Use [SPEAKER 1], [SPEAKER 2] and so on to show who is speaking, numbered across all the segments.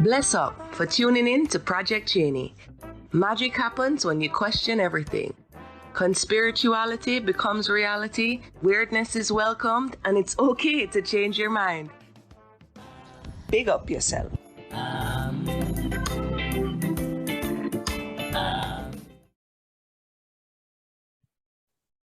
[SPEAKER 1] Bless up for tuning in to Project Chaney. Magic happens when you question everything. Conspirituality becomes reality, weirdness is welcomed, and it's okay to change your mind. Big up yourself.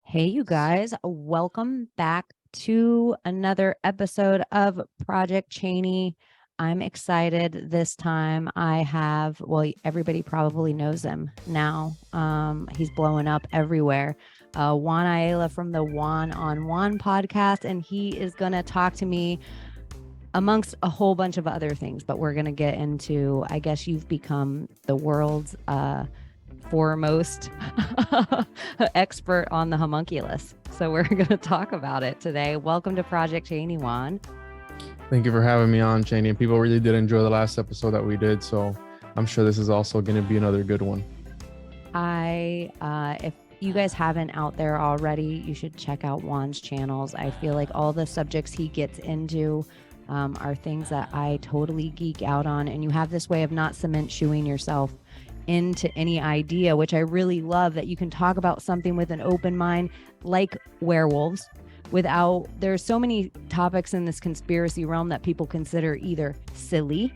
[SPEAKER 2] Hey, you guys, welcome back to another episode of Project Chaney. I'm excited this time. I have, well, everybody probably knows him now. He's blowing up everywhere. Juan Ayala from the Juan Podcast, and he is going to talk to me amongst a whole bunch of other things, but we're going to get into, I guess you've become the world's foremost expert on the homunculus. So we're going to talk about it today. Welcome to Project Chaney, Juan.
[SPEAKER 3] Thank you for having me on, Chaney. And people really did enjoy the last episode that we did. So I'm sure this is also going to be another good one.
[SPEAKER 2] If you guys haven't out there already, you should check out Juan's channels. I feel like all the subjects he gets into are things that I totally geek out on. And you have this way of not cement shoeing yourself into any idea, which I really love, that you can talk about something with an open mind, like werewolves, without, there's so many topics in this conspiracy realm that people consider either silly,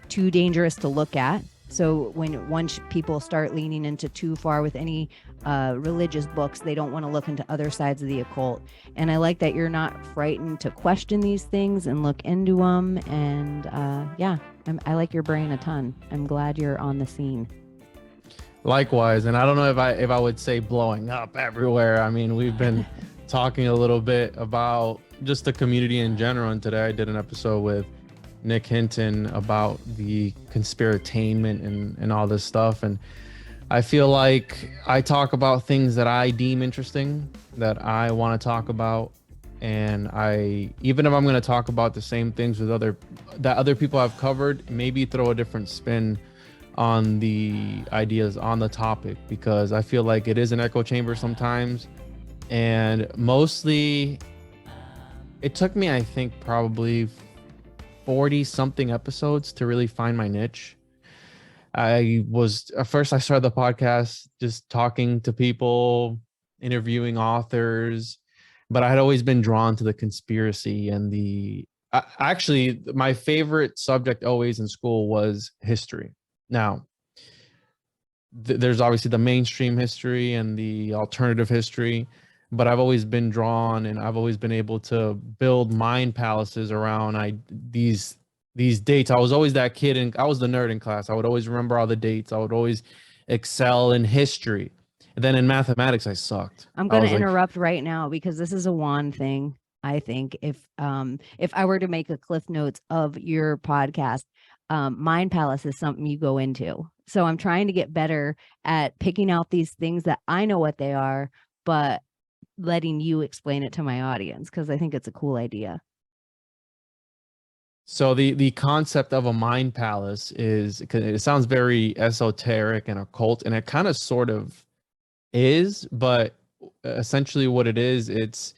[SPEAKER 2] too dangerous to look at. So once people start leaning into too far with any religious books, they don't want to look into other sides of the occult. And I like that you're not frightened to question these things and look into them. And I like your brain a ton. I'm glad you're on the scene.
[SPEAKER 3] Likewise. And I don't know if I would say blowing up everywhere. I mean, we've been talking a little bit about just the community in general. And today I did an episode with Nick Hinton about the conspiritainment and all this stuff. And I feel like I talk about things that I deem interesting, that I want to talk about. And even if I'm going to talk about the same things with other people have covered, maybe throw a different spin on the ideas on the topic, because I feel like it is an echo chamber sometimes. And mostly it took me, I think, probably 40 something episodes to really find my niche. At first I started the podcast just talking to people, interviewing authors, but I had always been drawn to the conspiracy and actually my favorite subject always in school was history. Now, there's obviously the mainstream history and the alternative history, but I've always been drawn, and I've always been able to build mind palaces around these dates. I was always that kid, and I was the nerd in class. I would always remember all the dates. I would always excel in history. And then in mathematics, I sucked.
[SPEAKER 2] I'm going to interrupt right now because this is a Juan thing. I think if I were to make a cliff notes of your podcast, Mind Palace is something you go into. So I'm trying to get better at picking out these things that I know what they are, but letting you explain it to my audience, because I think it's a cool idea.
[SPEAKER 3] So the concept of a mind palace it sounds very esoteric and occult, and it kind of sort of is, but essentially what it is, it's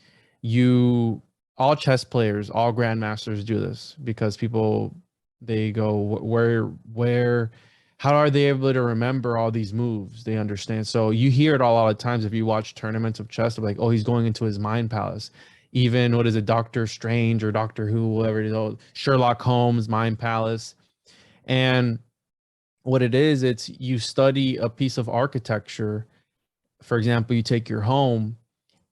[SPEAKER 3] all chess players, all grandmasters do this, because people, they go, where how are they able to remember all these moves? They understand. So you hear it all the times if you watch tournaments of chess. They're like, oh, he's going into his mind palace. Even, what is it, Doctor Strange or Doctor Who, whatever it is, Sherlock Holmes, mind palace. And what it is, it's you study a piece of architecture. For example, you take your home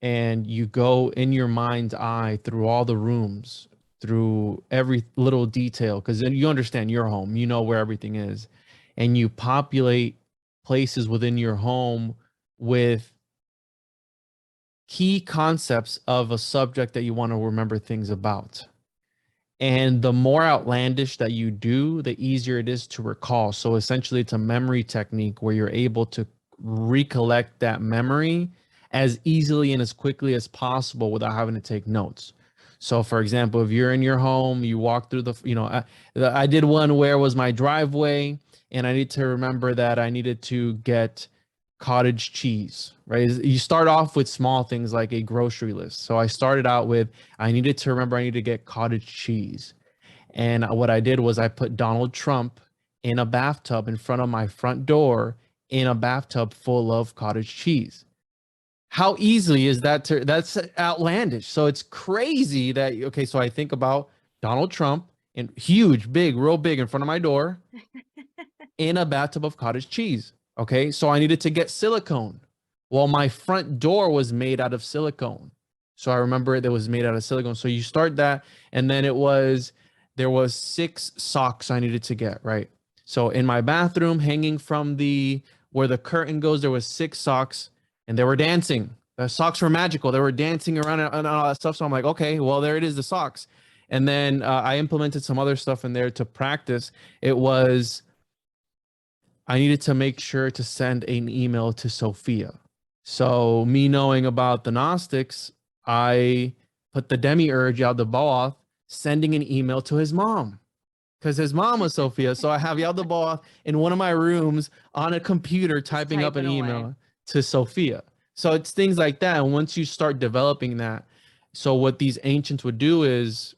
[SPEAKER 3] and you go in your mind's eye through all the rooms, through every little detail, because then you understand your home, you know where everything is. And you populate places within your home with key concepts of a subject that you want to remember things about. And the more outlandish that you do, the easier it is to recall. So essentially it's a memory technique where you're able to recollect that memory as easily and as quickly as possible without having to take notes. So for example, if you're in your home, you walk through I did one where it was my driveway, and I need to remember that I needed to get cottage cheese, right? You start off with small things like a grocery list. So I started out with, I needed to remember I need to get cottage cheese. And what I did was I put Donald Trump in a bathtub in front of my front door, in a bathtub full of cottage cheese. How easily is that? That's outlandish. So it's crazy that, okay, so I think about Donald Trump and huge, big, real big in front of my door in a bathtub of cottage cheese. Okay, so I needed to get silicone. Well, my front door was made out of silicone. So I remember it was made out of silicone. So you start that, and then there was 6 socks I needed to get, right? So in my bathroom, hanging from where the curtain goes, there was 6 socks, and they were dancing. The socks were magical. They were dancing around and all that stuff. So I'm like, okay, well, there it is, the socks. And then I implemented some other stuff in there to practice. I needed to make sure to send an email to Sophia. So me knowing about the Gnostics, I put the demiurge Yaldabaoth sending an email to his mom, because his mom was Sophia. So I have Yaldabaoth in one of my rooms on a computer typing up an email to Sophia. So it's things like that. And once you start developing that, so what these ancients would do is,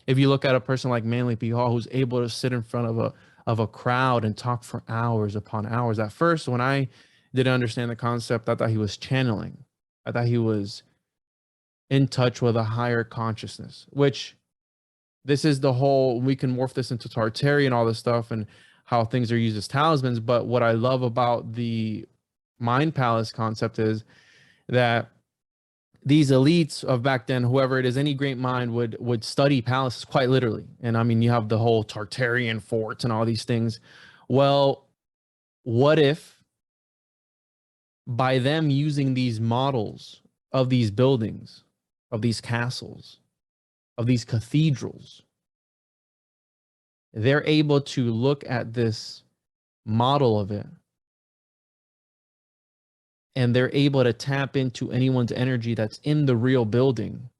[SPEAKER 3] if you look at a person like Manly P. Hall, who's able to sit in front of a crowd and talk for hours upon hours. At first, when I didn't understand the concept, I thought he was channeling. I thought he was in touch with a higher consciousness, which this is the whole, we can morph this into Tartary and all this stuff and how things are used as talismans. But what I love about the Mind Palace concept is that these elites of back then, whoever it is, any great mind would study palaces quite literally. And I mean, you have the whole Tartarian forts and all these things. Well, what if by them using these models of these buildings, of these castles, of these cathedrals, they're able to look at this model of it, and they're able to tap into anyone's energy that's in the real building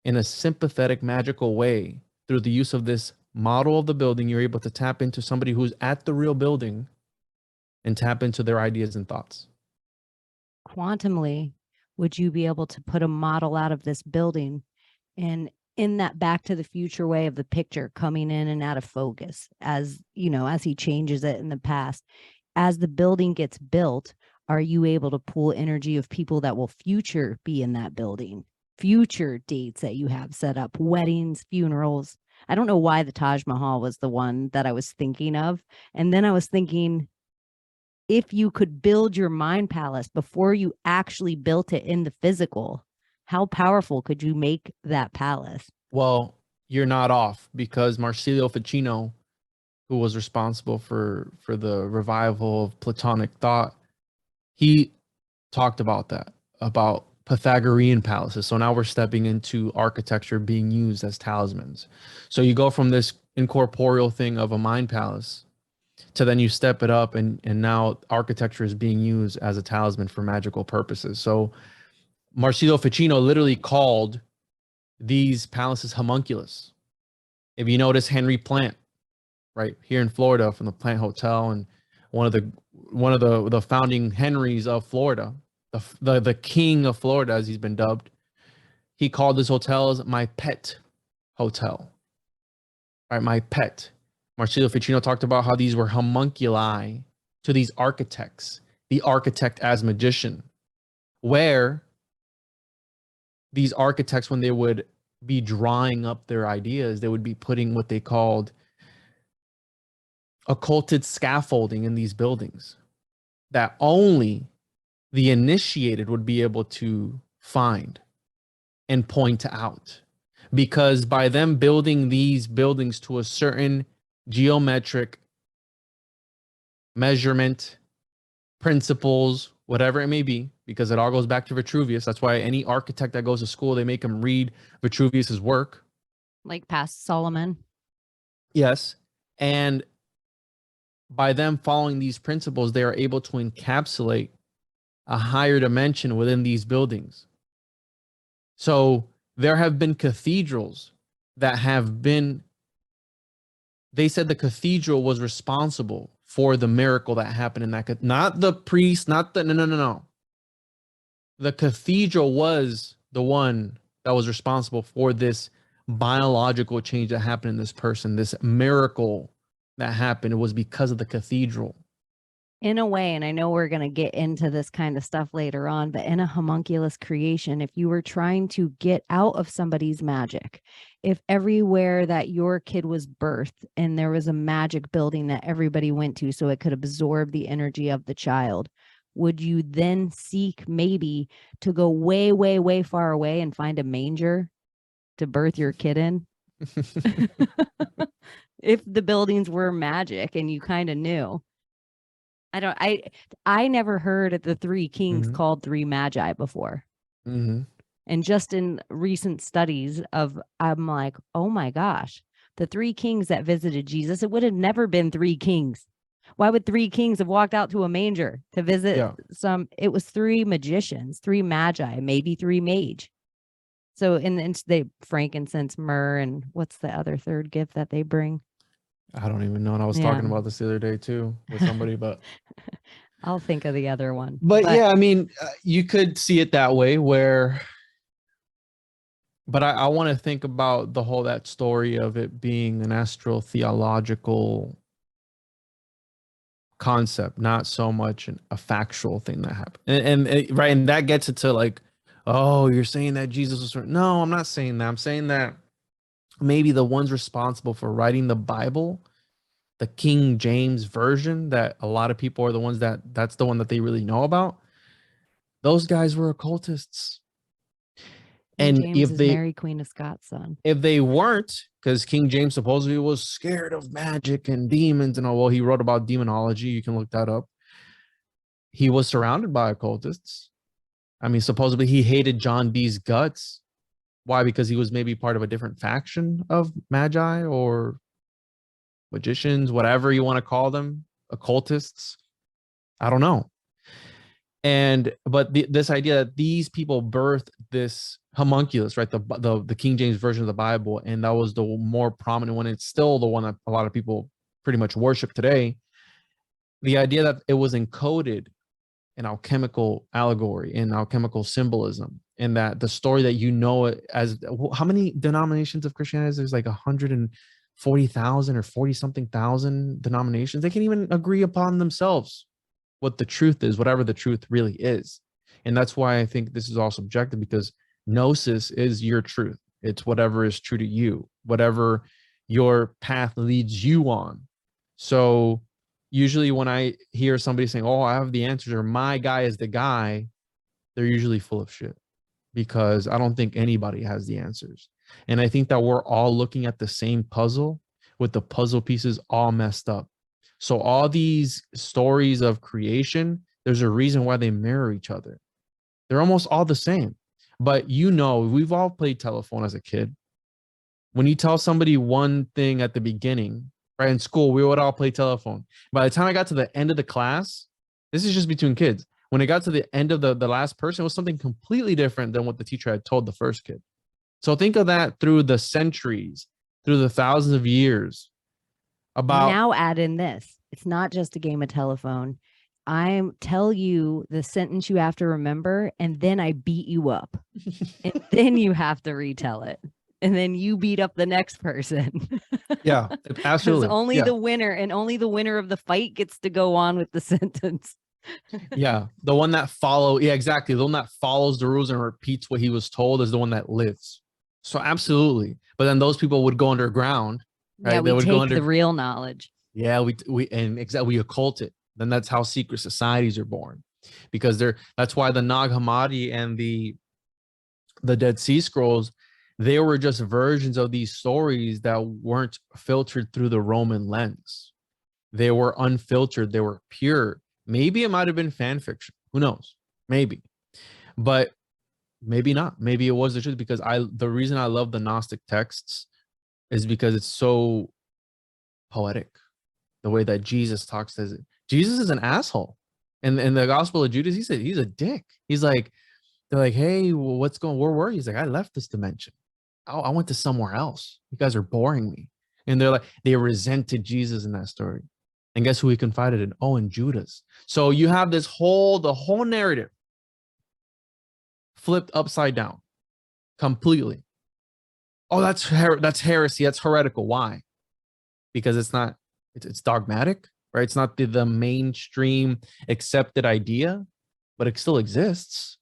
[SPEAKER 3] in a sympathetic, magical way. Through the use of this model of the building, you're able to tap into somebody who's at the real building and tap into their ideas and thoughts.
[SPEAKER 2] Quantumly, would you be able to put a model out of this building, and in that Back to the Future way of the picture coming in and out of focus, as you know, as he changes it in the past, as the building gets built, are you able to pull energy of people that will future be in that building, future dates that you have set up, weddings, funerals? I don't know why the Taj Mahal was the one that I was thinking of. And then I was thinking, if you could build your mind palace before you actually built it in the physical, how powerful could you make that palace?
[SPEAKER 3] Well, you're not off, because Marsilio Ficino, who was responsible for the revival of Platonic thought, he talked about that, about Pythagorean palaces. So now we're stepping into architecture being used as talismans. So you go from this incorporeal thing of a mind palace to then you step it up, and now architecture is being used as a talisman for magical purposes. So Marsilio Ficino literally called these palaces homunculus. If you notice, Henry Plant, right here in Florida, from the Plant Hotel, and one of the founding Henrys of Florida, the king of Florida, as he's been dubbed, he called his hotels my pet hotel. All right, my pet. Marsilio Ficino talked about how these were homunculi to these architects, the architect as magician, where these architects, when they would be drawing up their ideas, they would be putting what they called occulted scaffolding in these buildings that only the initiated would be able to find and point out. Because by them building these buildings to a certain geometric measurement, principles, whatever it may be, because it all goes back to Vitruvius. That's why any architect that goes to school, they make them read Vitruvius's work.
[SPEAKER 2] Like past Solomon.
[SPEAKER 3] Yes. And by them following these principles, they are able to encapsulate a higher dimension within these buildings. So there have been cathedrals that have been, they said the cathedral was responsible for the miracle that happened in that, not the priest, not the, no. The cathedral was the one that was responsible for this biological change that happened in this person, this miracle that happened, it was because of the cathedral.
[SPEAKER 2] In a way, and I know we're going to get into this kind of stuff later on, but in a homunculus creation, if you were trying to get out of somebody's magic, if everywhere that your kid was birthed and there was a magic building that everybody went to so it could absorb the energy of the child, would you then seek maybe to go way, way, way far away and find a manger to birth your kid in? If the buildings were magic and you kind of knew. I never heard of the three kings called three magi before. And just in recent studies I'm like, oh my gosh, the three kings that visited Jesus, it would have never been three kings. Why would three kings have walked out to a manger to visit it was three magicians, three magi, maybe three mage. So they frankincense, myrrh, and what's the other third gift that they bring?
[SPEAKER 3] I don't even know. And I was talking about this the other day too with somebody, but
[SPEAKER 2] I'll think of the other one.
[SPEAKER 3] But yeah, I mean, you could see it that way but I want to think about that story of it being an astrotheological concept, not so much a factual thing that happened. And that gets it to like, oh, you're saying that Jesus was... No, I'm not saying that. I'm saying that maybe the ones responsible for writing the Bible, the King James version, that a lot of people are the ones that's the one that they really know about. Those guys were occultists.
[SPEAKER 2] And James if they Mary Queen of Scots' son.
[SPEAKER 3] If they weren't, because King James supposedly was scared of magic and demons and all, well, he wrote about demonology. You can look that up. He was surrounded by occultists. I mean, supposedly he hated John Dee's guts. Why? Because he was maybe part of a different faction of magi or magicians, whatever you want to call them, occultists. I don't know. But this idea that these people birthed this homunculus, right? The King James version of the Bible, and that was the more prominent one. It's still the one that a lot of people pretty much worship today. The idea that it was encoded in alchemical allegory, in alchemical symbolism, and that the story that as how many denominations of Christianity is? There's like 140,000 or 40 something thousand denominations. They can't even agree upon themselves what the truth is, whatever the truth really is. And that's why I think this is all subjective, because gnosis is your truth. It's whatever is true to you, whatever your path leads you on. So usually when I hear somebody saying, oh, I have the answers, or my guy is the guy, they're usually full of shit, because I don't think anybody has the answers. And I think that we're all looking at the same puzzle with the puzzle pieces all messed up. So all these stories of creation, there's a reason why they mirror each other. They're almost all the same. But we've all played telephone as a kid. When you tell somebody one thing at the beginning, right, in school, we would all play telephone. By the time I got to the end of the class, this is just between kids. When it got to the end of the last person, it was something completely different than what the teacher had told the first kid. So think of that through the centuries, through the thousands of years.
[SPEAKER 2] Now add in this. It's not just a game of telephone. I tell you the sentence you have to remember, and then I beat you up. And then you have to retell it. And then you beat up the next person.
[SPEAKER 3] Yeah, absolutely.
[SPEAKER 2] Only the winner, and only the winner of the fight gets to go on with the sentence.
[SPEAKER 3] Yeah, the one that exactly. The one that follows the rules and repeats what he was told is the one that lives. So absolutely. But then those people would go underground. Right?
[SPEAKER 2] Yeah, we take the real knowledge.
[SPEAKER 3] Yeah, we occult it. Then that's how secret societies are born, because that's why the Nag Hammadi and the Dead Sea Scrolls, they were just versions of these stories that weren't filtered through the Roman lens. They were unfiltered. They were pure. Maybe it might have been fan fiction. Who knows? Maybe, but maybe not. Maybe it was the truth, because the reason I love the Gnostic texts is because it's so poetic. The way that Jesus talks, Jesus is an asshole. And in the Gospel of Judas, he said he's a dick. He's like, they're like, hey, well, where were you? He's like, I left this dimension. I went to somewhere else. You guys are boring me. And they're like, they resented Jesus in that story. And guess who he confided in? Oh, in Judas. So you have the whole narrative flipped upside down completely. oh, that's heresy, that's heretical. Why? Because it's dogmatic, right? It's not the mainstream accepted idea, but it still exists.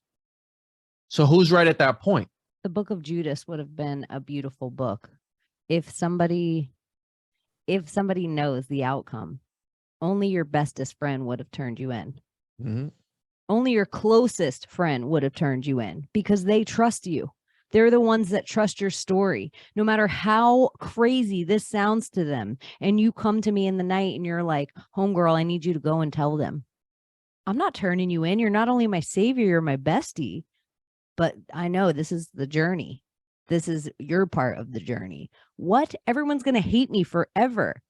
[SPEAKER 3] So who's right at that point?
[SPEAKER 2] The Book of Judas would have been a beautiful book if somebody knows the outcome. Only your bestest friend would have turned you in.
[SPEAKER 3] Mm-hmm.
[SPEAKER 2] Only your closest friend would have turned you in because they trust you. They're the ones that trust your story, no matter how crazy this sounds to them. And you come to me in the night and you're like, homegirl, I need you to go and tell them. I'm not turning you in. You're not only my savior, you're my bestie. But I know this is the journey. This is your part of the journey. What? Everyone's going to hate me forever.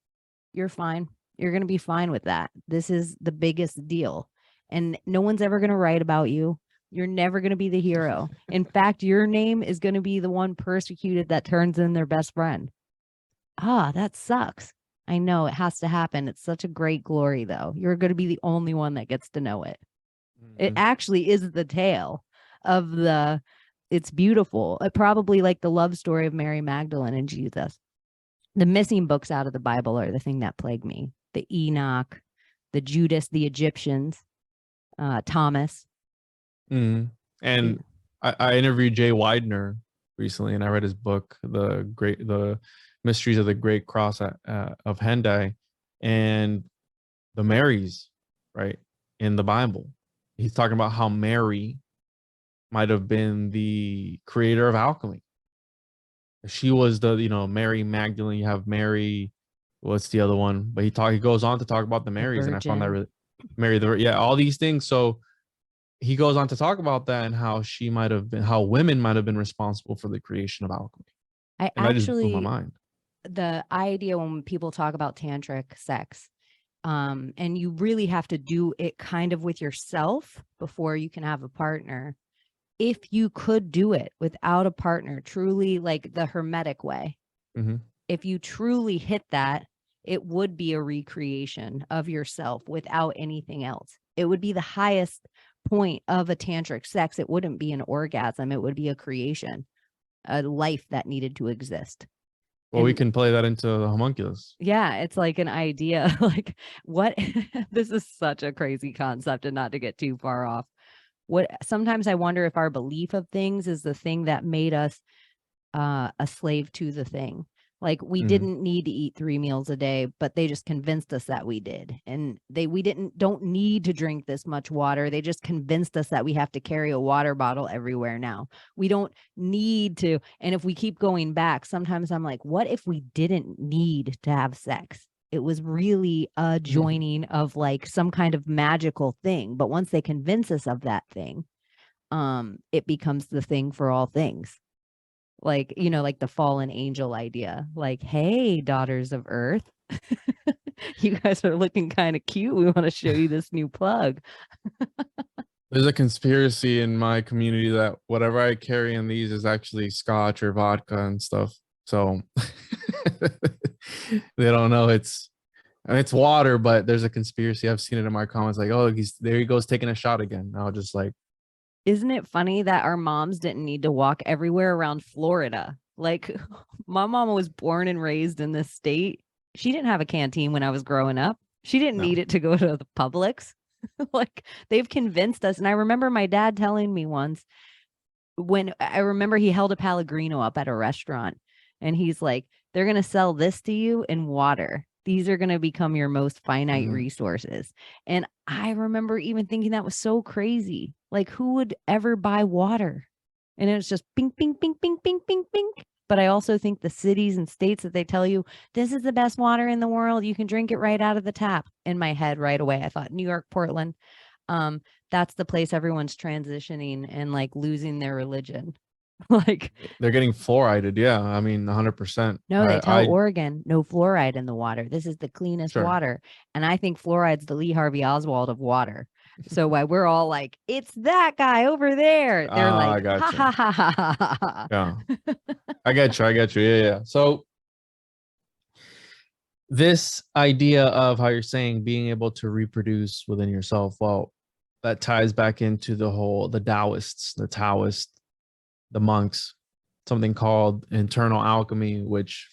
[SPEAKER 2] You're fine. You're going to be fine with that. This is the biggest deal. And no one's ever going to write about you. You're never going to be the hero. In fact, your name is going to be the one persecuted that turns in their best friend. That sucks. I know it has to happen. It's such a great glory, though. You're going to be the only one that gets to know it. Mm-hmm. It actually is the tale of it's beautiful. Probably like the love story of Mary Magdalene and Jesus. The missing books out of the Bible are the thing that plagued me. The Enoch, the Judas, the Egyptians, Thomas.
[SPEAKER 3] Mm-hmm. And I interviewed Jay Widener recently, and I read his book, the Mysteries of the Great Cross of Hendai, and the Marys, right, in the Bible. He's talking about how Mary might have been the creator of alchemy. She was Mary Magdalene. You have Mary, what's the other one? But he goes on to talk about the Marys, and I found that really Mary, all these things. So he goes on to talk about that and how women might have been responsible for the creation of alchemy. That just blew my mind.
[SPEAKER 2] The idea when people talk about tantric sex, and you really have to do it kind of with yourself before you can have a partner. If you could do it without a partner, truly like the hermetic way, mm-hmm. If you truly hit that, it would be a recreation of yourself without anything else. It would be the highest point of a tantric sex. It wouldn't be an orgasm. It would be a creation, a life that needed to exist.
[SPEAKER 3] Well, we can play that into the homunculus.
[SPEAKER 2] Yeah, it's like an idea. Like what? This is such a crazy concept, and not to get too far off. Sometimes I wonder if our belief of things is the thing that made us a slave to the thing. Like we didn't need to eat 3 meals a day, but they just convinced us that we did. And we don't need to drink this much water. They just convinced us that we have to carry a water bottle everywhere now. We don't need to. And if we keep going back, sometimes I'm like, what if we didn't need to have sex? It was really a joining of like some kind of magical thing. But once they convince us of that thing, it becomes the thing for all things. Like, like the fallen angel idea, like, hey, daughters of earth, you guys are looking kind of cute. We want to show you this new plug.
[SPEAKER 3] There's a conspiracy in my community that whatever I carry in these is actually scotch or vodka and stuff. So they don't know it's water, but there's a conspiracy. I've seen it in my comments like, oh, there he goes taking a shot again. I was just like,
[SPEAKER 2] isn't it funny that our moms didn't need to walk everywhere around Florida? Like my mom was born and raised in this state. She didn't have a canteen when I was growing up. She didn't need it to go to the Publix. Like they've convinced us. And I remember my dad telling me once when he held a Pellegrino up at a restaurant and he's like, they're going to sell this to you in water. These are going to become your most finite resources. And I remember even thinking that was so crazy. Like who would ever buy water? And it was just pink, pink, pink, pink, pink, pink, pink. But I also think the cities and states that they tell you, this is the best water in the world. You can drink it right out of the tap. In my head right away, I thought New York, Portland. That's the place everyone's transitioning and like losing their religion. Like
[SPEAKER 3] they're getting fluoridated. Yeah. I mean, 100%.
[SPEAKER 2] No, they tell Oregon no fluoride in the water. This is the cleanest water. And I think fluoride's the Lee Harvey Oswald of water. So why we're all like, it's that guy over there. They're like, ha, ha, ha, ha, ha, ha.
[SPEAKER 3] Yeah. I get you. Yeah. So this idea of how you're saying being able to reproduce within yourself, well, that ties back into the Taoists, the monks, something called internal alchemy, which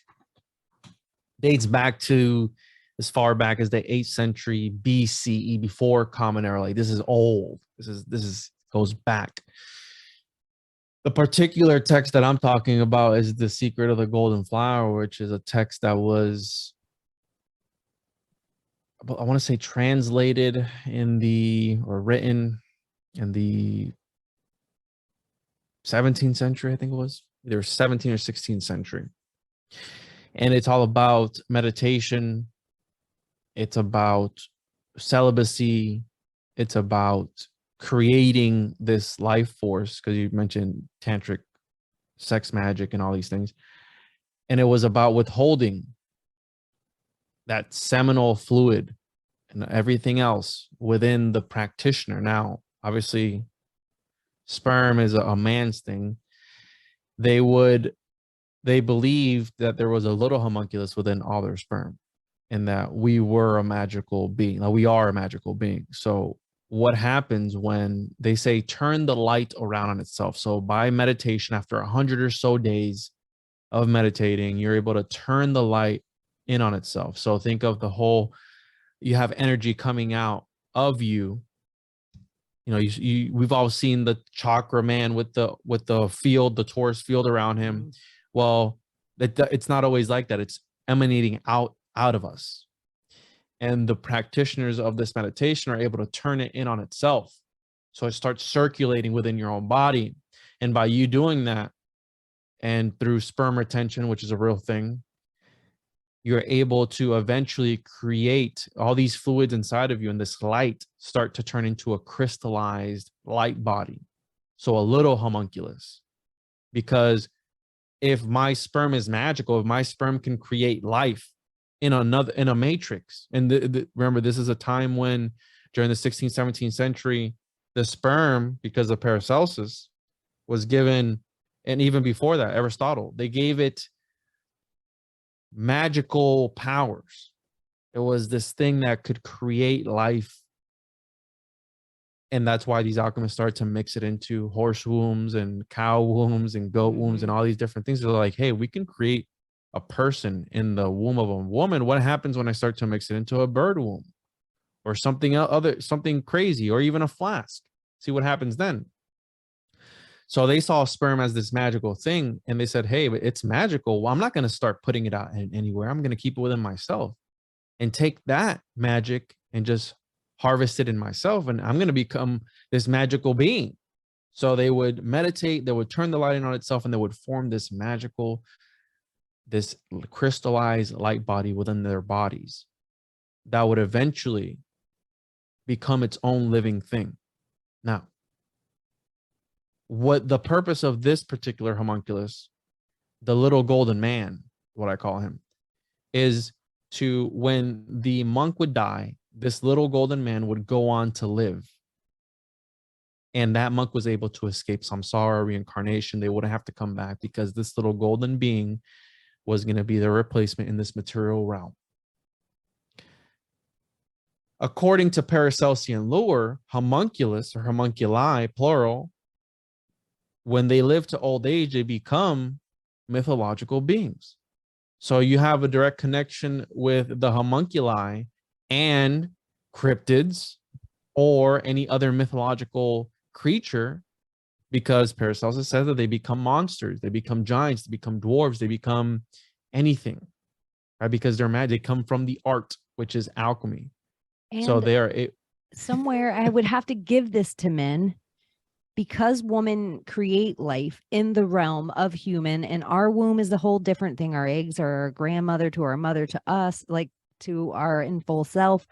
[SPEAKER 3] dates back to as far back as the 8th century BCE, before Common Era. Like, this is old. This is goes back. The particular text that I'm talking about is The Secret of the Golden Flower, which is a text that was, I want to say, translated or written in the 17th century, I think it was, either 17th or 16th century. And it's all about meditation. It's about celibacy. It's about creating this life force, because you mentioned tantric sex magic and all these things. And it was about withholding that seminal fluid and everything else within the practitioner. Now, obviously, sperm is a man's thing. They believed that there was a little homunculus within all their sperm, and that we were a magical being. Like, we are a magical being. So what happens when they say turn the light around on itself? So by meditation, after 100 or so days of meditating, you're able to turn the light in on itself. So think of the whole, you have energy coming out of you. You know, we've all seen the chakra man with the field, the torus field around him. Well, it's not always like that. It's emanating out of us. And the practitioners of this meditation are able to turn it in on itself. So it starts circulating within your own body. And by you doing that, and through sperm retention, which is a real thing, you're able to eventually create all these fluids inside of you, and this light start to turn into a crystallized light body. So a little homunculus. Because if my sperm is magical, if my sperm can create life in a matrix, and remember, this is a time when during the 16th, 17th century, the sperm, because of Paracelsus, was given, and even before that, Aristotle, they gave it magical powers. It was this thing that could create life. And that's why these alchemists start to mix it into horse wombs and cow wombs and goat wombs and all these different things. They're like, hey, we can create a person in the womb of a woman. What happens when I start to mix it into a bird womb or something something crazy, or even a flask? See what happens then. So they saw sperm as this magical thing, and they said, hey, but it's magical. Well, I'm not going to start putting it out anywhere. I'm going to keep it within myself and take that magic and just harvest it in myself. And I'm going to become this magical being. So they would meditate, they would turn the light in on itself, and they would form this crystallized light body within their bodies that would eventually become its own living thing. Now, what the purpose of this particular homunculus, the little golden man, what I call him, is to, when the monk would die, this little golden man would go on to live. And that monk was able to escape samsara, reincarnation. They wouldn't have to come back, because this little golden being was going to be their replacement in this material realm. According to Paracelsian lore, homunculus, or homunculi, plural, when they live to old age, they become mythological beings. So you have a direct connection with the homunculi and cryptids or any other mythological creature, because Paracelsus says that they become monsters, they become giants, they become dwarves, they become anything, right? Because they're mad. They come from the art, which is alchemy.
[SPEAKER 2] And
[SPEAKER 3] so they are
[SPEAKER 2] somewhere I would have to give this to men, because women create life in the realm of human, and our womb is a whole different thing. Our eggs are our grandmother to our mother to us, like to our in full self.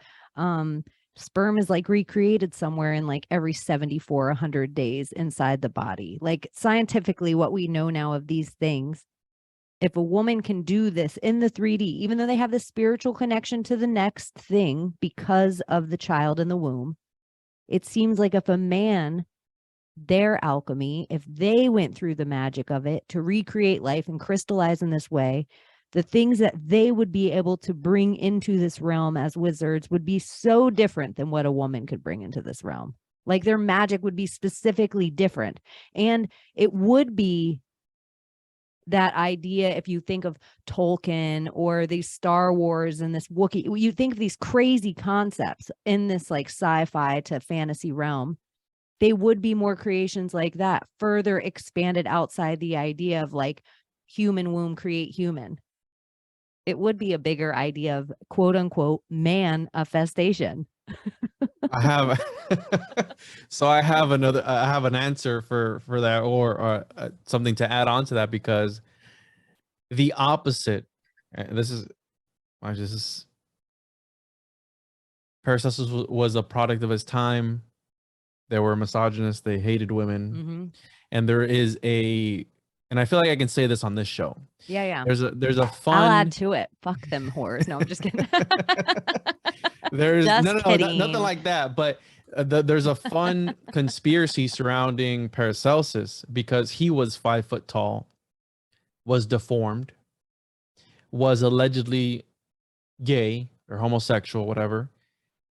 [SPEAKER 2] Sperm is like recreated somewhere in like every 74, 100 days inside the body. Like scientifically, what we know now of these things, if a woman can do this in the 3D, even though they have this spiritual connection to the next thing because of the child in the womb, it seems like if a man, their alchemy, if they went through the magic of it to recreate life and crystallize in this way, the things that they would be able to bring into this realm as wizards would be so different than what a woman could bring into this realm. Like their magic would be specifically different. And it would be that idea, if you think of Tolkien or these Star Wars and this Wookiee, you think of these crazy concepts in this like sci-fi to fantasy realm, they would be more creations like that, further expanded outside the idea of like human womb create human. It would be a bigger idea of quote unquote manifestation.
[SPEAKER 3] I have so I have an answer for that, or something to add on to that, because the opposite, this is Paracelsus was a product of his time. They were misogynists, they hated women. And there is and I feel like I can say this on this show.
[SPEAKER 2] Yeah.
[SPEAKER 3] There's a fun.
[SPEAKER 2] I'll add to it. Fuck them whores. No, I'm just kidding.
[SPEAKER 3] There's
[SPEAKER 2] just
[SPEAKER 3] nothing like that. But there's a fun conspiracy surrounding Paracelsus, because he was 5 foot tall, was deformed, was allegedly gay or homosexual, whatever.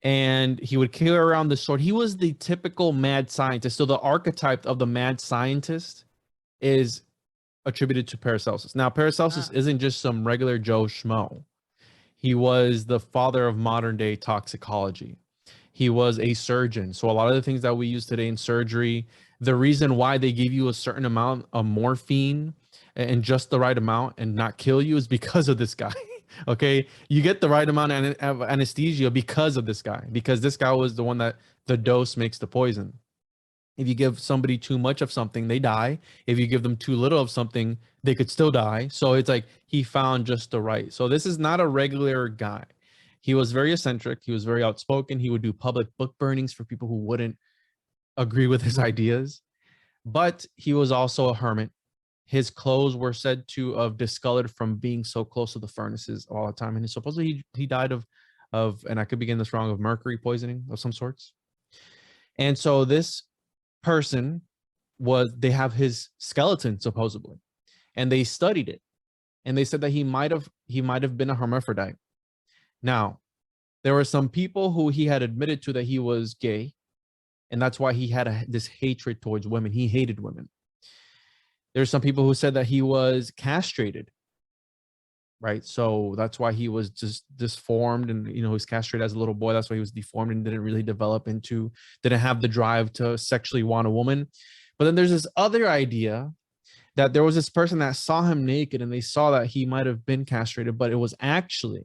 [SPEAKER 3] And he would carry around the sword. He was the typical mad scientist. So the archetype of the mad scientist is attributed to Paracelsus. Now, Paracelsus isn't just some regular Joe Schmo. He was the father of modern day toxicology. He was a surgeon. So a lot of the things that we use today in surgery, the reason why they give you a certain amount of morphine and just the right amount and not kill you is because of this guy. Okay, you get the right amount of anesthesia because of this guy, because this guy was the one that the dose makes the poison. If you give somebody too much of something, they die. If you give them too little of something, they could still die. So it's like he found just the right. So this is not a regular guy. He was very eccentric. He was very outspoken. He would do public book burnings for people who wouldn't agree with his ideas. But he was also a hermit. His clothes were said to have discolored from being so close to the furnaces all the time. And supposedly he died of, and I could be getting this wrong, of mercury poisoning of some sorts. And so this person they have his skeleton supposedly, and they studied it, and they said that he might have been a hermaphrodite. Now, there were some people who he had admitted to that he was gay, and that's why he had this hatred towards women. He hated women. There's some people who said that he was castrated, right? So that's why he was just disformed, and he was castrated as a little boy. That's why he was deformed and didn't really develop didn't have the drive to sexually want a woman. But then there's this other idea that there was this person that saw him naked, and they saw that he might have been castrated, but it was actually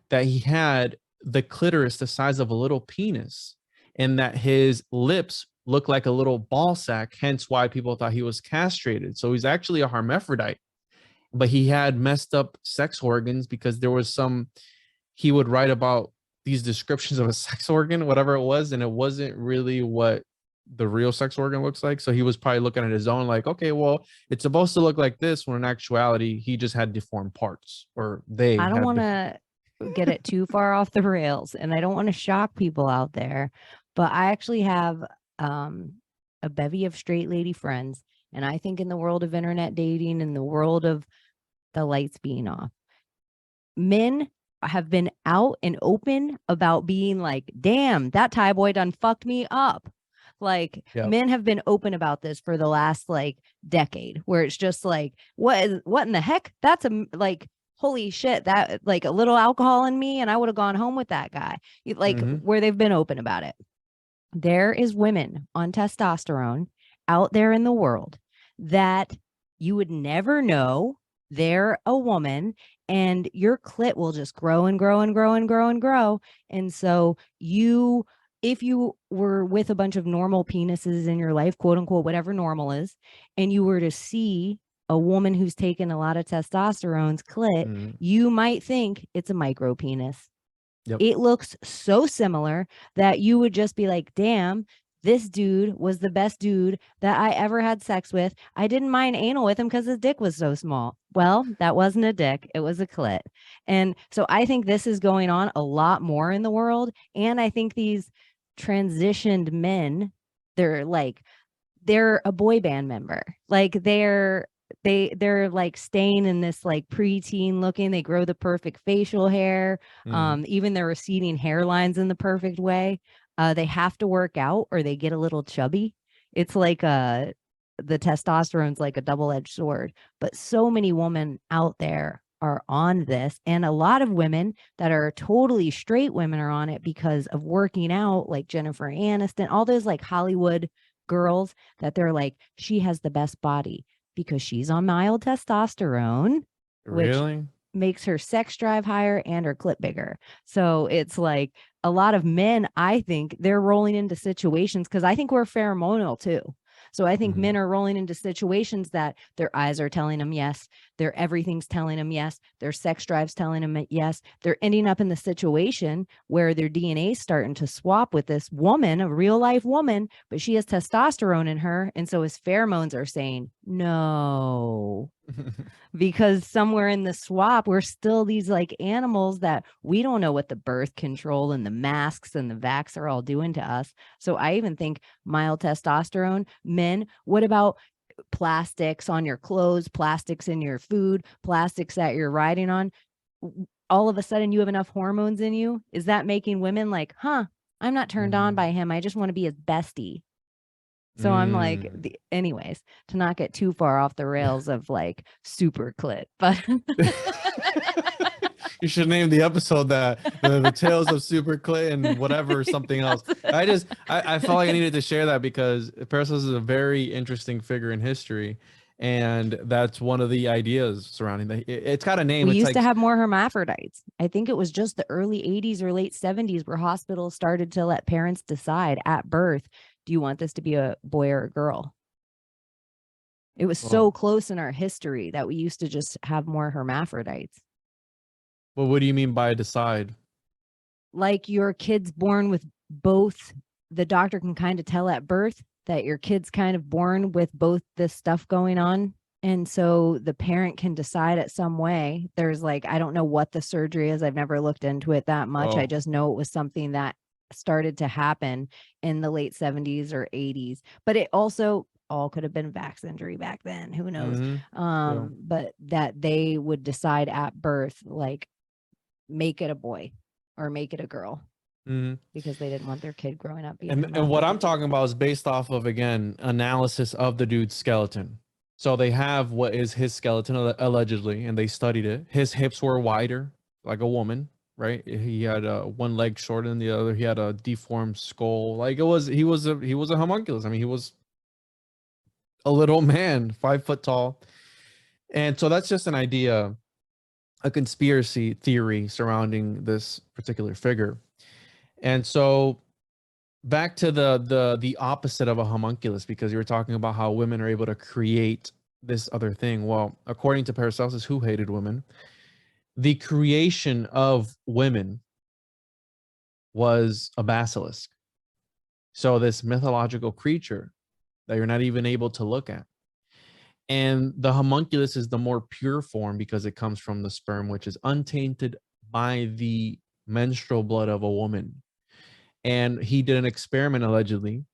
[SPEAKER 3] that he had the clitoris the size of a little penis, and that his lips looked like a little ball sack, hence why people thought he was castrated. So he's actually a hermaphrodite, but he had messed up sex organs, because there was he would write about these descriptions of a sex organ, whatever it was, and it wasn't really what the real sex organ looks like. So he was probably looking at his own like, okay, well, it's supposed to look like this, when in actuality he just had deformed parts, or I
[SPEAKER 2] don't want to get it too far off the rails, and I don't want to shock people out there, but I actually have a bevy of straight lady friends, and I think in the world of internet dating, in the world of the lights being off, men have been out and open about being like, damn, that Thai boy done fucked me up. Like, men have been open about this for the last like decade, where it's just like, what in the heck? That's holy shit, that like a little alcohol in me and I would have gone home with that guy. Where they've been open about it. There is women on testosterone out there in the world that you would never know they're a woman, and your clit will just grow and grow and grow and grow and grow. And so if you were with a bunch of normal penises in your life, quote unquote, whatever normal is, and you were to see a woman who's taken a lot of testosterone's clit, you might think it's a micro penis. Yep. It looks so similar that you would just be like, damn, this dude was the best dude that I ever had sex with. I didn't mind anal with him because his dick was so small. Well, that wasn't a dick. It was a clit. And so I think this is going on a lot more in the world. And I think these transitioned men, they're a boy band member. Like they're like staying in this like preteen looking, they grow the perfect facial hair, even their receding hairlines in the perfect way. They have to work out or they get a little chubby. It's like the testosterone's like a double-edged sword, but so many women out there are on this, and a lot of women that are totally straight women are on it because of working out, like Jennifer Aniston, all those like Hollywood girls that they're like, she has the best body because she's on mild testosterone, which
[SPEAKER 3] Really?
[SPEAKER 2] makes her sex drive higher and her clit bigger. So it's like a lot of men, I think they're rolling into situations, because I think we're pheromonal too. So I think men are rolling into situations that their eyes are telling them yes, their everything's telling them yes, their sex drive's telling them yes. They're ending up in the situation where their DNA is starting to swap with this woman, a real life woman, but she has testosterone in her. And so his pheromones are saying no. Because somewhere in the swap, we're still these like animals that we don't know what the birth control and the masks and the vax are all doing to us. So I even think mild testosterone, men, what about plastics on your clothes, plastics in your food, plastics that you're riding on? All of a sudden you have enough hormones in you. Is that making women like, I'm not turned on by him. I just want to be his bestie. So I'm like, anyways, to not get too far off the rails of like super clit, but
[SPEAKER 3] you should name the episode that the tales of super clit and whatever, something else. I felt like I needed to share that because Paracelsus is a very interesting figure in history. And that's one of the ideas surrounding that. It's got a name.
[SPEAKER 2] We
[SPEAKER 3] it's
[SPEAKER 2] used
[SPEAKER 3] like,
[SPEAKER 2] to have more hermaphrodites. I think it was just the early 80s or late 70s where hospitals started to let parents decide at birth, do you want this to be a boy or a girl? It was so close in our history that we used to just have more hermaphrodites.
[SPEAKER 3] Well, what do you mean by decide?
[SPEAKER 2] Like your kid's born with both. The doctor can kind of tell at birth that your kid's kind of born with both this stuff going on. And so the parent can decide at some way. There's like, I don't know what the surgery is. I've never looked into it that much. I just know it was something that started to happen in the late 70s or 80s, but it also all could have been vax injury back then, who knows. But that they would decide at birth, like make it a boy or make it a girl, because they didn't want their kid growing up being
[SPEAKER 3] and what I'm talking about is based off of, again, analysis of the dude's skeleton. So they have what is his skeleton allegedly, and they studied it. His hips were wider like a woman, right? He had one leg shorter than the other. He had a deformed skull. Like he was a homunculus. I mean, he was a little man, 5 foot tall. And so that's just an idea, a conspiracy theory surrounding this particular figure. And so back to the opposite of a homunculus, because you were talking about how women are able to create this other thing. Well, according to Paracelsus, who hated women, the creation of women was a basilisk. So this mythological creature that you're not even able to look at. And the homunculus is the more pure form because it comes from the sperm, which is untainted by the menstrual blood of a woman. And he did an experiment allegedly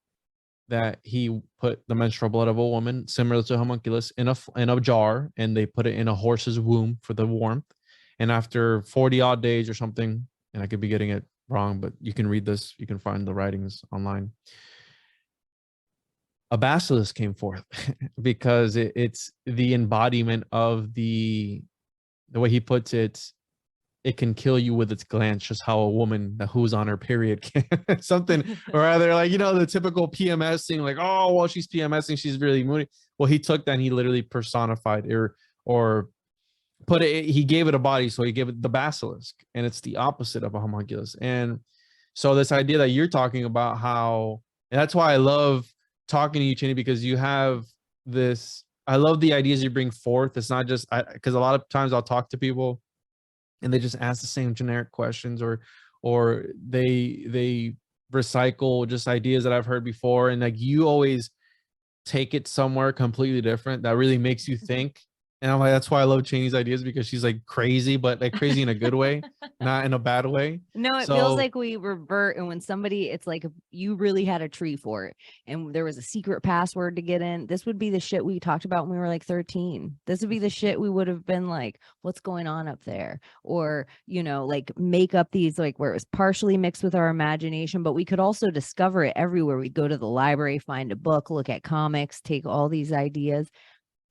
[SPEAKER 3] that he put the menstrual blood of a woman, similar to homunculus, in a jar, and they put it in a horse's womb for the warmth. And after 40 odd days or something, and I could be getting it wrong, but you can read this, you can find the writings online, a basilisk came forth because it's the embodiment of the way he puts it. It can kill you with its glance, just how a woman who's on her period can. Something, or rather, like, the typical PMS thing, like, oh, well, she's PMSing, she's really moody. Well, he took that and he literally personified or put it, he gave it a body, so he gave it the basilisk, and it's the opposite of a homunculus. And so this idea that you're talking about, how, and that's why I love talking to you, Chaney, because you have this, I love the ideas you bring forth. It's not just, because a lot of times I'll talk to people and they just ask the same generic questions, or they recycle just ideas that I've heard before, and like you always take it somewhere completely different that really makes you think. And I'm like, that's why I love Chaney's ideas, because she's like crazy, but like crazy in a good way, not in a bad way.
[SPEAKER 2] No, it feels like we revert. And when somebody, it's like if you really had a tree for it and there was a secret password to get in, this would be the shit we talked about when we were like 13. This would be the shit we would have been like, what's going on up there? Or, you know, like make up these, like where it was partially mixed with our imagination, but we could also discover it everywhere. We'd go to the library, find a book, look at comics, take all these ideas.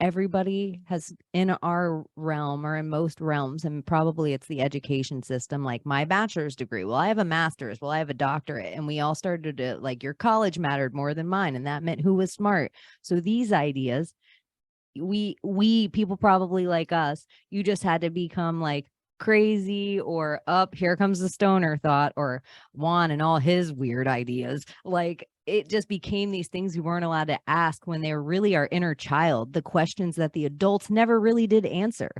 [SPEAKER 2] Everybody has in our realm or in most realms, and probably it's the education system, like my bachelor's degree. Well, I have a master's. Well, I have a doctorate. And we all started to like your college mattered more than mine. And that meant who was smart. So these ideas, we people probably like us, you just had to become like crazy or up. Here comes the stoner thought, or Juan and all his weird ideas. Like it just became these things we weren't allowed to ask when they were really our inner child, the questions that the adults never really did answer.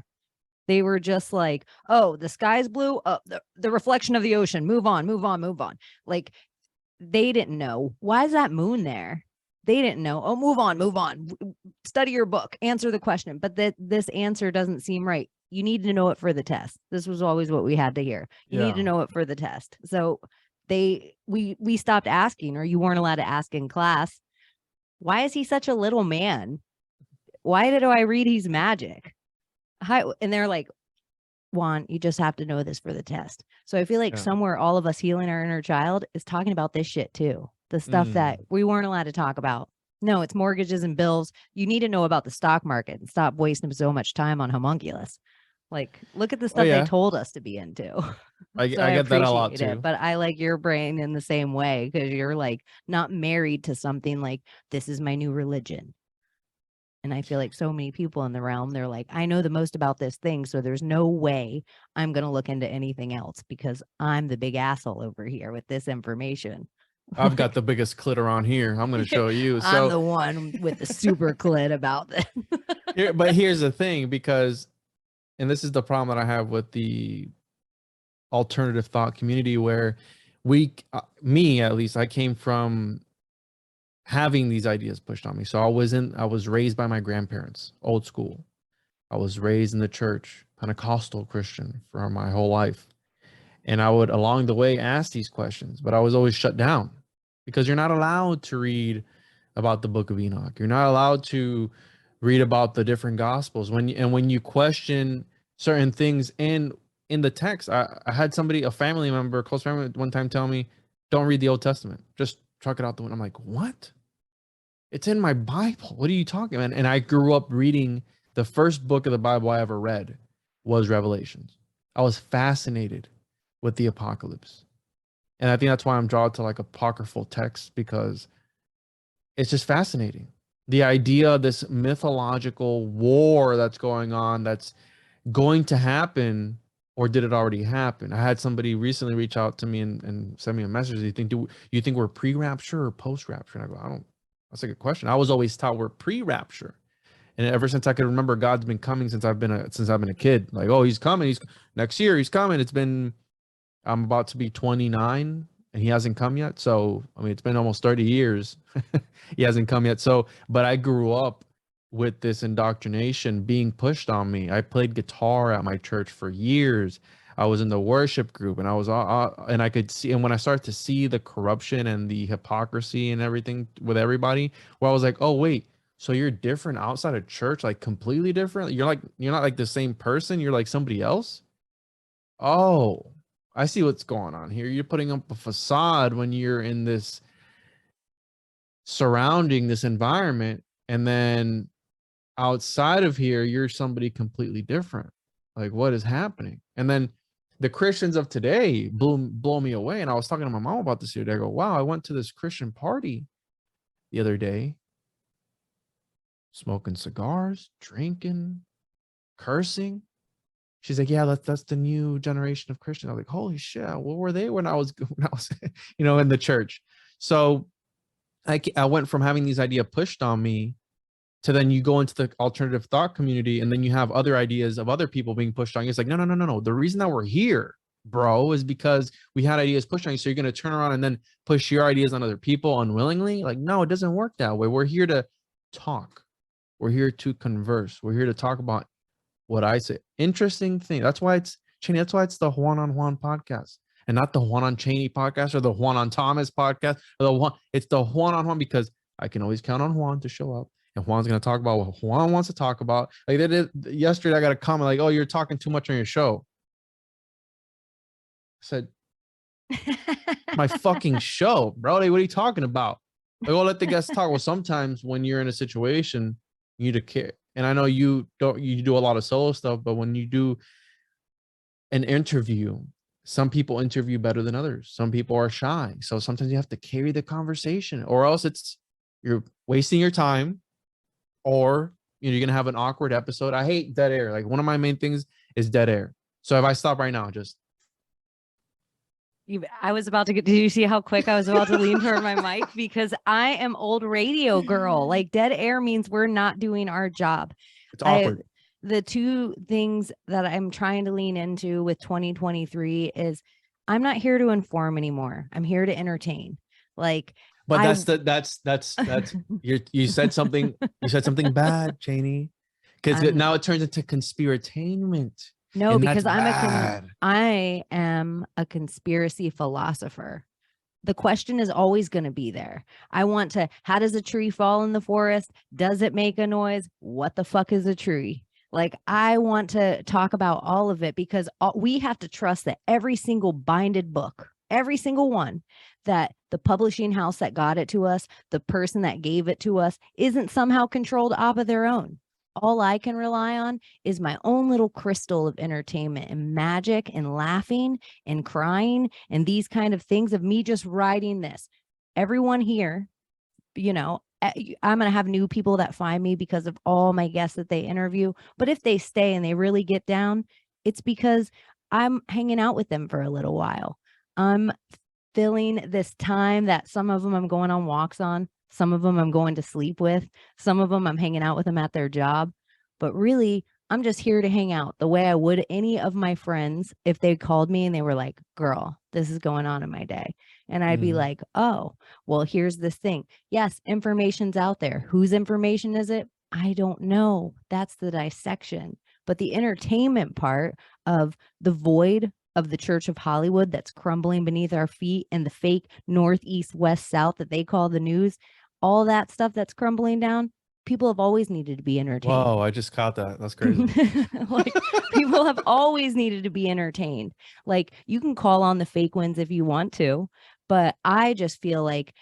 [SPEAKER 2] They were just like, oh, the sky's blue, the reflection of the ocean, move on, move on, move on. Like they didn't know, why is that moon there? They didn't know, oh, move on, study your book, answer the question. But this answer doesn't seem right. You need to know it for the test. This was always what we had to hear. You need to know it for the test. So we stopped asking, or you weren't allowed to ask in class, why is he such a little man? Why did I read he's magic? And they're like, Juan, you just have to know this for the test. So I feel like somewhere all of us healing our inner child is talking about this shit too. The stuff that we weren't allowed to talk about. No, it's mortgages and bills. You need to know about the stock market and stop wasting so much time on homunculus. Like, look at the stuff they told us to be into.
[SPEAKER 3] I get that a lot too.
[SPEAKER 2] But I like your brain in the same way, because you're like not married to something like, this is my new religion. And I feel like so many people in the realm, they're like, I know the most about this thing, so there's no way I'm going to look into anything else because I'm the big asshole over here with this information.
[SPEAKER 3] I've got the biggest clit around here. I'm going to show you. So
[SPEAKER 2] I'm the one with the super clit about this.
[SPEAKER 3] But here's the thing, because, and this is the problem that I have with the alternative thought community, where me at least, I came from having these ideas pushed on me. So I was raised by my grandparents, old school. I was raised in the church, Pentecostal Christian for my whole life. And I would, along the way, ask these questions, but I was always shut down, because you're not allowed to read about the Book of Enoch. You're not allowed to read about the different gospels. When you question certain things in the text, I had somebody, a family member, a close family, one time tell me, don't read the Old Testament. Just chuck it out the window. I'm like, what? It's in my Bible. What are you talking about? And I grew up reading, the first book of the Bible I ever read was Revelations. I was fascinated with the apocalypse. And I think that's why I'm drawn to like apocryphal texts, because it's just fascinating. The idea of this mythological war that's going on, that's going to happen, or did it already happen? I had somebody recently reach out to me and send me a message. Do you think we're pre-rapture or post-rapture? And I go, that's a good question. I was always taught we're pre-rapture. And ever since I could remember, God's been coming since I've been a kid. Like, oh, he's coming. Next year, he's coming. I'm about to be 29 and he hasn't come yet. So, I mean, it's been almost 30 years. He hasn't come yet. So, but I grew up with this indoctrination being pushed on me. I played guitar at my church for years. I was in the worship group, and I was and I could see, and when I started to see the corruption and the hypocrisy and everything with everybody, where I was like, oh wait, so you're different outside of church, like completely different. You're not like the same person. You're like somebody else. Oh, I see what's going on here. You're putting up a facade when you're in this surrounding this environment, and then outside of here, you're somebody completely different. Like, what is happening? And then the Christians of today blow me away. And I was talking to my mom about this the other day. I go, wow, I went to this Christian party the other day, smoking cigars, drinking, cursing. She's like, yeah, that's the new generation of Christians. I was like, holy shit, what were they when I was in the church? So I went from having these ideas pushed on me to then you go into the alternative thought community, and then you have other ideas of other people being pushed on you. It's like, no. The reason that we're here, bro, is because we had ideas pushed on you. So you're going to turn around and then push your ideas on other people unwillingly? Like, no, it doesn't work that way. We're here to talk. We're here to converse. We're here to talk about what I say. Interesting thing. That's why it's Chaney. That's why it's the Juan on Juan podcast and not the Juan on Chaney podcast or the Juan on Thomas podcast or the Juan. It's the Juan on Juan because I can always count on Juan to show up. And Juan's going to talk about what Juan wants to talk about. Like they did yesterday, I got a comment like, "Oh, you're talking too much on your show." I said, "My fucking show, bro. Like, what are you talking about?" Like, "Oh, let the guests talk." Well, sometimes when you're in a situation, you need to care. And I know you do a lot of solo stuff, but when you do an interview, some people interview better than others. Some people are shy. So sometimes you have to carry the conversation, or else you're wasting your time. Or you're gonna have an awkward episode. I hate dead air. Like one of my main things is dead air. So if I stop right now, just
[SPEAKER 2] I was about to get. Did you see how quick I was about to lean toward my mic? Because I am old radio girl. Like dead air means we're not doing our job.
[SPEAKER 3] It's awkward.
[SPEAKER 2] The two things that I'm trying to lean into with 2023 is I'm not here to inform anymore. I'm here to entertain. Like.
[SPEAKER 3] But that's you said something bad, Chaney, because now it turns into conspiritainment.
[SPEAKER 2] No, because I am a conspiracy philosopher. The question is always going to be there. I want to, how does a tree fall in the forest? Does it make a noise? What the fuck is a tree? Like, I want to talk about all of it because we have to trust that every single binded book, every single one, that the publishing house that got it to us, the person that gave it to us, isn't somehow controlled off of their own. All I can rely on is my own little crystal of entertainment and magic and laughing and crying and these kind of things of me just writing this. Everyone here, I'm going to have new people that find me because of all my guests that they interview. But if they stay and they really get down, it's because I'm hanging out with them for a little while. I'm filling this time that some of them I'm going on walks on, some of them I'm going to sleep with, some of them I'm hanging out with them at their job. But really, I'm just here to hang out the way I would any of my friends if they called me and they were like, "Girl, this is going on in my day." And I'd be like, "Oh, well, here's this thing." Yes, information's out there. Whose information is it? I don't know. That's the dissection. But the entertainment part of the void of the Church of Hollywood that's crumbling beneath our feet and the fake northeast, west, south that they call the news, all that stuff that's crumbling down, people have always needed to be entertained.
[SPEAKER 3] Whoa, I just caught that. That's crazy.
[SPEAKER 2] Like people have always needed to be entertained. Like you can call on the fake ones if you want to, but I just feel like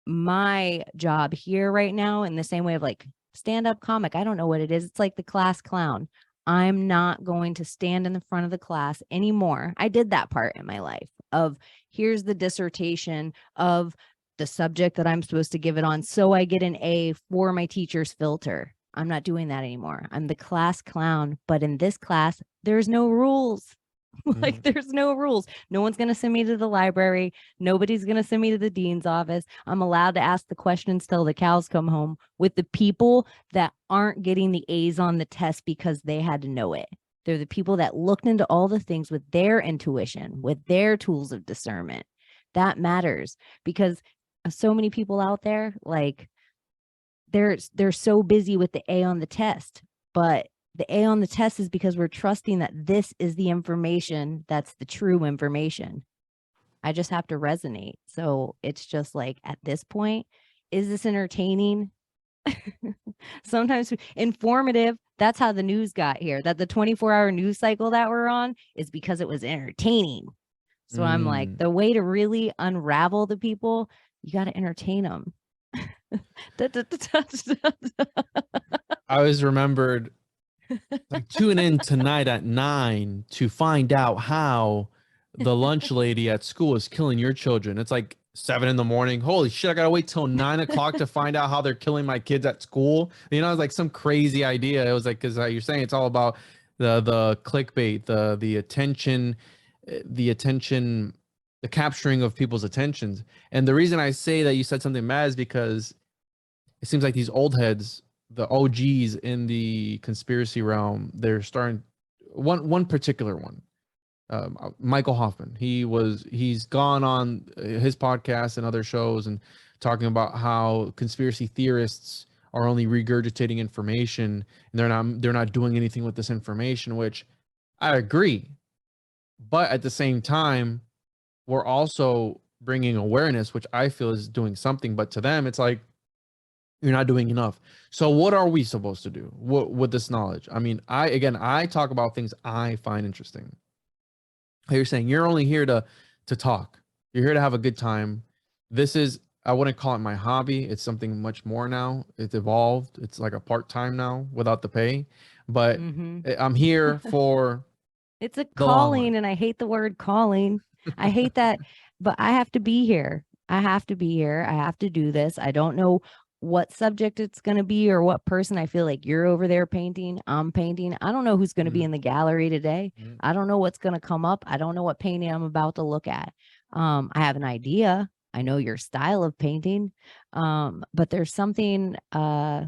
[SPEAKER 2] my job here right now, in the same way of like stand-up comic, I don't know what it is. It's like the class clown. I'm not going to stand in the front of the class anymore. I did that part in my life of here's the dissertation of the subject that I'm supposed to give it on. So I get an A for my teacher's filter. I'm not doing that anymore. I'm the class clown, but in this class, there's no rules. Like there's no rules. No one's going to send me to the library. Nobody's going to send me to the dean's office. I'm allowed to ask the questions till the cows come home with the people that aren't getting the A's on the test because they had to know it. They're the people that looked into all the things with their intuition, with their tools of discernment. That matters because so many people out there, like they're so busy with the A on the test, but the A on the test is because we're trusting that this is the information that's the true information. I just have to resonate. So it's just like at this point, is this entertaining? Sometimes informative. That's how the news got here. That the 24-hour news cycle that we're on is because it was entertaining. So I'm like, the way to really unravel the people, you got to entertain them.
[SPEAKER 3] I always remembered like tune in tonight at 9 to find out how the lunch lady at school is killing your children. It's like 7 a.m. Holy shit, I gotta wait till 9 o'clock to find out how they're killing my kids at school. It's like some crazy idea. It was like, because you're saying it's all about the clickbait, the attention, the capturing of people's attentions. And the reason I say that you said something mad is because it seems like these old heads, the OGs in the conspiracy realm, they're starting one particular one, Michael Hoffman. He's gone on his podcast and other shows and talking about how conspiracy theorists are only regurgitating information and they're not doing anything with this information, which I agree. But at the same time, we're also bringing awareness, which I feel is doing something, but to them, it's like, you're not doing enough. So what are we supposed to do with this knowledge? I mean, I talk about things I find interesting. You're saying you're only here to talk. You're here to have a good time. This is, I wouldn't call it my hobby. It's something much more now. It's evolved. It's like a part-time now without the pay. But I'm here for
[SPEAKER 2] it's a calling, and I hate the word calling. I hate that, but I have to be here. I have to be here. I have to do this. I don't know what subject it's going to be or what person. I feel like you're over there painting, I'm painting. I don't know who's going to be in the gallery today. I don't know what's going to come up. I don't know what painting I'm about to look at. I have an idea. I know your style of painting. But there's something, I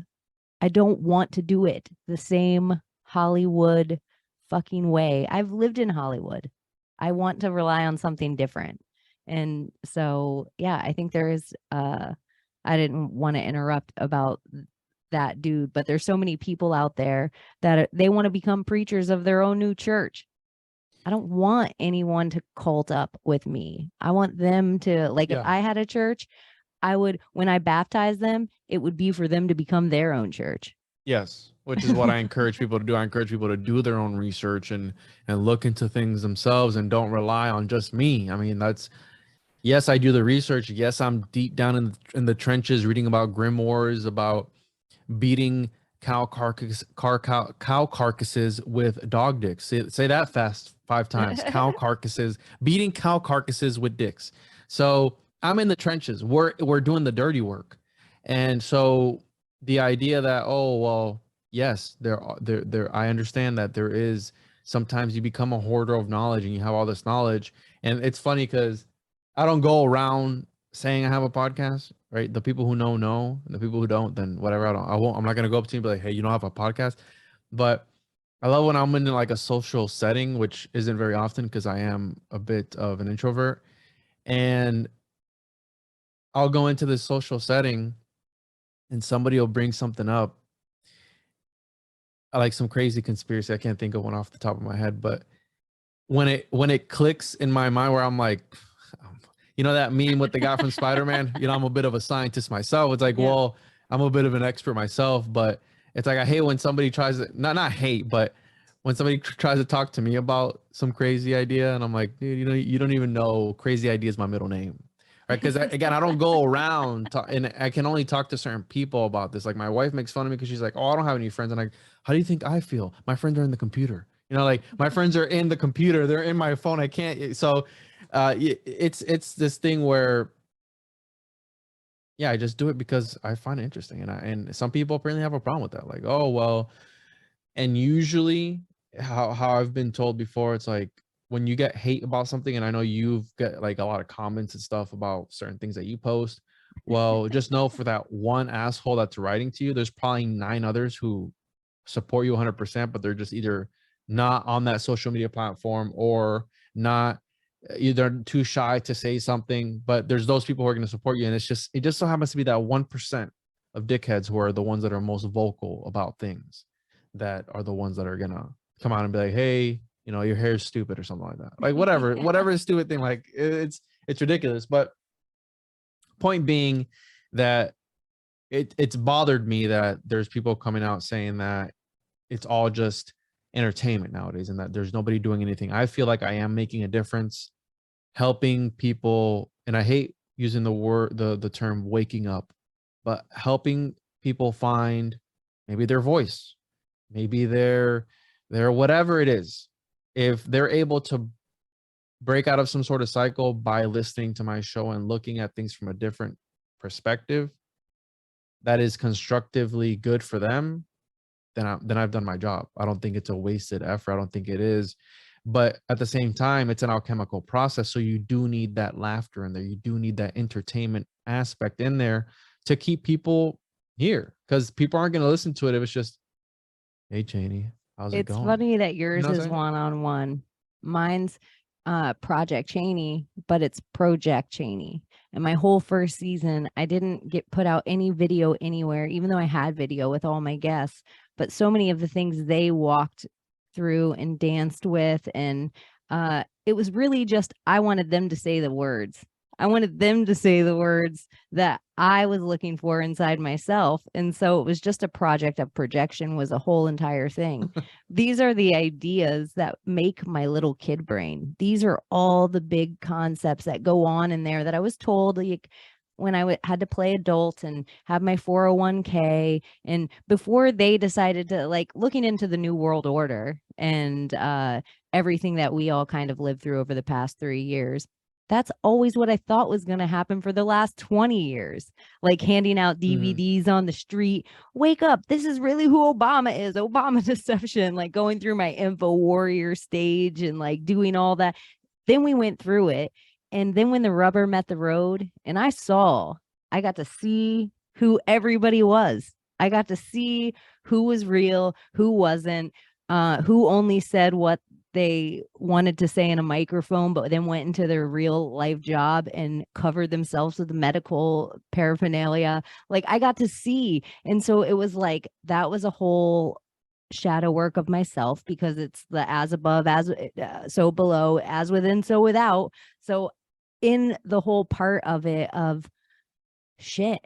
[SPEAKER 2] don't want to do it the same Hollywood fucking way. I've lived in Hollywood. I want to rely on something different. And so, yeah, I think there is, I didn't want to interrupt about that dude, but there's so many people out there that they want to become preachers of their own new church. I don't want anyone to cult up with me. I want them to, like, if I had a church, I would, when I baptize them, it would be for them to become their own church.
[SPEAKER 3] Yes, which is what I encourage people to do. I encourage people to do their own research and look into things themselves and don't rely on just me. I mean, yes, I do the research. Yes, I'm deep down in the trenches reading about grimoires, about beating cow carcasses with dog dicks. Say that fast 5 times. Cow carcasses, beating cow carcasses with dicks. So I'm in the trenches. We're doing the dirty work. And so the idea that, oh, well, yes, there I understand that there is, sometimes you become a hoarder of knowledge and you have all this knowledge. And it's funny because I don't go around saying I have a podcast, right? The people who know, and the people who don't, then whatever. I'm not going to go up to you and be like, hey, you don't have a podcast. But I love when I'm in like a social setting, which isn't very often because I am a bit of an introvert. And I'll go into this social setting and somebody will bring something up. I like some crazy conspiracy. I can't think of one off the top of my head, but when it clicks in my mind where I'm like, you know, that meme with the guy from Spider-Man, you know, I'm a bit of a scientist myself. It's like, well, I'm a bit of an expert myself, but it's like, I hate when somebody tries to, not hate, but when somebody tries to talk to me about some crazy idea. And I'm like, dude, you don't even know crazy idea is my middle name. Right. Cause again, I don't go around and I can only talk to certain people about this. Like my wife makes fun of me because she's like, oh, I don't have any friends. And how do you think I feel? My friends are in the computer. You know, like my friends are in the computer. They're in my phone. I can't. So it's this thing where, yeah, I just do it because I find it interesting. And some people apparently have a problem with that. Like, oh, well, and usually how I've been told before, it's like when you get hate about something, and I know you've got like a lot of comments and stuff about certain things that you post. Well, just know for that one asshole that's writing to you, there's probably 9 others who support you 100%, but they're just either not on that social media platform or not, either too shy to say something. But there's those people who are going to support you, and it just so happens to be that 1% of dickheads who are the ones that are most vocal about things, that are the ones that are gonna come out and be like, hey, you know, your hair is stupid or something like that. Like whatever stupid thing, like it's ridiculous. But point being that it's bothered me that there's people coming out saying that it's all just entertainment nowadays and that there's nobody doing anything. I feel like I am making a difference, helping people, and I hate using the term waking up, but helping people find maybe their voice, maybe their whatever it is. If they're able to break out of some sort of cycle by listening to my show and looking at things from a different perspective that is constructively good for them, then I've done my job. I don't think it's a wasted effort. I don't think it is. But at the same time, it's an alchemical process. So you do need that laughter in there. You do need that entertainment aspect in there to keep people here, because people aren't going to listen to it if it's just, hey, Chaney, how's it going?
[SPEAKER 2] It's funny that yours is one-on-one. Mine's Project Chaney, but it's Project Chaney. And my whole first season, I didn't get put out any video anywhere, even though I had video with all my guests. But so many of the things they walked through and danced with, and it was really just, I wanted them to say the words. I wanted them to say the words that I was looking for inside myself. And so it was just a project of projection, was a whole entire thing. These are the ideas that make my little kid brain. These are all the big concepts that go on in there that I was told, like, when I had to play adult and have my 401k, and before they decided to, like, looking into the New World Order and everything that we all kind of lived through over the past 3 years. That's always what I thought was going to happen for the last 20 years, like handing out DVDs on the street. Wake up. This is really who Obama is. Obama deception, like going through my info warrior stage and like doing all that. Then we went through it. And then when the rubber met the road and I got to see who everybody was. I got to see who was real, who wasn't, who only said what they wanted to say in a microphone, but then went into their real life job and covered themselves with medical paraphernalia. Like, I got to see. And so it was like, that was a whole shadow work of myself, because it's the as above, as so below, as within, so without. So in the whole part of it of shit,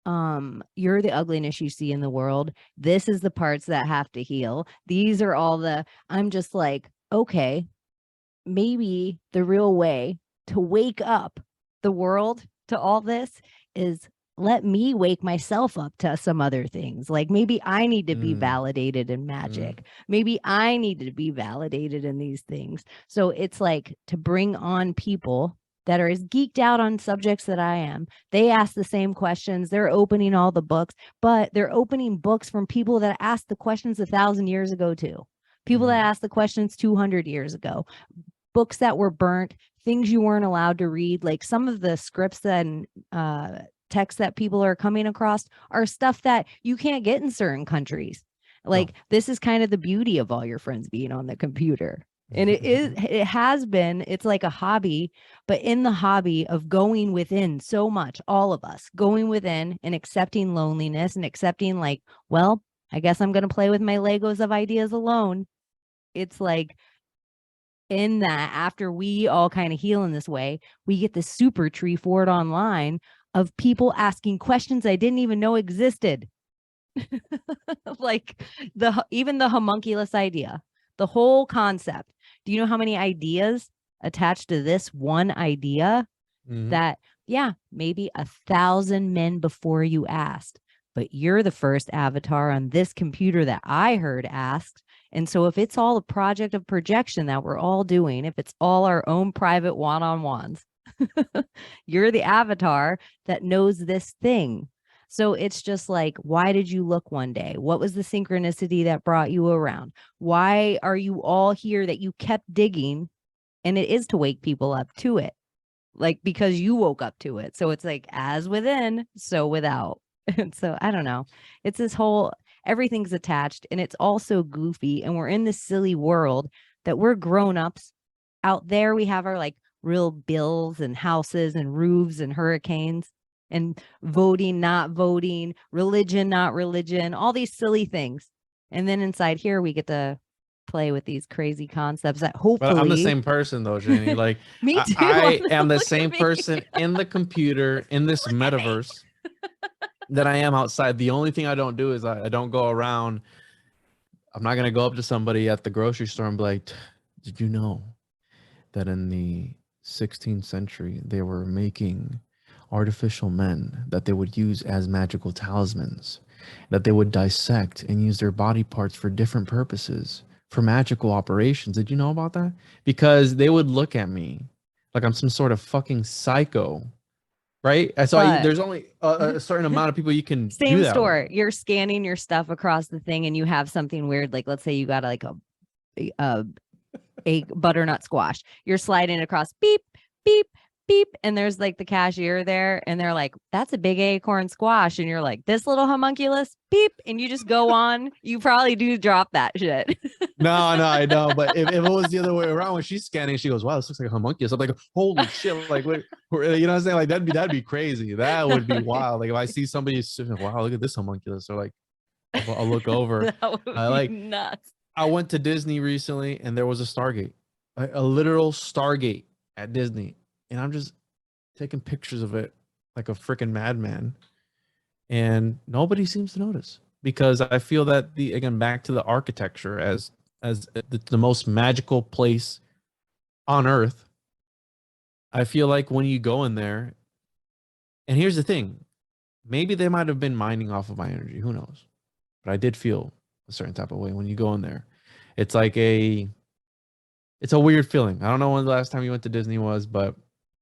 [SPEAKER 2] you're the ugliness you see in the world. This is the parts that have to heal. These are all I'm just like, okay, maybe the real way to wake up the world to all this is let me wake myself up to some other things. Like, maybe I need to be validated in magic. Maybe I need to be validated in these things. So it's like to bring on people that are as geeked out on subjects that I am. They ask the same questions. They're opening all the books, but they're opening books from people that asked the questions 1,000 years ago too. People that asked the questions 200 years ago, books that were burnt, things you weren't allowed to read. Like, some of the scripts and texts that people are coming across are stuff that you can't get in certain countries. Like, this is kind of the beauty of all your friends being on the computer. And it's like a hobby, but in the hobby of going within so much, all of us going within and accepting loneliness and accepting, like, well, I guess I'm going to play with my Legos of ideas alone. It's like, in that, after we all kind of heal in this way, we get this super tree for it online of people asking questions I didn't even know existed. Like, even the homunculus idea, the whole concept. Do you know how many ideas attached to this one idea? That, yeah, maybe 1,000 men before you asked, but you're the first avatar on this computer that I heard asked. And so if it's all a project of projection that we're all doing, if it's all our own private one-on-ones, you're the avatar that knows this thing. So it's just like, why did you look one day? What was the synchronicity that brought you around? Why are you all here that you kept digging? And it is to wake people up to it, like, because you woke up to it. So it's like, as within, so without. And so I don't know. It's this whole, everything's attached, and it's all so goofy. And we're in this silly world that we're grown-ups. Out there, we have our like real bills and houses and roofs and hurricanes and voting, not voting, religion, not religion, all these silly things. And then inside here, we get to play with these crazy concepts that hopefully.
[SPEAKER 3] But I'm the same person though, Jenny. Like,
[SPEAKER 2] me too.
[SPEAKER 3] I am the same person in the computer, in this metaverse, that I am outside. The only thing I don't do is I don't go around. I'm not going to go up to somebody at the grocery store and be like, did you know that in the 16th century, they were making artificial men that they would use as magical talismans, that they would dissect and use their body parts for different purposes, for magical operations. Did you know about that? Because they would look at me like I'm some sort of fucking psycho. Right. So there's only a certain amount of people you can
[SPEAKER 2] same
[SPEAKER 3] do that
[SPEAKER 2] store.
[SPEAKER 3] with.
[SPEAKER 2] You're scanning your stuff across the thing and you have something weird. Like, let's say you got like a butternut squash. You're sliding across, beep, beep, beep. And there's like the cashier there and they're like, that's a big acorn squash. And you're like, this little homunculus, beep. And you just go on. You probably do drop that shit.
[SPEAKER 3] No, I know. But if it was the other way around, when she's scanning, she goes, wow, this looks like a homunculus. I'm like, holy shit. Like, you know what I'm saying? Like, that'd be crazy. That would be wild. Like, if I see somebody, wow, look at this homunculus. Or like, I'll look over.
[SPEAKER 2] That would be nuts.
[SPEAKER 3] I went to Disney recently and there was a Stargate, a literal Stargate at Disney. And I'm just taking pictures of it like a freaking madman. And nobody seems to notice, because I feel that again, back to the architecture as the most magical place on earth. I feel like when you go in there, and here's the thing, maybe they might have been mining off of my energy. Who knows? But I did feel a certain type of way when you go in there. It's like it's a weird feeling. I don't know when the last time you went to Disney was, but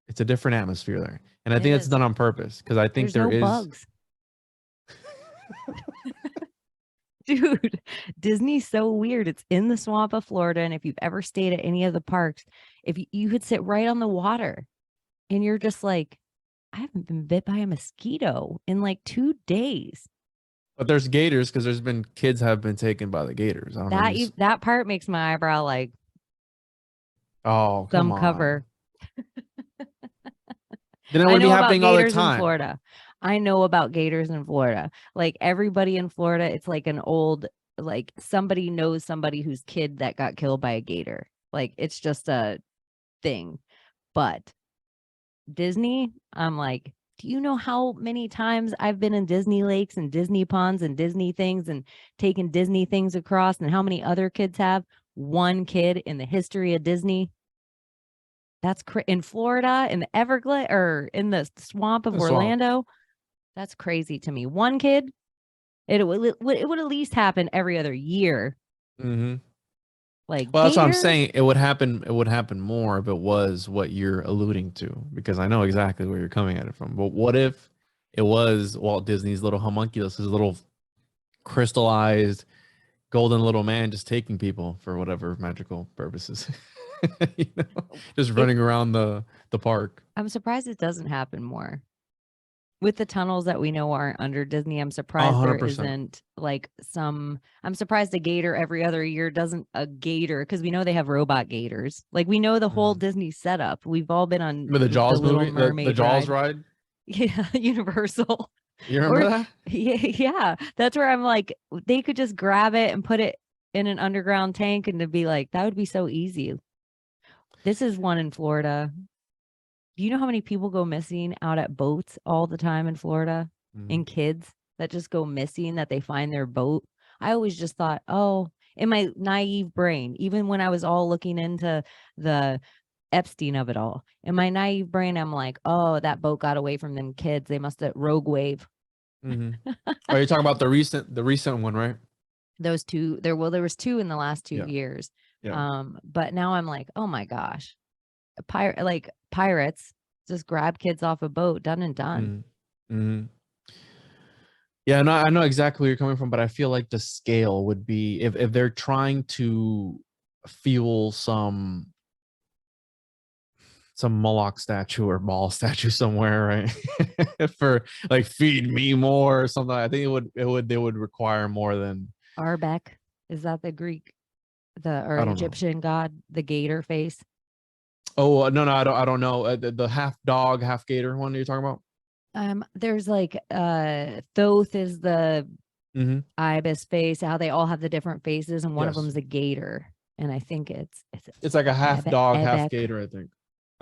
[SPEAKER 3] it's a different atmosphere there. And I think it's done on purpose, because I think there's no bugs.
[SPEAKER 2] Dude, Disney's so weird. It's in the swamp of Florida. And if you've ever stayed at any of the parks, if you could sit right on the water and you're just like, I haven't been bit by a mosquito in like 2 days.
[SPEAKER 3] But there's gators, because there's been kids have been taken by the gators. I don't know.
[SPEAKER 2] That part makes my eyebrow like,
[SPEAKER 3] oh, come on.
[SPEAKER 2] Cover.
[SPEAKER 3] Then it would be happening all the time.
[SPEAKER 2] In Florida. I know about gators in Florida. Like everybody in Florida, it's like an old, like somebody knows somebody whose kid that got killed by a gator. Like it's just a thing. But Disney, I'm like, do you know how many times I've been in Disney lakes and Disney ponds and Disney things and taken Disney things across, and how many other kids have? One kid in the history of Disney. That's in Florida, in the Everglades, or in the swamp of Orlando. That's crazy to me. One kid, it would at least happen every other year.
[SPEAKER 3] Mm-hmm.
[SPEAKER 2] Like,
[SPEAKER 3] well, that's what I'm saying. It would happen more if it was what you're alluding to, because I know exactly where you're coming at it from. But what if it was Walt Disney's little homunculus, his little crystallized golden little man, just taking people for whatever magical purposes? You know, just running around the park.
[SPEAKER 2] I'm surprised it doesn't happen more with the tunnels that we know aren't under Disney. I'm surprised
[SPEAKER 3] 100%.
[SPEAKER 2] there isn't like I'm surprised a gator every other year doesn't a gator, because we know they have robot gators. Like we know the whole Disney setup. We've all been on
[SPEAKER 3] the Jaws movie, the Jaws ride.
[SPEAKER 2] Yeah, Universal.
[SPEAKER 3] You remember that?
[SPEAKER 2] Yeah, that's where I'm like, they could just grab it and put it in an underground tank, and to be like, that would be so easy. This is one in Florida. Do you know how many people go missing out at boats all the time in Florida? And kids that just go missing, that they find their boat? I always just thought, oh, in my naive brain, even when I was all looking into the Epstein of it all, in my naive brain, I'm like, oh, that boat got away from them kids. They must have rogue wave.
[SPEAKER 3] Mm-hmm. Are you talking about the recent one, right?
[SPEAKER 2] Those two there was 2 in the last 2 years.
[SPEAKER 3] Yeah.
[SPEAKER 2] But now I'm like, oh my gosh, pirates just grab kids off a boat, done and done.
[SPEAKER 3] Mm-hmm. Yeah, no, I know exactly where you're coming from, but I feel like the scale would be if they're trying to fuel some Moloch statue or Baal statue somewhere, right? For like feed me more or something. I think they would require more than
[SPEAKER 2] Arbeck. Is that the Greek, or Egyptian god, the gator face?
[SPEAKER 3] Oh no, I don't know. The half dog, half gator one you're talking about?
[SPEAKER 2] There's like Thoth is the ibis face. How they all have the different faces, and one of them is a gator, and I think it's
[SPEAKER 3] like a half dog, half gator. I think.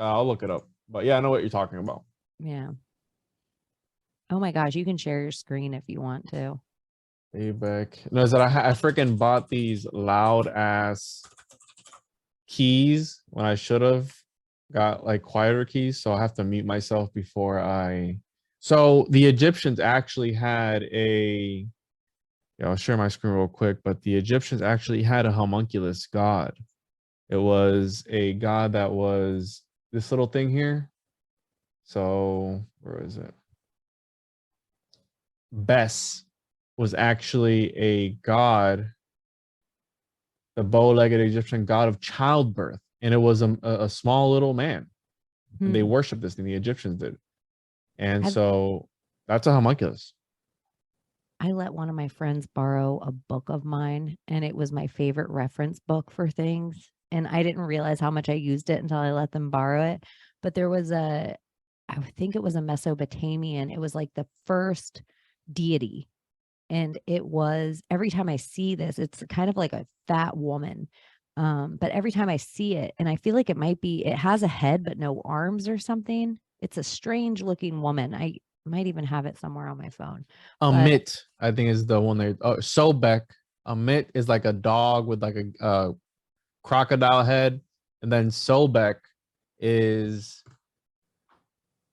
[SPEAKER 3] I'll look it up, but yeah, I know what you're talking about.
[SPEAKER 2] Yeah. Oh my gosh, you can share your screen if you want to.
[SPEAKER 3] Hey, back. No, is that I freaking bought these loud ass keys when I should have got like quieter keys, so I have to mute myself before so the Egyptians actually had I'll share my screen real quick, but the Egyptians actually had a homunculus god. It was a god that was this little thing here. So where is it? Bes was actually a god, the bow-legged Egyptian god of childbirth, and it was a small little man. And they worship this thing, the Egyptians did. And so that's a homunculus.
[SPEAKER 2] I let one of my friends borrow a book of mine, and it was my favorite reference book for things. And I didn't realize how much I used it until I let them borrow it. But there was I think it was a Mesopotamian. It was like the first deity. And it was, every time I see this, it's kind of like a fat woman. But every time I see it, and I feel like it has a head, but no arms or something. It's a strange looking woman. I might even have it somewhere on my phone.
[SPEAKER 3] Amit, I think, is the one there. Oh, Sobek. Amit is like a dog with like a crocodile head. And then Sobek is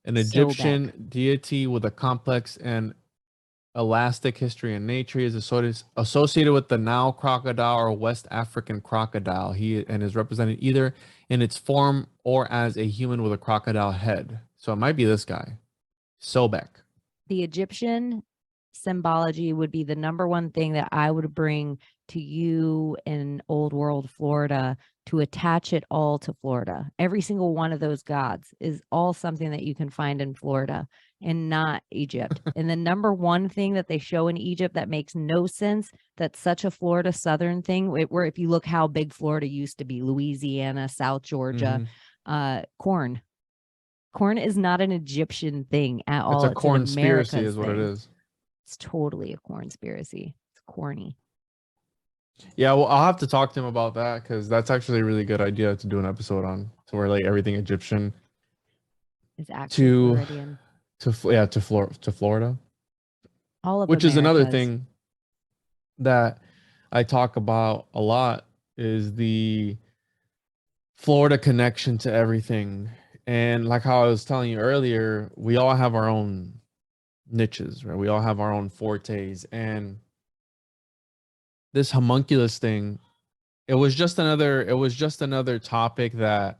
[SPEAKER 3] an Egyptian deity with a complex and elastic history in nature. He is associated with the Nile crocodile or West African crocodile. He is represented either in its form or as a human with a crocodile head. So it might be this guy, Sobek.
[SPEAKER 2] The Egyptian symbology would be the number one thing that I would bring to you in Old World Florida to attach it all to Florida. Every single one of those gods is all something that you can find in Florida and not Egypt. And the number one thing that they show in Egypt that makes no sense, that's such a Florida Southern thing, where if you look how big Florida used to be, Louisiana, South Georgia, corn. Corn is not an Egyptian thing at all.
[SPEAKER 3] It's a cornspiracy is what it is.
[SPEAKER 2] It's totally a cornspiracy. It's corny.
[SPEAKER 3] Yeah, well, I'll have to talk to him about that because that's actually a really good idea to do an episode on, to where like everything Egyptian
[SPEAKER 2] is actually Floridian.
[SPEAKER 3] to Florida.
[SPEAKER 2] All of
[SPEAKER 3] which
[SPEAKER 2] America's.
[SPEAKER 3] Is another thing that I talk about a lot is the Florida connection to everything. And like how I was telling you earlier, we all have our own niches, right? We all have our own fortes. And this homunculus thing, it was just another topic that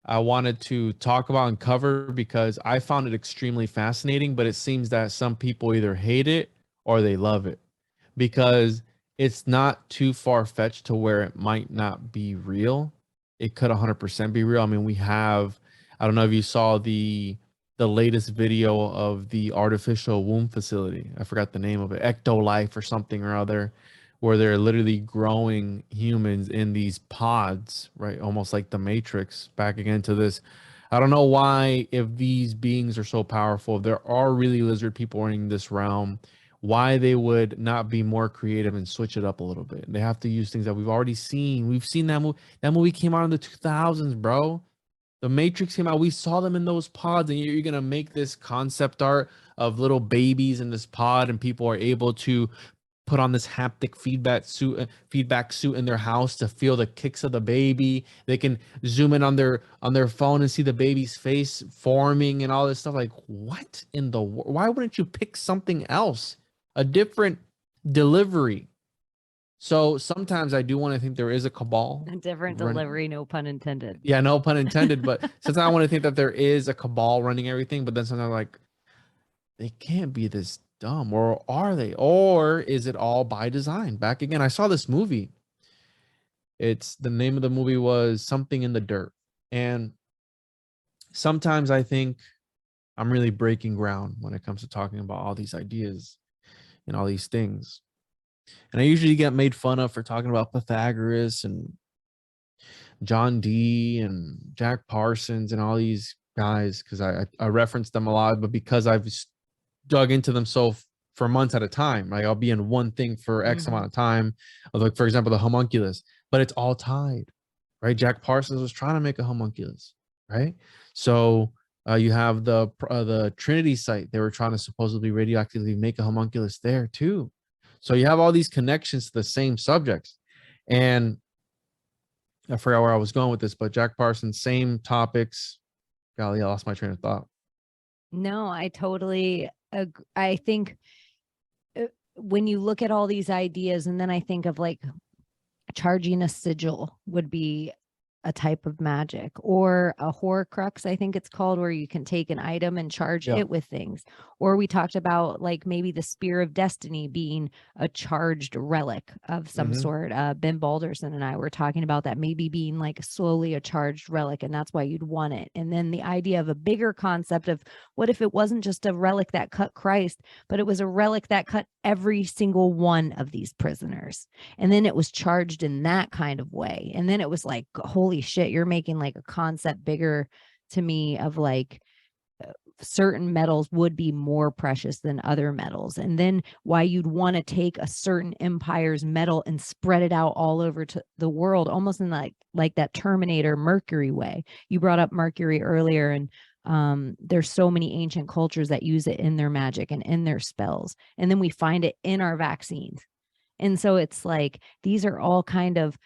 [SPEAKER 3] I wanted to talk about and cover because I found it extremely fascinating, but it seems that some people either hate it or they love it because it's not too far-fetched to where it might not be real. It could 100% be real. I mean, I don't know if you saw the latest video of the artificial womb facility. I forgot the name of it, Ectolife or something or other, where they're literally growing humans in these pods, right? Almost like the Matrix. Back again to this. I don't know why, if these beings are so powerful, if there are really lizard people in this realm, why they would not be more creative and switch it up a little bit. They have to use things that we've already seen. We've seen that movie. That movie came out in the 2000s, bro. The Matrix came out. We saw them in those pods, and you're going to make this concept art of little babies in this pod, and people are able to put on this haptic feedback suit in their house to feel the kicks of the baby. They can zoom in on their phone and see the baby's face forming and all this stuff. Like, what in the world? Why wouldn't you pick something else? A different delivery. So sometimes I do want to think there is a cabal.
[SPEAKER 2] A different delivery, no pun intended.
[SPEAKER 3] Yeah, no pun intended. But sometimes I want to think that there is a cabal running everything. But then sometimes I'm like, they can't be this dumb, or are they? Or is it all by design? Back again, I saw this movie. It's the name of the movie was Something in the Dirt. And sometimes I think I'm really breaking ground when it comes to talking about all these ideas and all these things. And I usually get made fun of for talking about Pythagoras and John Dee and Jack Parsons and all these guys because I reference them a lot, but because I've dug into them for months at a time, right? I'll be in one thing for X amount of time. Like, for example, the homunculus, but it's all tied, right? Jack Parsons was trying to make a homunculus, right? So you have the Trinity site. They were trying to supposedly radioactively make a homunculus there too. So you have all these connections to the same subjects. And I forgot where I was going with this, but Jack Parsons, same topics. Golly, I lost my train of thought.
[SPEAKER 2] No, I totally agree. I think when you look at all these ideas, and then I think of like charging a sigil would be a type of magic, or a horcrux, I think it's called, where you can take an item and charge it with things. Or we talked about like maybe the spear of destiny being a charged relic of some sort. Ben Balderson and I were talking about that maybe being like slowly a charged relic, and that's why you'd want it. And then the idea of a bigger concept of what if it wasn't just a relic that cut Christ, but it was a relic that cut every single one of these prisoners, and then it was charged in that kind of way. And then it was like, holy shit, you're making like a concept bigger to me of like certain metals would be more precious than other metals, and then why you'd want to take a certain empire's metal and spread it out all over to the world, almost in like that Terminator Mercury way. You brought up Mercury earlier, and there's so many ancient cultures that use it in their magic and in their spells, and then we find it in our vaccines. And so it's like these are all kind of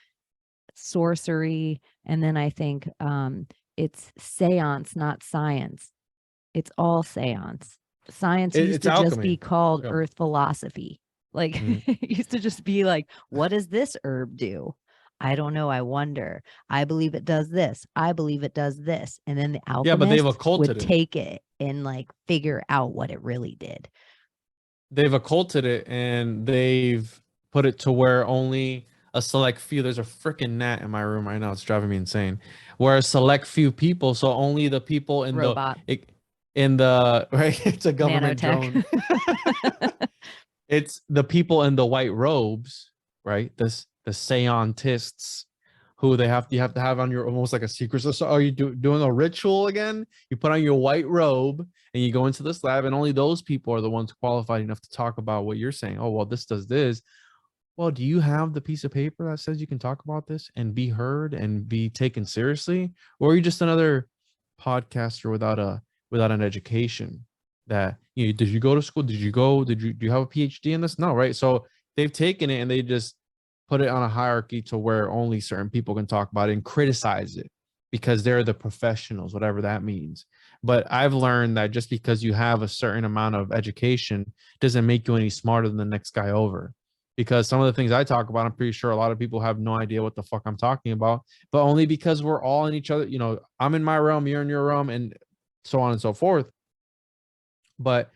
[SPEAKER 2] sorcery. And then I think it's seance, not science. It's all seance. Science used to just be called earth philosophy. Like it used to just be like, what does this herb do? I don't know. I wonder. I believe it does this. I believe it does this. And then the alchemists would take it and like figure out what it really did.
[SPEAKER 3] They've occulted it, and they've put it to where only a select few, there's a freaking gnat in my room right now, it's driving me insane, where a select few people, so only the people in the right, it's a government drone. It's the people in the white robes, right? The seantists, who you have to have on your almost like a secret. So are you doing a ritual again? You put on your white robe and you go into this lab, and only those people are the ones qualified enough to talk about what you're saying. Oh, well, this does this. Well, do you have the piece of paper that says you can talk about this and be heard and be taken seriously? Or are you just another podcaster without an education? That, you know, did you go to school? Do you have a PhD in this? No, right? So they've taken it and they just put it on a hierarchy to where only certain people can talk about it and criticize it because they're the professionals, whatever that means. But I've learned that just because you have a certain amount of education doesn't make you any smarter than the next guy over. Because some of the things I talk about, I'm pretty sure a lot of people have no idea what the fuck I'm talking about, but only because we're all in each other. You know, I'm in my realm, you're in your realm, and so on and so forth. But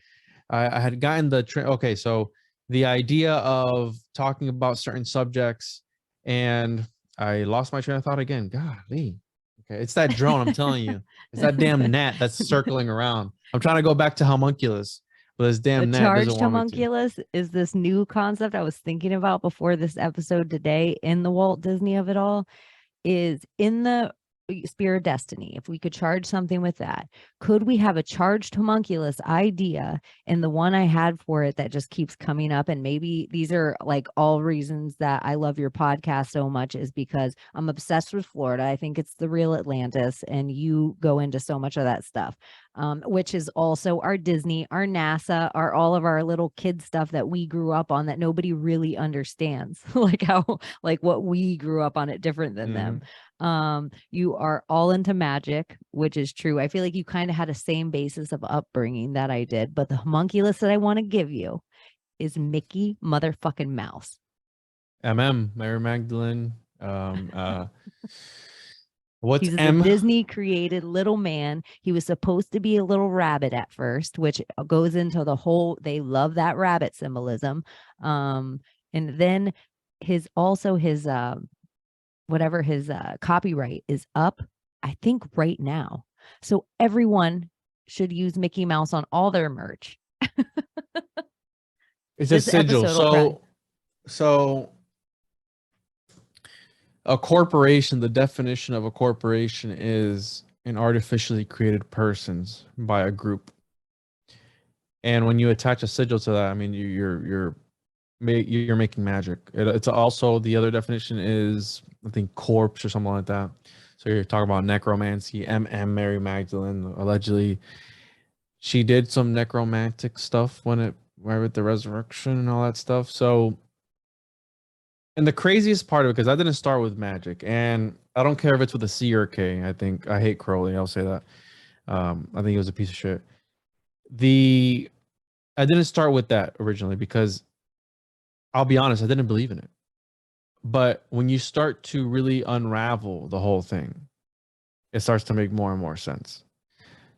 [SPEAKER 3] I had gotten okay, so the idea of talking about certain subjects, and I lost my train of thought again. Golly. Okay, it's that drone, I'm telling you. It's that damn gnat that's circling around. I'm trying to go back to homunculus. But this damn gnat
[SPEAKER 2] charged homunculus is this new concept I was thinking about before this episode today in the Walt Disney of it all, is in the Spear of Destiny. If we could charge something with that, could we have a charged homunculus idea? And the one I had for it that just keeps coming up, and maybe these are like all reasons that I love your podcast so much, is because I'm obsessed with Florida. I think it's the real Atlantis, and you go into so much of that stuff, which is also our Disney, our NASA, all of our little kid stuff that we grew up on that nobody really understands, like how, like what we grew up on it different than them. You are all into magic, which is true. I feel like you kind of had a same basis of upbringing that I did, but the homunculus that I want to give you is Mickey motherfucking Mouse.
[SPEAKER 3] Mary Magdalene. What's
[SPEAKER 2] He's
[SPEAKER 3] M?
[SPEAKER 2] a Disney created little man. He was supposed to be a little rabbit at first, which goes into the whole, they love that rabbit symbolism. And then his copyright is up, I think right now. So everyone should use Mickey Mouse on all their merch.
[SPEAKER 3] It's a sigil. So a corporation, the definition of a corporation is an artificially created persons by a group. And when you attach a sigil to that, I mean, you're making magic. It's also, the other definition is, I think, corpse or something like that. So you're talking about necromancy. Mary Magdalene, allegedly, she did some necromantic stuff right with the resurrection and all that stuff. So, and the craziest part of it, because I didn't start with magic, and I don't care if it's with a C or a K. I think I hate Crowley. I'll say that. I think he was a piece of shit. I didn't start with that originally because, I'll be honest, I didn't believe in it. But when you start to really unravel the whole thing, it starts to make more and more sense.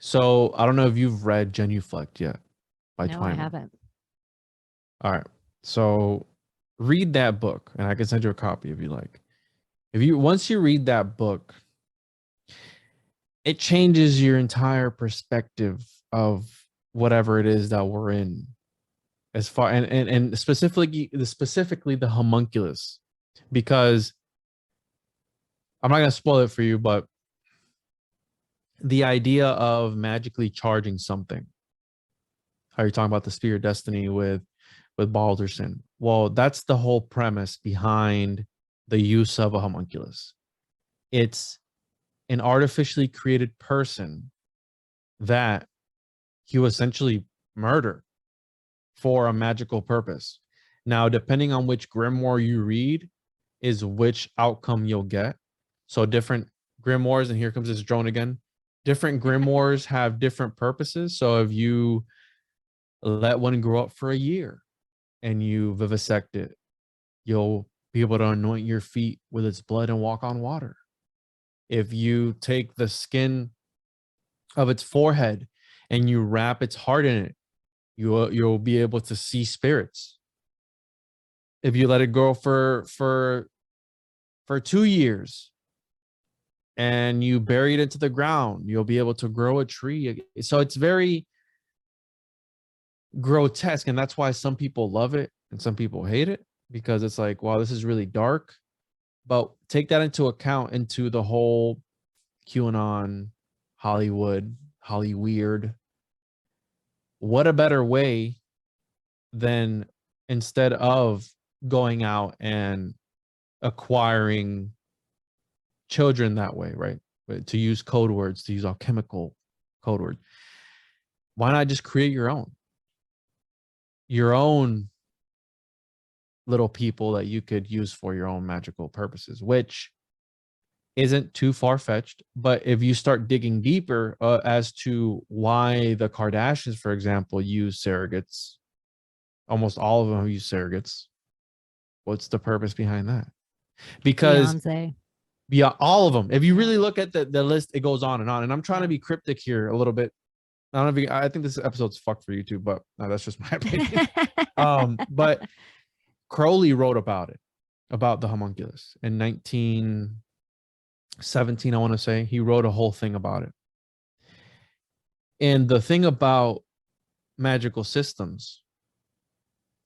[SPEAKER 3] So I don't know if you've read Genuflect yet by
[SPEAKER 2] No, I haven't.
[SPEAKER 3] All right. So read that book, and I can send you a copy if you like. Once you read that book, it changes your entire perspective of whatever it is that we're in, as far and specifically the homunculus, because I'm not gonna spoil it for you, but the idea of magically charging something, how you're talking about the Spear of Destiny with Balderson. Well, that's the whole premise behind the use of a homunculus. It's an artificially created person that you essentially murder for a magical purpose. Now, depending on which grimoire you read is which outcome you'll get. So different grimoires, and here comes this drone again. Different grimoires have different purposes. So if you let one grow up for a year and you vivisect it, you'll be able to anoint your feet with its blood and walk on water. If you take the skin of its forehead and you wrap its heart in it, you'll be able to see spirits. If you let it grow for 2 years and you bury it into the ground, you'll be able to grow a tree. So it's very grotesque, and that's why some people love it and some people hate it, because it's like, wow, this is really dark. But take that into account into the whole QAnon, Hollywood, Hollyweird. What a better way than, instead of going out and acquiring children that way, right? To use code words, to use alchemical code words. Why not just create your own little people that you could use for your own magical purposes, which isn't too far-fetched. But if you start digging deeper as to why the Kardashians, for example, use surrogates, almost all of them use surrogates. What's the purpose behind that? Because
[SPEAKER 2] Beyonce.
[SPEAKER 3] Yeah, all of them. If you really look at the list, it goes on. And I'm trying to be cryptic here a little bit. I don't know if I think this episode's fucked for you too, but no, that's just my opinion. But Crowley wrote about the homunculus in 1917, I want to say. He wrote a whole thing about it. And the thing about magical systems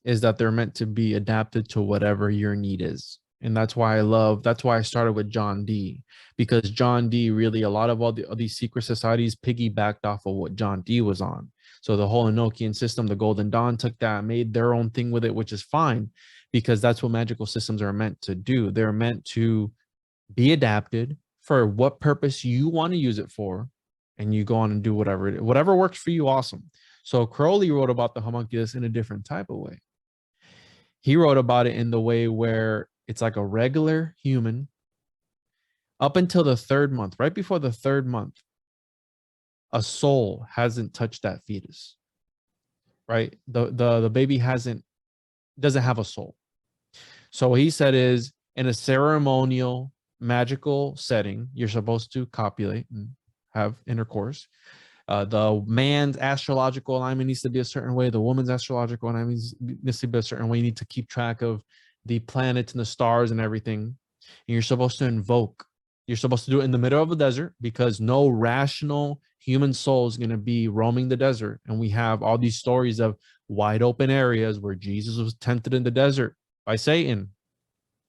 [SPEAKER 3] is that they're meant to be adapted to whatever your need is. And that's why I started with John Dee, because John Dee really, a lot of all these secret societies piggybacked off of what John Dee was on. So the whole Enochian system, the Golden Dawn took that, made their own thing with it, which is fine, because that's what magical systems are meant to do. They're meant to be adapted for what purpose you want to use it for, and you go on and do whatever works for you. Awesome. So Crowley wrote about the homunculus in a different type of way. He wrote about it in the way where it's like a regular human up until the 3rd month. Right before the 3rd month, a soul hasn't touched that fetus, right? The baby doesn't have a soul. So what he said is, in a ceremonial magical setting, you're supposed to copulate and have intercourse. The man's astrological alignment needs to be a certain way. The woman's astrological alignment needs to be a certain way. You need to keep track of the planets and the stars and everything. And you're supposed to invoke. You're supposed to do it in the middle of a desert, because no rational human soul is going to be roaming the desert. And we have all these stories of wide open areas where Jesus was tempted in the desert by Satan.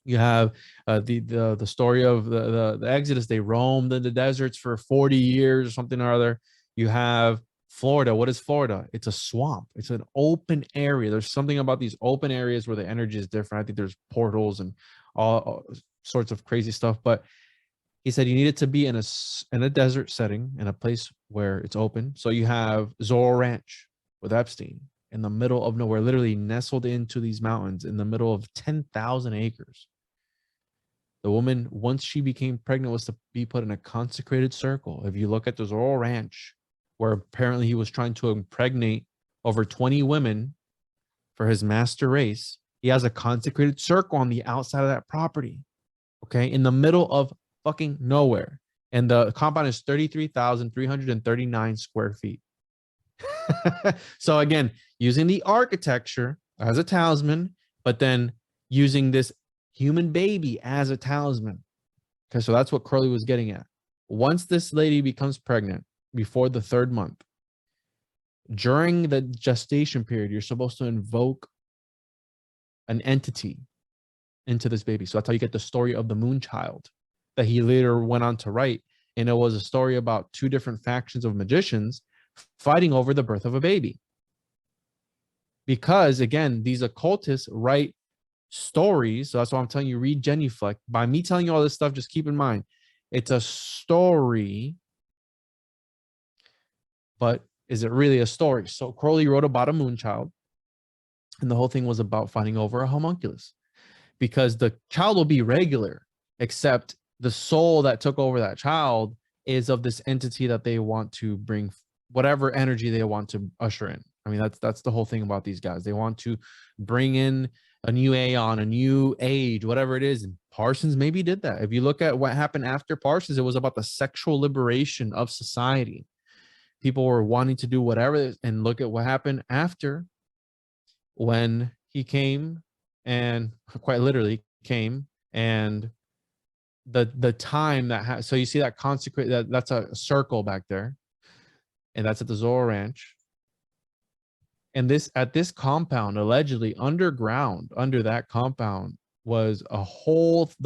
[SPEAKER 3] You have the story of the Exodus. They roamed in the deserts for 40 years or something or other. You have Florida. What is Florida? It's a swamp. It's an open area. There's something about these open areas where the energy is different. I think there's portals and all sorts of crazy stuff. But he said you need it to be in a desert setting, in a place where it's open. So you have Zorro Ranch with Epstein in the middle of nowhere, literally nestled into these mountains in the middle of 10,000 acres. The woman, once she became pregnant, was to be put in a consecrated circle. If you look at the Zorro Ranch, where apparently he was trying to impregnate over 20 women for his master race, He has a consecrated circle on the outside of that property, okay, in the middle of fucking nowhere. And the compound is 33,339 square feet. So again, using the architecture as a talisman, but then using this human baby as a talisman. Okay, so that's what Crowley was getting at. Once this lady becomes pregnant before the 3rd month, during the gestation period, you're supposed to invoke an entity into this baby. So that's how you get the story of the moon child that he later went on to write. And it was a story about 2 different factions of magicians fighting over the birth of a baby. Because again, these occultists write stories. So that's why I'm telling you, read Genuflect. By me telling you all this stuff, just keep in mind, it's a story, but is it really a story? So Crowley wrote about a moon child, and the whole thing was about fighting over a homunculus, because the child will be regular, except the soul that took over that child is of this entity that they want to bring, whatever energy they want to usher in. I mean, that's the whole thing about these guys. They want to bring in a new aeon, a new age, whatever it is. And Parsons maybe did that. If you look at what happened after Parsons, it was about the sexual liberation of society. People were wanting to do whatever, and look at what happened after, when he came, and quite literally came, and the time that so you see that consecrate, that's a circle back there, and that's at the Zorro Ranch. And this, at this compound, allegedly underground, under that compound, was the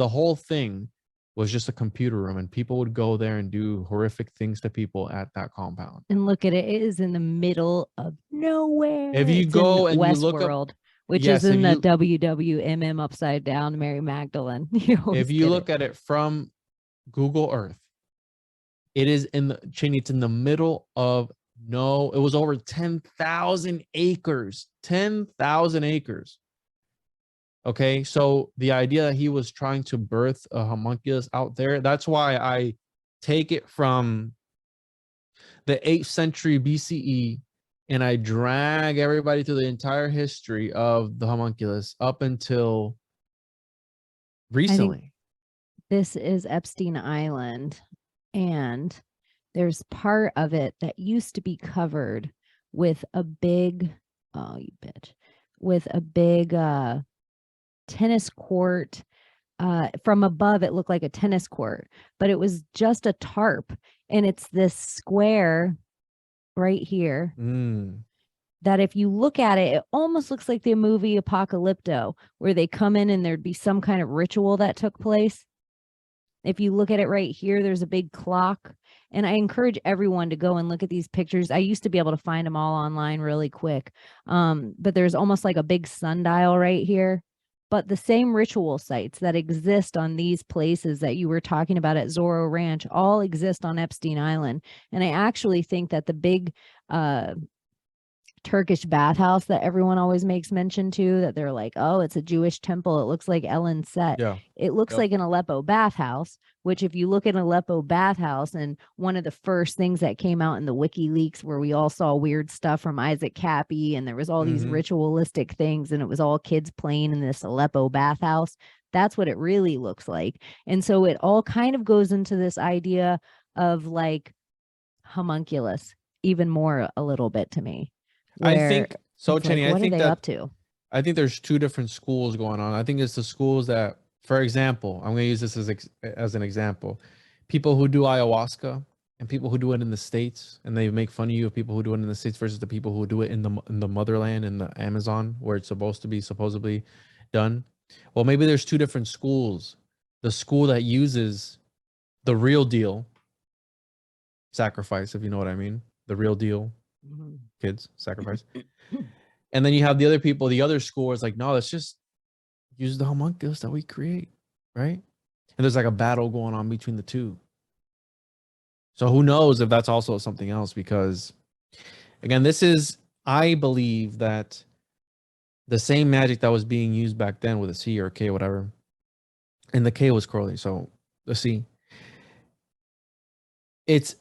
[SPEAKER 3] whole thing was just a computer room, and people would go there and do horrific things to people at that compound.
[SPEAKER 2] And look at it, it is in the middle of nowhere.
[SPEAKER 3] If you go and you look up,
[SPEAKER 2] which is in the WWMM upside down, Mary Magdalene.
[SPEAKER 3] If you look at it from Google Earth, it is in the Chaney, it's in the middle of it was over 10,000 acres. 10,000 acres. Okay, so the idea that he was trying to birth a homunculus out there, that's why I take it from the 8th century BCE and I drag everybody through the entire history of the homunculus up until recently.
[SPEAKER 2] This is Epstein Island, and there's part of it that used to be covered with a big, with a big tennis court. From above, it looked like a tennis court, but it was just a tarp. And it's this square right here that if you look at it, it almost looks like the movie Apocalypto, where they come in and there'd be some kind of ritual that took place. If you look at it right here, there's a big clock. And I encourage everyone to go and look at these pictures. I used to be able to find them all online really quick. But there's almost like a big sundial right here. But the same ritual sites that exist on these places that you were talking about at Zorro Ranch all exist on Epstein Island. And I actually think that the big Turkish bathhouse that everyone always makes mention to, that they're like, oh, it's a Jewish temple, it looks like Ellen's set.
[SPEAKER 3] Yeah.
[SPEAKER 2] It looks like an Aleppo bathhouse, which if you look at an Aleppo bathhouse, and one of the first things that came out in the WikiLeaks, where we all saw weird stuff from Isaac Cappy, and there was all these ritualistic things, and it was all kids playing in this Aleppo bathhouse. That's what it really looks like. And so it all kind of goes into this idea of like homunculus even more a little bit to me.
[SPEAKER 3] I think so, Chaney.
[SPEAKER 2] Like, what are they up to?
[SPEAKER 3] I think there's 2 different schools going on. I think it's the schools that, for example, I'm going to use this as an example. People who do ayahuasca and people who do it in the States, and they make fun of you of people who do it in the States versus the people who do it in the motherland, in the Amazon, where it's supposed to be supposedly done. Well, maybe there's 2 different schools. The school that uses the real deal sacrifice, if you know what I mean, the real deal kids sacrifice. And then you have the other people, the other school is like, no, let's just use the homunculus that we create, right? And there's like a battle going on between the 2. So who knows if that's also something else, because again, I believe that the same magic that was being used back then with a C or a K or whatever, and the K was Crowley, so the C, it's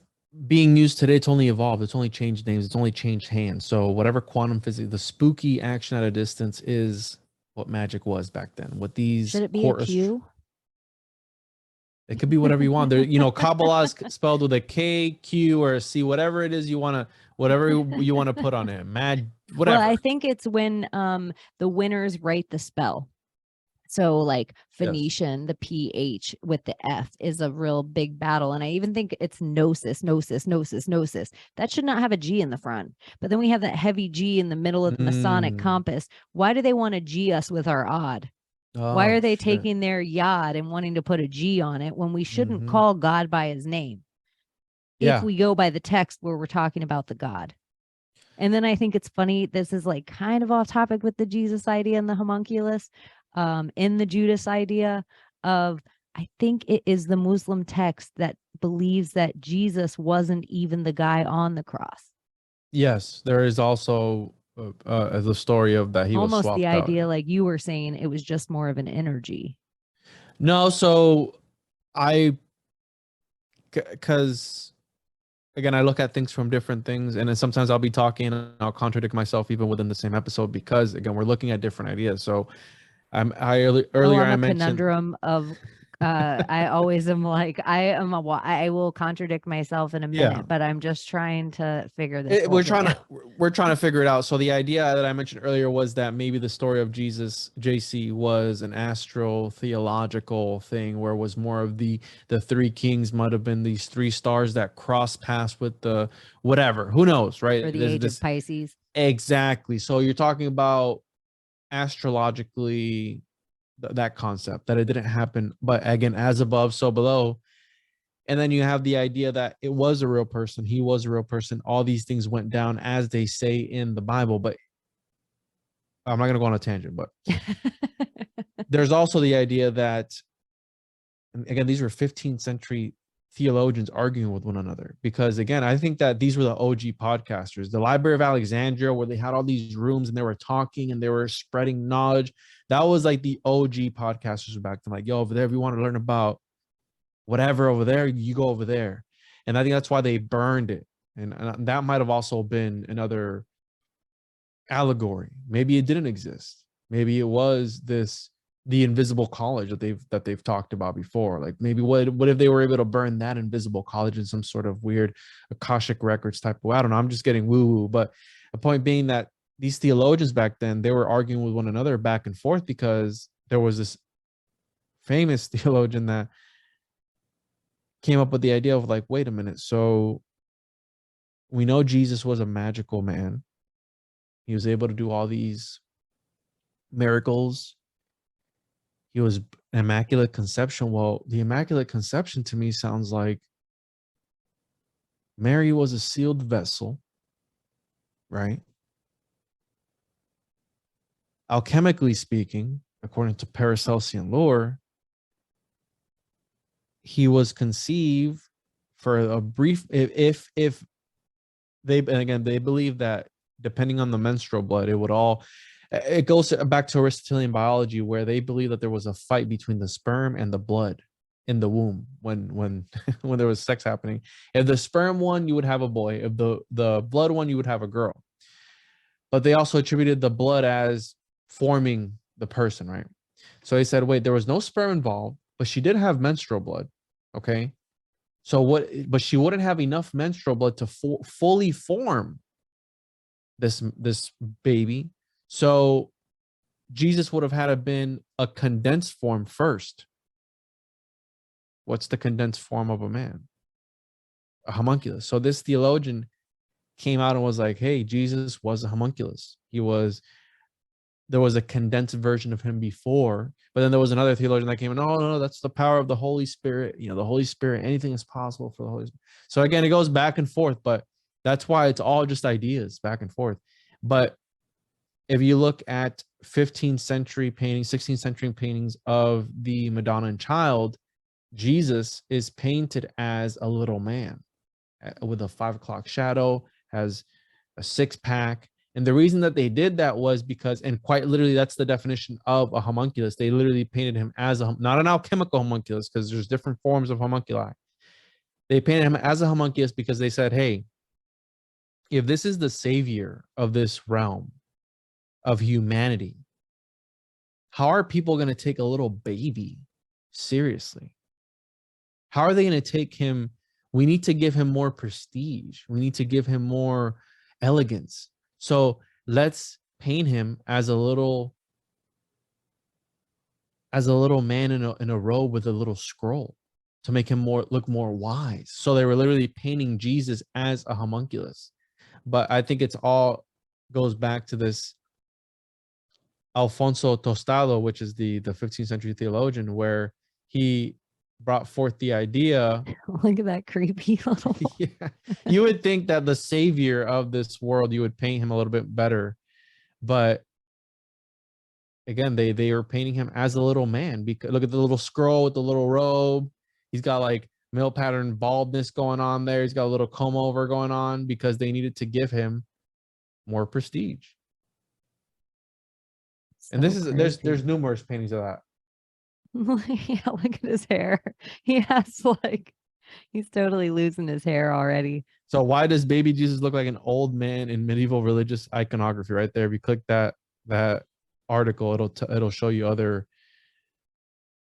[SPEAKER 3] being used today. It's only evolved, it's only changed names, it's only changed hands. So whatever quantum physics, the spooky action at a distance, is what magic was back then. What these
[SPEAKER 2] Should it be a Q?
[SPEAKER 3] It could be whatever you want. There, you know, Kabbalah is spelled with a K, Q, or a C, whatever it is you want to, whatever you want to put on it. Whatever.
[SPEAKER 2] Well, I think it's when the winners write the spell. So like Phoenician, yes. The PH with the F is a real big battle. And I even think it's gnosis. That should not have a G in the front. But then we have that heavy G in the middle of the Masonic compass. Why do they want to G us with our odd? Why are they taking their yod and wanting to put a G on it when we shouldn't call God by his name? If we go by the text where we're talking about the God. And then I think it's funny. This is like kind of off topic with the Jesus idea and the homunculus. In the Judas idea of, I think it is the Muslim text that believes that Jesus wasn't even the guy on the cross.
[SPEAKER 3] Yes, there is also the story of that he
[SPEAKER 2] almost
[SPEAKER 3] was swapped
[SPEAKER 2] the idea
[SPEAKER 3] out.
[SPEAKER 2] like you were saying, it was just more of an energy.
[SPEAKER 3] No, so because again, I look at things from different things, and then sometimes I'll be talking and I'll contradict myself even within the same episode, because again, we're looking at different ideas. So I'm a
[SPEAKER 2] conundrum of I always am like, I will contradict myself in a minute, but I'm just trying to figure this
[SPEAKER 3] we're trying to figure it out. So the idea that I mentioned earlier was that maybe the story of Jesus, JC, was an astral theological thing, where it was more of the three kings might have been these three stars that cross paths with the whatever, who knows, right?
[SPEAKER 2] For the age of Pisces.
[SPEAKER 3] Exactly. So you're talking about astrologically that concept that it didn't happen, but again, as above so below. And then you have the idea that it was a real person, he was a real person, all these things went down as they say in the Bible. But I'm not going to go on a tangent, but there's also the idea that, and again, these were 15th century theologians arguing with one another, because again, I think that these were the OG podcasters. The Library of Alexandria, where they had all these rooms and they were talking and they were spreading knowledge, that was like the OG podcasters back then. Like, yo, over there, if you want to learn about whatever over there, you go over there. And I think that's why they burned it. And that might have also been another allegory. Maybe it didn't exist. Maybe it was the invisible college that they've talked about before. Like, maybe what if they were able to burn that invisible college in some sort of weird Akashic records type of way? I don't know. I'm just getting woo-woo. But the point being that these theologians back then, they were arguing with one another back and forth, because there was this famous theologian that came up with the idea of like, wait a minute. So we know Jesus was a magical man. He was able to do all these miracles. He was Immaculate Conception. Well, the Immaculate Conception to me sounds like Mary was a sealed vessel, right? Alchemically speaking, according to Paracelsian lore, he was conceived for a brief, if they, and again, they believe that depending on the menstrual blood, it goes back to Aristotelian biology, where they believe that there was a fight between the sperm and the blood in the womb when there was sex happening. If the sperm won, you would have a boy. If the blood won, you would have a girl. But they also attributed the blood as forming the person, right? So he said, wait, there was no sperm involved, but she did have menstrual blood. Okay. So but she wouldn't have enough menstrual blood to fully form this baby. So Jesus would have had to been a condensed form first. What's the condensed form of a man? A homunculus. So this theologian came out and was like, hey, Jesus was a homunculus. There was a condensed version of him before, but then there was another theologian that came in, oh, no, that's the power of the Holy Spirit. You know, the Holy Spirit, anything is possible for the Holy Spirit. So again, it goes back and forth, but that's why it's all just ideas back and forth. But if you look at 15th century paintings, 16th century paintings of the Madonna and Child, Jesus is painted as a little man with a 5 o'clock shadow, has a 6-pack. And the reason that they did that was because, and quite literally, that's the definition of a homunculus. They literally painted him as not an alchemical homunculus, because there's different forms of homunculi. They painted him as a homunculus because they said, hey, if this is the savior of this realm, of humanity, how are people going to take a little baby seriously? How are they going to take him? We need to give him more prestige. We need to give him more elegance. So let's paint him as a little man in a robe with a little scroll to make him look more wise. So they were literally painting Jesus as a homunculus. But I think it's all goes back to this Alfonso Tostado, which is the 15th century theologian, where he brought forth the idea.
[SPEAKER 2] Look at that creepy little.
[SPEAKER 3] Yeah, you would think that the savior of this world, you would paint him a little bit better, but again, they were painting him as a little man. Because look at the little scroll with the little robe. He's got like male pattern baldness going on there. He's got a little comb over going on because they needed to give him more prestige.
[SPEAKER 2] So
[SPEAKER 3] and this is
[SPEAKER 2] crazy.
[SPEAKER 3] there's numerous paintings of that.
[SPEAKER 2] Yeah, look at his hair. He has like, he's totally losing his hair already.
[SPEAKER 3] So why does baby Jesus look like an old man in medieval religious iconography? Right there, if you click that article, it'll show you other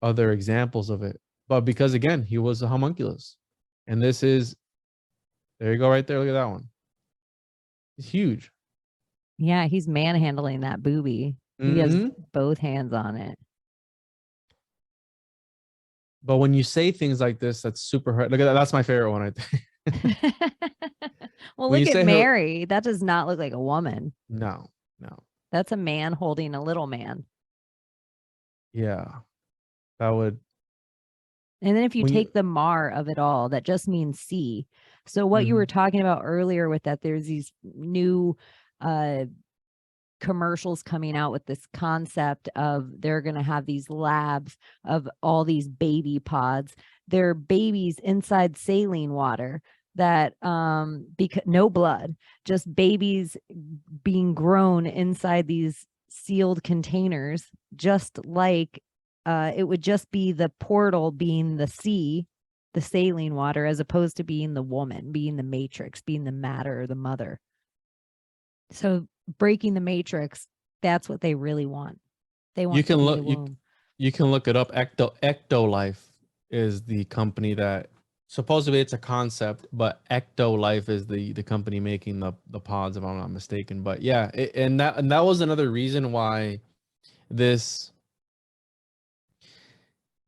[SPEAKER 3] examples of it. But because again, he was a homunculus, and this is, there you go, right there. Look at that one. It's huge.
[SPEAKER 2] Yeah, he's manhandling that booby. He has both hands on it.
[SPEAKER 3] But when you say things like this, that's super hard. Look at that. That's my favorite one, I think.
[SPEAKER 2] Well, look at Mary. That does not look like a woman.
[SPEAKER 3] No.
[SPEAKER 2] That's a man holding a little man.
[SPEAKER 3] Yeah. That would.
[SPEAKER 2] And then if you take the mar of it all, that just means sea. So what you were talking about earlier with that, there's these new commercials coming out with this concept of they're going to have these labs of all these baby pods. They're babies inside saline water that because no blood, just babies being grown inside these sealed containers, just like it would just be the portal being the sea, the saline water, as opposed to being the woman, being the matrix, being the matter or the mother. So breaking the matrix, that's what they really want. They want
[SPEAKER 3] you can look
[SPEAKER 2] the womb.
[SPEAKER 3] You can look it up. Ectolife is the company that supposedly it's a concept, but Ectolife is the company making the pods, if I'm not mistaken. But yeah, and that was another reason why this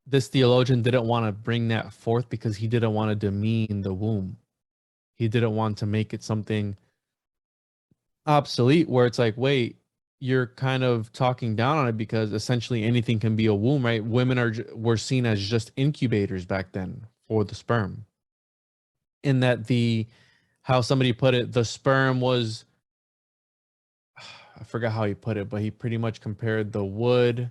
[SPEAKER 3] theologian didn't want to bring that forth, because he didn't want to demean the womb. He didn't want to make it something obsolete where it's like, wait, you're kind of talking down on it, because essentially anything can be a womb, right? Women were seen as just incubators back then for the sperm. In that how somebody put it, the sperm was, I forgot how he put it, but he pretty much compared the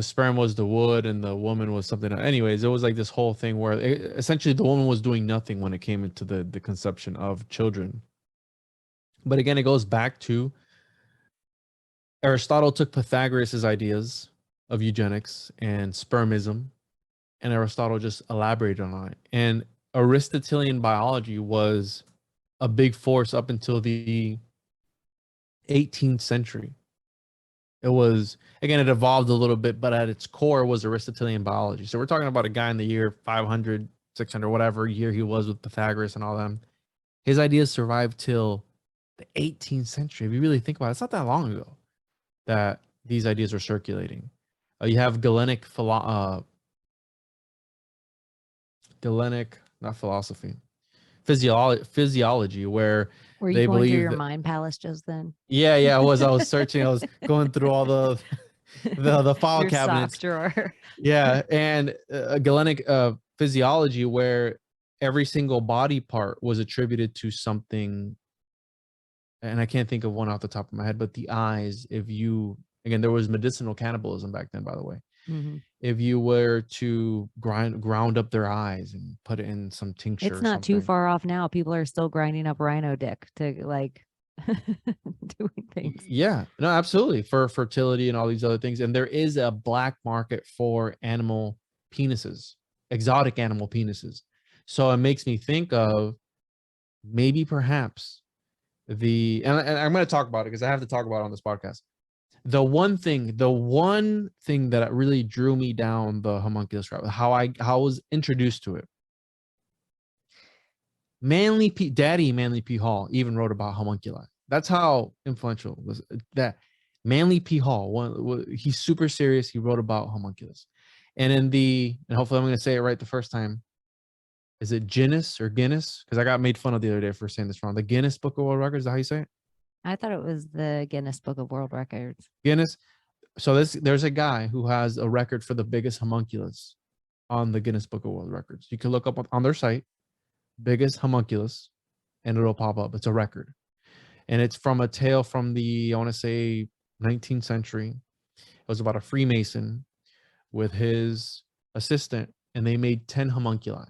[SPEAKER 3] sperm was the wood and the woman was something. Anyways, it was like this whole thing where essentially the woman was doing nothing when it came into the conception of children. But again, it goes back to Aristotle took Pythagoras' ideas of eugenics and spermism, and Aristotle just elaborated on it. And Aristotelian biology was a big force up until the 18th century. It was, again, it evolved a little bit, but at its core was Aristotelian biology. So we're talking about a guy in the year 500, 600, whatever year he was with Pythagoras and all them. His ideas survived till the 18th century. If you really think about it, it's not that long ago that these ideas were circulating. You have Galenic, not philosophy, physiology, where
[SPEAKER 2] were you
[SPEAKER 3] they
[SPEAKER 2] going
[SPEAKER 3] believe
[SPEAKER 2] through your mind palace just then?
[SPEAKER 3] Yeah, I was searching. I was going through all the file
[SPEAKER 2] your
[SPEAKER 3] cabinets.
[SPEAKER 2] Sock drawer.
[SPEAKER 3] Yeah, and Galenic physiology, where every single body part was attributed to something, and I can't think of one off the top of my head, but the eyes, again, there was medicinal cannibalism back then, by the way.
[SPEAKER 2] Mm-hmm.
[SPEAKER 3] If you were to ground up their eyes and put it in some tincture,
[SPEAKER 2] it's not too far off now. People are still grinding up rhino dick to like doing things.
[SPEAKER 3] Yeah, no, absolutely, for fertility and all these other things. And there is a black market for animal penises, exotic animal penises. So it makes me think of maybe perhaps and I'm going to talk about it because I have to talk about it on this podcast. The one thing that really drew me down the homunculus route, how I was introduced to it. Manly P. Hall even wrote about homunculi. That's how influential was that. Manly P. Hall, he's super serious. He wrote about homunculus. And and hopefully I'm going to say it right the first time. Is it Guinness or Guinness? Because I got made fun of the other day for saying this wrong. The Guinness Book of World Records, is that how you say it?
[SPEAKER 2] I thought it was the Guinness Book of World Records.
[SPEAKER 3] Guinness. So there's a guy who has a record for the biggest homunculus on the Guinness Book of World Records. You can look up on their site, biggest homunculus, and it'll pop up. It's a record. And it's from a tale from the, I want to say, 19th century. It was about a Freemason with his assistant, and they made 10 homunculi.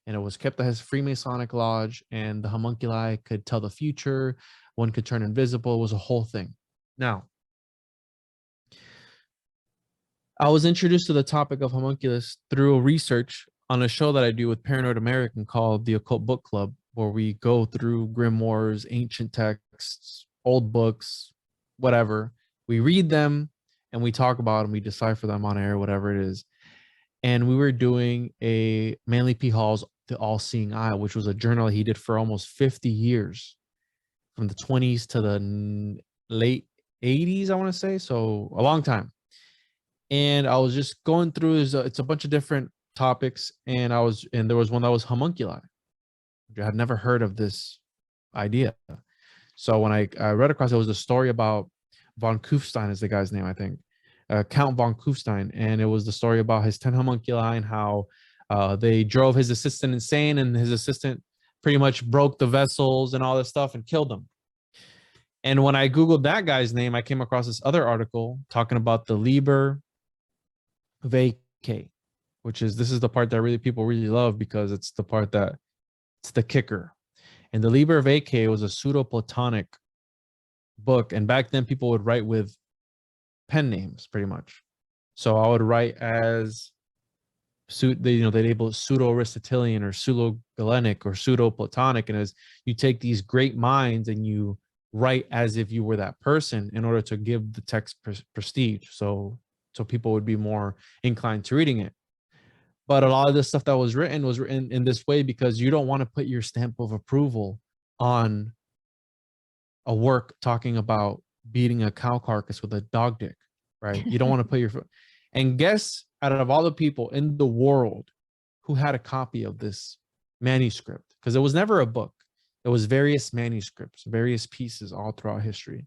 [SPEAKER 3] And it was kept at his Freemasonic lodge, and the homunculi could tell the future. One could turn invisible. It was a whole thing. Now, I was introduced to the topic of homunculus through research on a show that I do with Paranoid American called the Occult Book Club, where we go through grimoires, ancient texts, old books, whatever. We read them and we talk about them. We decipher them on air, whatever it is. And we were doing a Manly P. Hall's The All-Seeing Eye, which was a journal he did for almost 50 years, from the 20s to the late 80s, I want to say. So a long time. And I was just going through, it's a bunch of different topics. And there was one that was homunculi. I had never heard of this idea. So when I read across, it was a story about von Kufstein is the guy's name, I think. Count von Kufstein. And it was the story about his 10 homunculi and how they drove his assistant insane, and his assistant pretty much broke the vessels and all this stuff and killed him. And when I Googled that guy's name, I came across this other article talking about the Liber Vacay, this is the part that people really love, because it's the part that it's the kicker. And the Liber Vacay was a pseudo-Platonic book. And back then people would write with pen names pretty much. So I would write as they label it pseudo-Aristotelian or pseudo-Galenic or pseudo-Platonic. And as you take these great minds and you write as if you were that person in order to give the text prestige. So people would be more inclined to reading it. But a lot of the stuff that was written in this way because you don't want to put your stamp of approval on a work talking about beating a cow carcass with a dog dick, right? You don't want to put your foot. And guess out of all the people in the world who had a copy of this manuscript, because it was never a book. It was various manuscripts, various pieces all throughout history.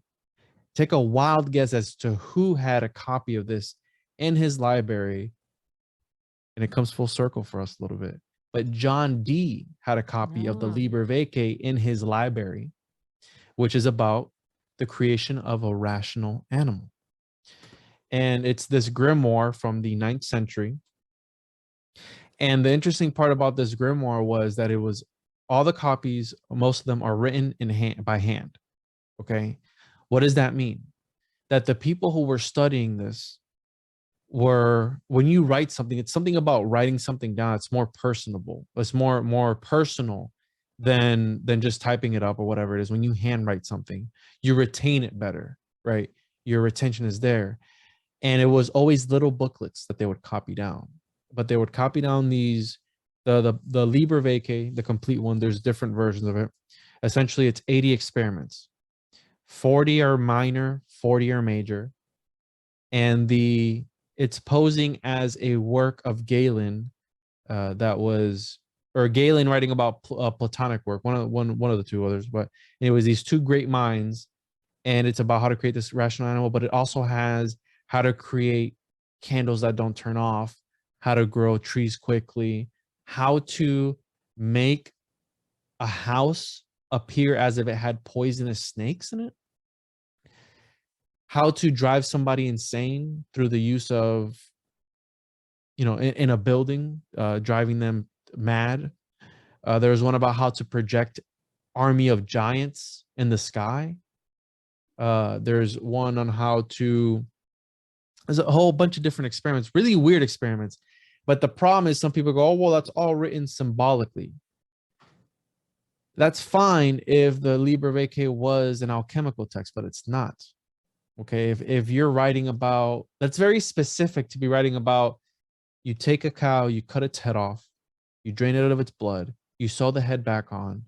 [SPEAKER 3] Take a wild guess as to who had a copy of this in his library. And it comes full circle for us a little bit. But John Dee had a copy of the Liber Vacay in his library, which is about the creation of a rational animal. And it's this grimoire from the 9th century. And the interesting part about this grimoire was that it was all the copies, most of them are written by hand. Okay. What does that mean? That the people who were studying this when you write something, it's something about writing something down. It's more personable. It's more personal than just typing it up or whatever it is. When you handwrite something, you retain it better, right? Your retention is there. And it was always little booklets that they would copy down, but they would copy down the Liber Vacay, the complete one. There's different versions of it. Essentially, it's 80 experiments. 40 are minor, 40 are major. And it's posing as a work of Galen, Galen writing about Platonic work, one of the two others. But it was these two great minds, and it's about how to create this rational animal. But it also has how to create candles that don't turn off, how to grow trees quickly, how to make a house appear as if it had poisonous snakes in it, how to drive somebody insane through the use of, in a building, driving them mad. There's one about how to project army of giants in the sky. There's one on there's a whole bunch of different experiments, really weird experiments. But the problem is some people go, oh, well, that's all written symbolically. That's fine if the Liber Vacay was an alchemical text, but it's not. Okay, if you're writing about, that's very specific to be writing about, you take a cow, you cut its head off, you drain it of its blood, you sew the head back on,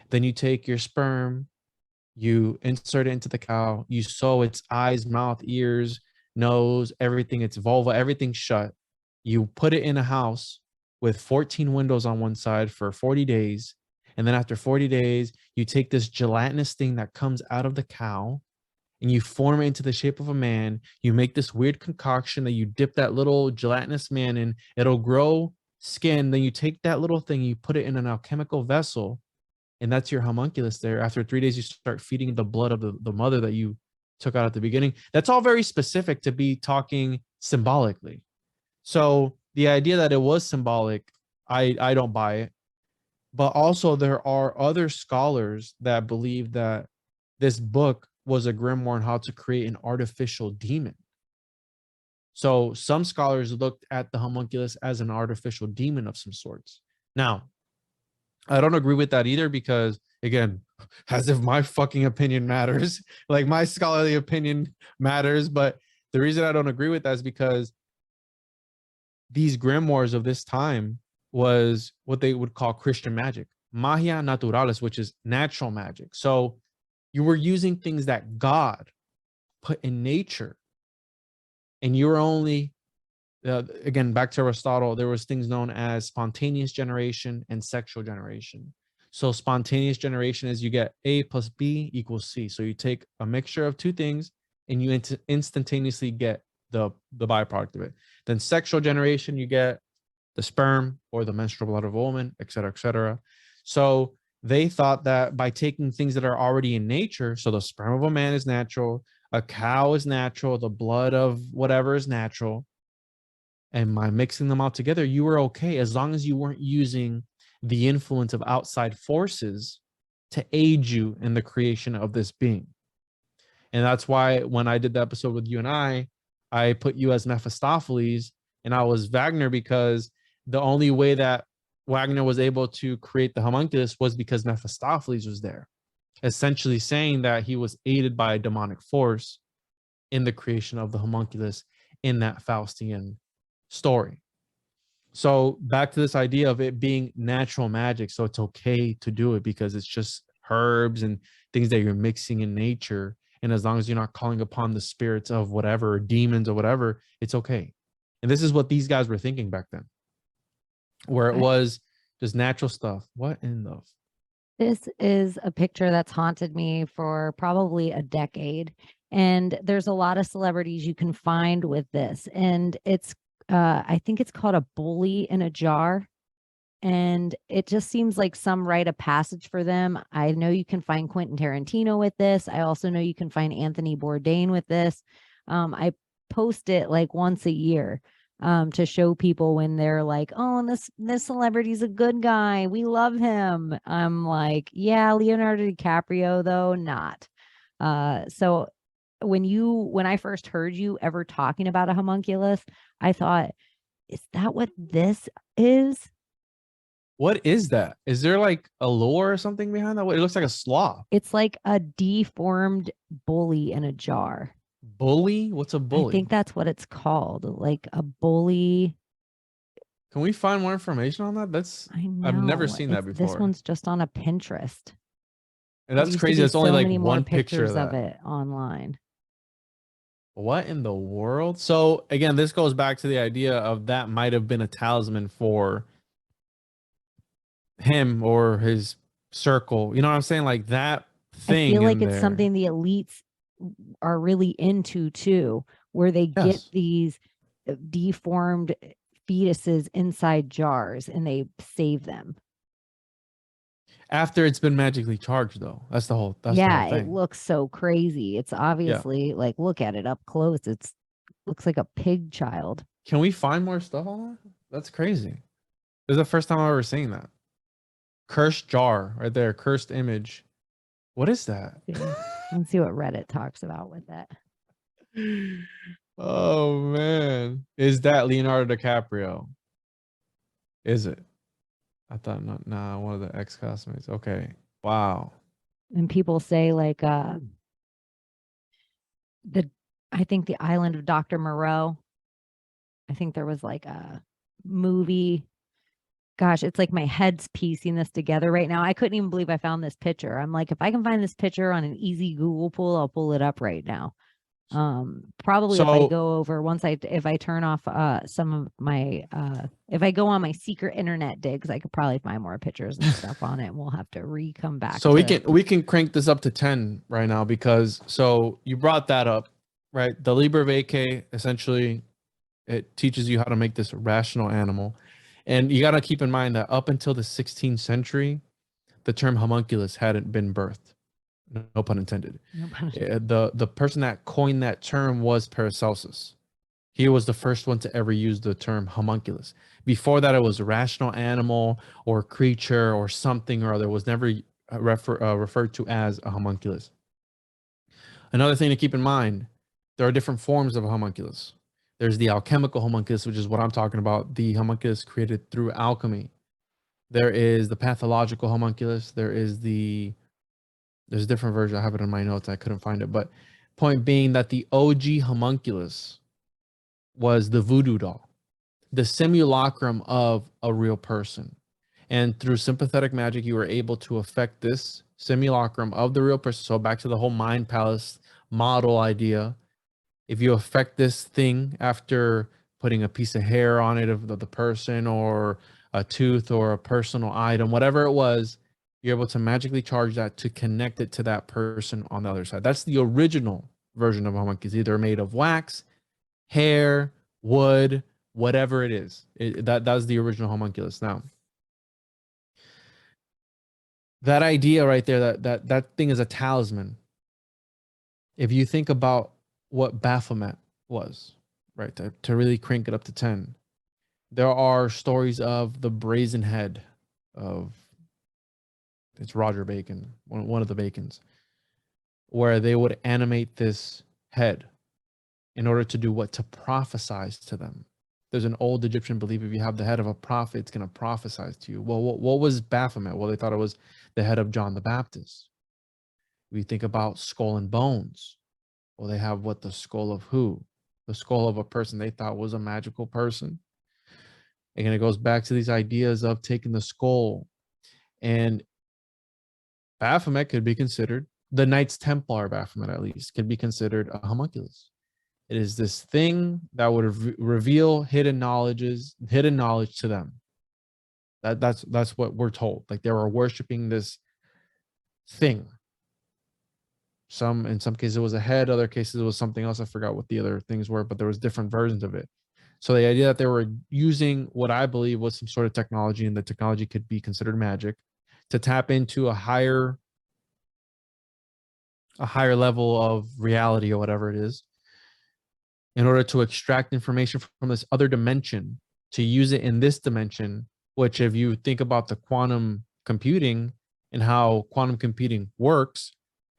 [SPEAKER 3] then you take your sperm, you insert it into the cow, you sew its eyes, mouth, ears, nose, everything, its vulva, everything shut. You put it in a house with 14 windows on one side for 40 days. And then after 40 days, you take this gelatinous thing that comes out of the cow and you form it into the shape of a man. You make this weird concoction that you dip that little gelatinous man in. It'll grow skin. Then you take that little thing, you put it in an alchemical vessel, and that's your homunculus there. After 3 days, you start feeding the blood of the mother that you took out at the beginning. That's all very specific to be talking symbolically. So the idea that it was symbolic, I don't buy it. But also there are other scholars that believe that this book was a grimoire on how to create an artificial demon. So some scholars looked at the homunculus as an artificial demon of some sorts. Now, I don't agree with that either because, again, as if my fucking opinion matters, like my scholarly opinion matters. But the reason I don't agree with that is because these grimoires of this time was what they would call Christian magic, magia naturalis, which is natural magic. So you were using things that God put in nature, and you were only, again, back to Aristotle, there was things known as spontaneous generation and sexual generation. So spontaneous generation is you get A plus B equals C. So you take a mixture of two things and you instantaneously get the byproduct of it. Then sexual generation, you get the sperm or the menstrual blood of a woman, et cetera, et cetera. So they thought that by taking things that are already in nature, so the sperm of a man is natural, a cow is natural, the blood of whatever is natural, and by mixing them all together, you were okay as long as you weren't using the influence of outside forces to aid you in the creation of this being. And that's why when I did the episode with you and I put you as Mephistopheles and I was Wagner, because the only way that Wagner was able to create the homunculus was because Mephistopheles was there, essentially saying that he was aided by a demonic force in the creation of the homunculus in that Faustian story. So back to this idea of it being natural magic. So it's okay to do it because it's just herbs and things that you're mixing in nature. And as long as you're not calling upon the spirits of whatever, or demons or whatever, it's okay. And this is what these guys were thinking back then, where it was just natural stuff. What in the?
[SPEAKER 2] This is a picture that's haunted me for probably a decade. And there's a lot of celebrities you can find with this. And it's, I think it's called a bully in a jar. And it just seems like some rite of passage for them. I know you can find Quentin Tarantino with this. I also know you can find Anthony Bourdain with this. I post it like once a year to show people when they're like, oh, and this celebrity's a good guy, we love him. I'm like, yeah, Leonardo DiCaprio though, not. So when I first heard you ever talking about a homunculus, I thought, is that what this is?
[SPEAKER 3] What is that? Is there like a lore or something behind that? It looks like a sloth.
[SPEAKER 2] It's like a deformed bully in a jar.
[SPEAKER 3] Bully? What's a bully?
[SPEAKER 2] I think that's what it's called, like a bully.
[SPEAKER 3] Can we find more information on that? I've never seen that before.
[SPEAKER 2] This one's just on a Pinterest.
[SPEAKER 3] And that's crazy. It's only like one picture
[SPEAKER 2] of it online.
[SPEAKER 3] What in the world? So again, this goes back to the idea of that might have been a talisman for him or his circle. You know what I'm saying? Like that thing.
[SPEAKER 2] I feel like it's something the elites are really into too, where they get these deformed fetuses inside jars and they save them.
[SPEAKER 3] After it's been magically charged, though. That's the whole thing.
[SPEAKER 2] It looks so crazy. It's obviously like, look at it up close. Looks like a pig child.
[SPEAKER 3] Can we find more stuff on that? That's crazy. This is the first time I've ever seen that. Cursed jar right there. Cursed image. What is that?
[SPEAKER 2] Let's see what Reddit talks about with that.
[SPEAKER 3] Oh man. Is that Leonardo DiCaprio? Is it? I thought not. Nah, one of the ex-classmates. Okay. Wow.
[SPEAKER 2] And people say like I think the Island of Dr. Moreau. I think there was like a movie. Gosh, it's like my head's piecing this together right now. I couldn't even believe I found this picture. I'm like, if I can find this picture on an easy Google pull, I'll pull it up right now. Probably if I go over if I turn off some of my if I go on my secret internet digs, I could probably find more pictures and stuff on it, and we'll have to come back.
[SPEAKER 3] So we can crank this up to 10 right now, because so you brought that up, right? The Liber Vacay, essentially, it teaches you how to make this rational animal. And you got to keep in mind that up until the 16th century, the term homunculus hadn't been birthed. No pun intended.
[SPEAKER 2] No pun intended.
[SPEAKER 3] The person that coined that term was Paracelsus. He was the first one to ever use the term homunculus. Before that, it was a rational animal or creature or something or other. It was never referred to as a homunculus. Another thing to keep in mind, there are different forms of a homunculus. There's the alchemical homunculus, which is what I'm talking about, the homunculus created through alchemy. There is the pathological homunculus. There's a different version. I have it in my notes. I couldn't find it. But point being that the OG homunculus was the voodoo doll, the simulacrum of a real person. And through sympathetic magic, you were able to affect this simulacrum of the real person. So back to the whole mind palace model idea. If you affect this thing after putting a piece of hair on it of the person, or a tooth or a personal item, whatever it was, you're able to magically charge that to connect it to that person on the other side. That's the original version of a homunculus, either made of wax, hair, wood, whatever it is. That's the original homunculus. Now, that idea right there, that thing is a talisman. If you think about what Baphomet was, right, to really crank it up to 10, there are stories of the brazen head of, it's Roger Bacon, one of the Bacons, where they would animate this head in order to do what? To prophesize to them. There's an old Egyptian belief, if you have the head of a prophet, it's going to prophesize to you. Well, what was Baphomet? Well, they thought it was the head of John the Baptist. We think about skull and bones. Well, they have what? The skull of who? The skull of a person they thought was a magical person. Again, it goes back to these ideas of taking the skull. And Baphomet could be considered, the Knights Templar Baphomet at least, could be considered a homunculus. It is this thing that would reveal hidden knowledge to them. That's what we're told. Like they were worshiping this thing. In some cases it was a head, other cases it was something else. I forgot what the other things were, but there was different versions of it. So the idea that they were using what I believe was some sort of technology, and the technology could be considered magic, to tap into a higher level of reality or whatever it is, in order to extract information from this other dimension, to use it in this dimension, which if you think about the quantum computing and how quantum computing works,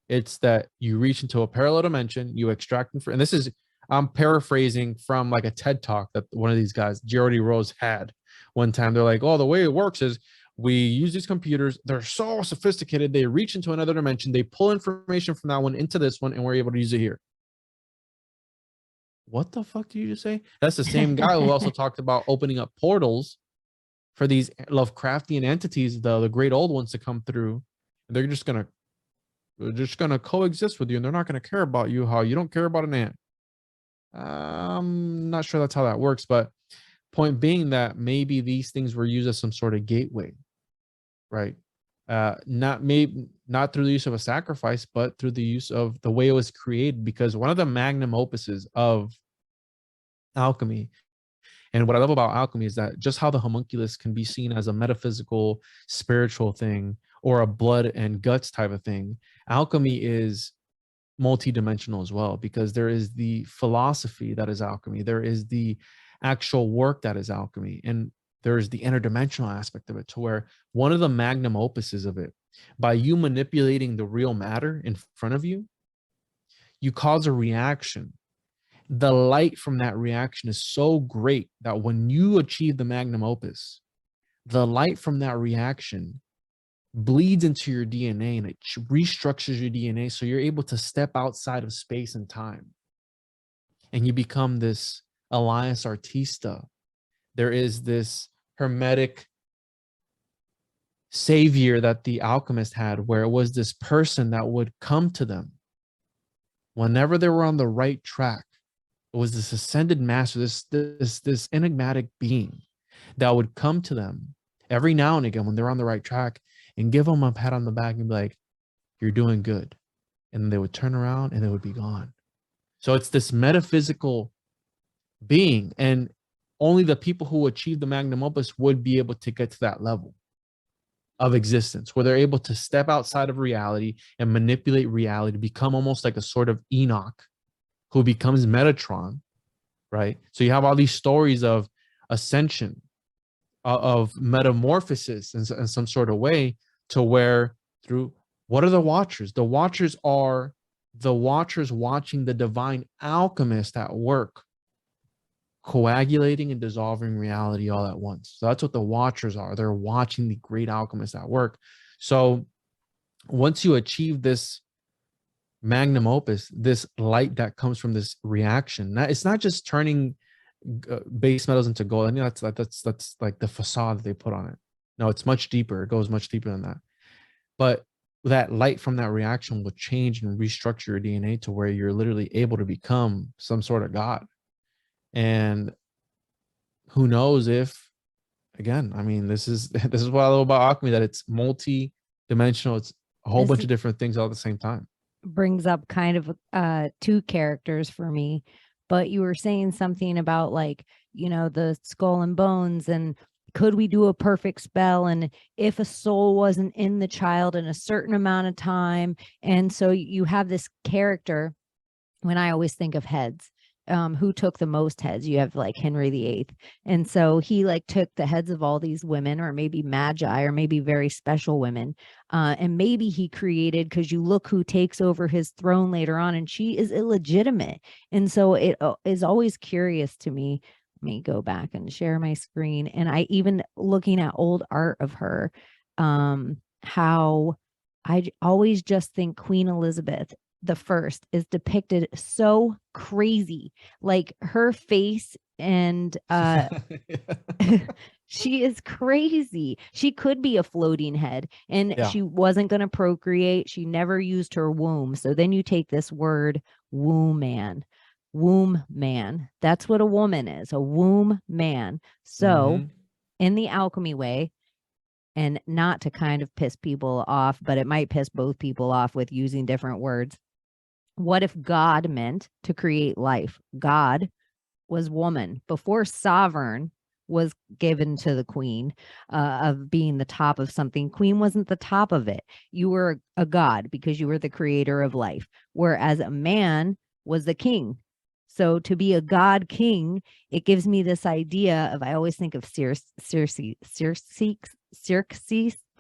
[SPEAKER 3] it's that you reach into a parallel dimension, you extract information. And this is, I'm paraphrasing from like a TED talk that one of these guys, Geordie Rose, had one time. They're like, oh, the way it works is we use these computers. They're so sophisticated. They reach into another dimension. They pull information from that one into this one, and we're able to use it here. What the fuck did you just say? That's the same guy who also talked about opening up portals for these Lovecraftian entities, the great old ones, to come through. And they're just gonna coexist with you, and they're not gonna care about you how you don't care about an ant. I'm not sure that's how that works, but point being that maybe these things were used as some sort of gateway, right? Not through the use of a sacrifice, but through the use of the way it was created. Because one of the magnum opuses of alchemy, and what I love about alchemy, is that just how the homunculus can be seen as a metaphysical, spiritual thing, or a blood and guts type of thing, alchemy is multidimensional as well, because there is the philosophy that is alchemy, there is the actual work that is alchemy, and there's the interdimensional aspect of it, to where one of the magnum opuses of it, by you manipulating the real matter in front of you, you cause a reaction. The light from that reaction is so great that when you achieve the magnum opus, the light from that reaction bleeds into your DNA, and it restructures your DNA, so you're able to step outside of space and time. and you become this Elias Artista. There is this hermetic savior that the alchemist had, where it was this person that would come to them whenever they were on the right track. It was this ascended master, this enigmatic being that would come to them every now and again when they're on the right track and give them a pat on the back and be like, "You're doing good." And then they would turn around and they would be gone. So it's this metaphysical being, and only the people who achieve the magnum opus would be able to get to that level of existence where they're able to step outside of reality and manipulate reality to become almost like a sort of Enoch who becomes Metatron, right? So you have all these stories of ascension, of metamorphosis in some sort of way, to where through, what are the watchers? The watchers are the watchers watching the divine alchemist at work, coagulating and dissolving reality all at once. So that's what the watchers are. They're watching the great alchemist at work. So once you achieve this magnum opus, this light that comes from this reaction, it's not just turning base metals into gold. I mean, that's like the facade that they put on it. No, it's much deeper. It goes much deeper than that. But that light from that reaction will change and restructure your DNA to where you're literally able to become some sort of god. And who knows if, again, I mean, this is what I love about alchemy, that it's multi-dimensional. It's a whole bunch of different things all at the same time.
[SPEAKER 2] Brings up kind of two characters for me, but you were saying something about, like, you know, the skull and bones, and could we do a perfect spell, and if a soul wasn't in the child in a certain amount of time. And so you have this character, when I always think of heads, who took the most heads. You have like Henry VIII. And so he like took the heads of all these women, or maybe magi, or maybe very special women. And maybe he created, because you look who takes over his throne later on, and she is illegitimate. And so it is always curious to me. Let me go back and share my screen. And I even looking at old art of her, how I always just think Queen Elizabeth the First is depicted so crazy, like her face, and she is crazy. She could be a floating head, and she wasn't going to procreate. She never used her womb. So then you take this word womb man. That's what a woman is, a womb man. So in the alchemy way, and not to kind of piss people off, but it might piss both people off with using different words. What if God meant to create life? God was woman. Before sovereign was given to the queen, of being the top of something, queen wasn't the top of it. You were a god because you were the creator of life, whereas a man was the king. So to be a god king, it gives me this idea of, I always think of Xerxes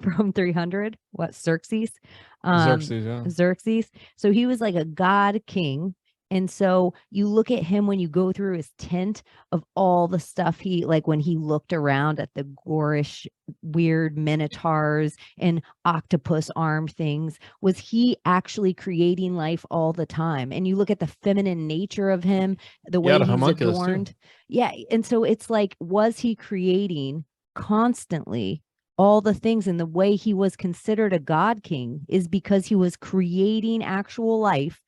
[SPEAKER 2] from 300. What, Xerxes? Xerxes. So he was like a god king. And so you look at him when you go through his tent of all the stuff he, like when he looked around at the gorish, weird minotaurs and octopus arm things, was he actually creating life all the time? And you look at the feminine nature of him, the way he's adorned. Yeah. And so it's like, was he creating constantly all the things? And the way he was considered a god king is because he was creating actual life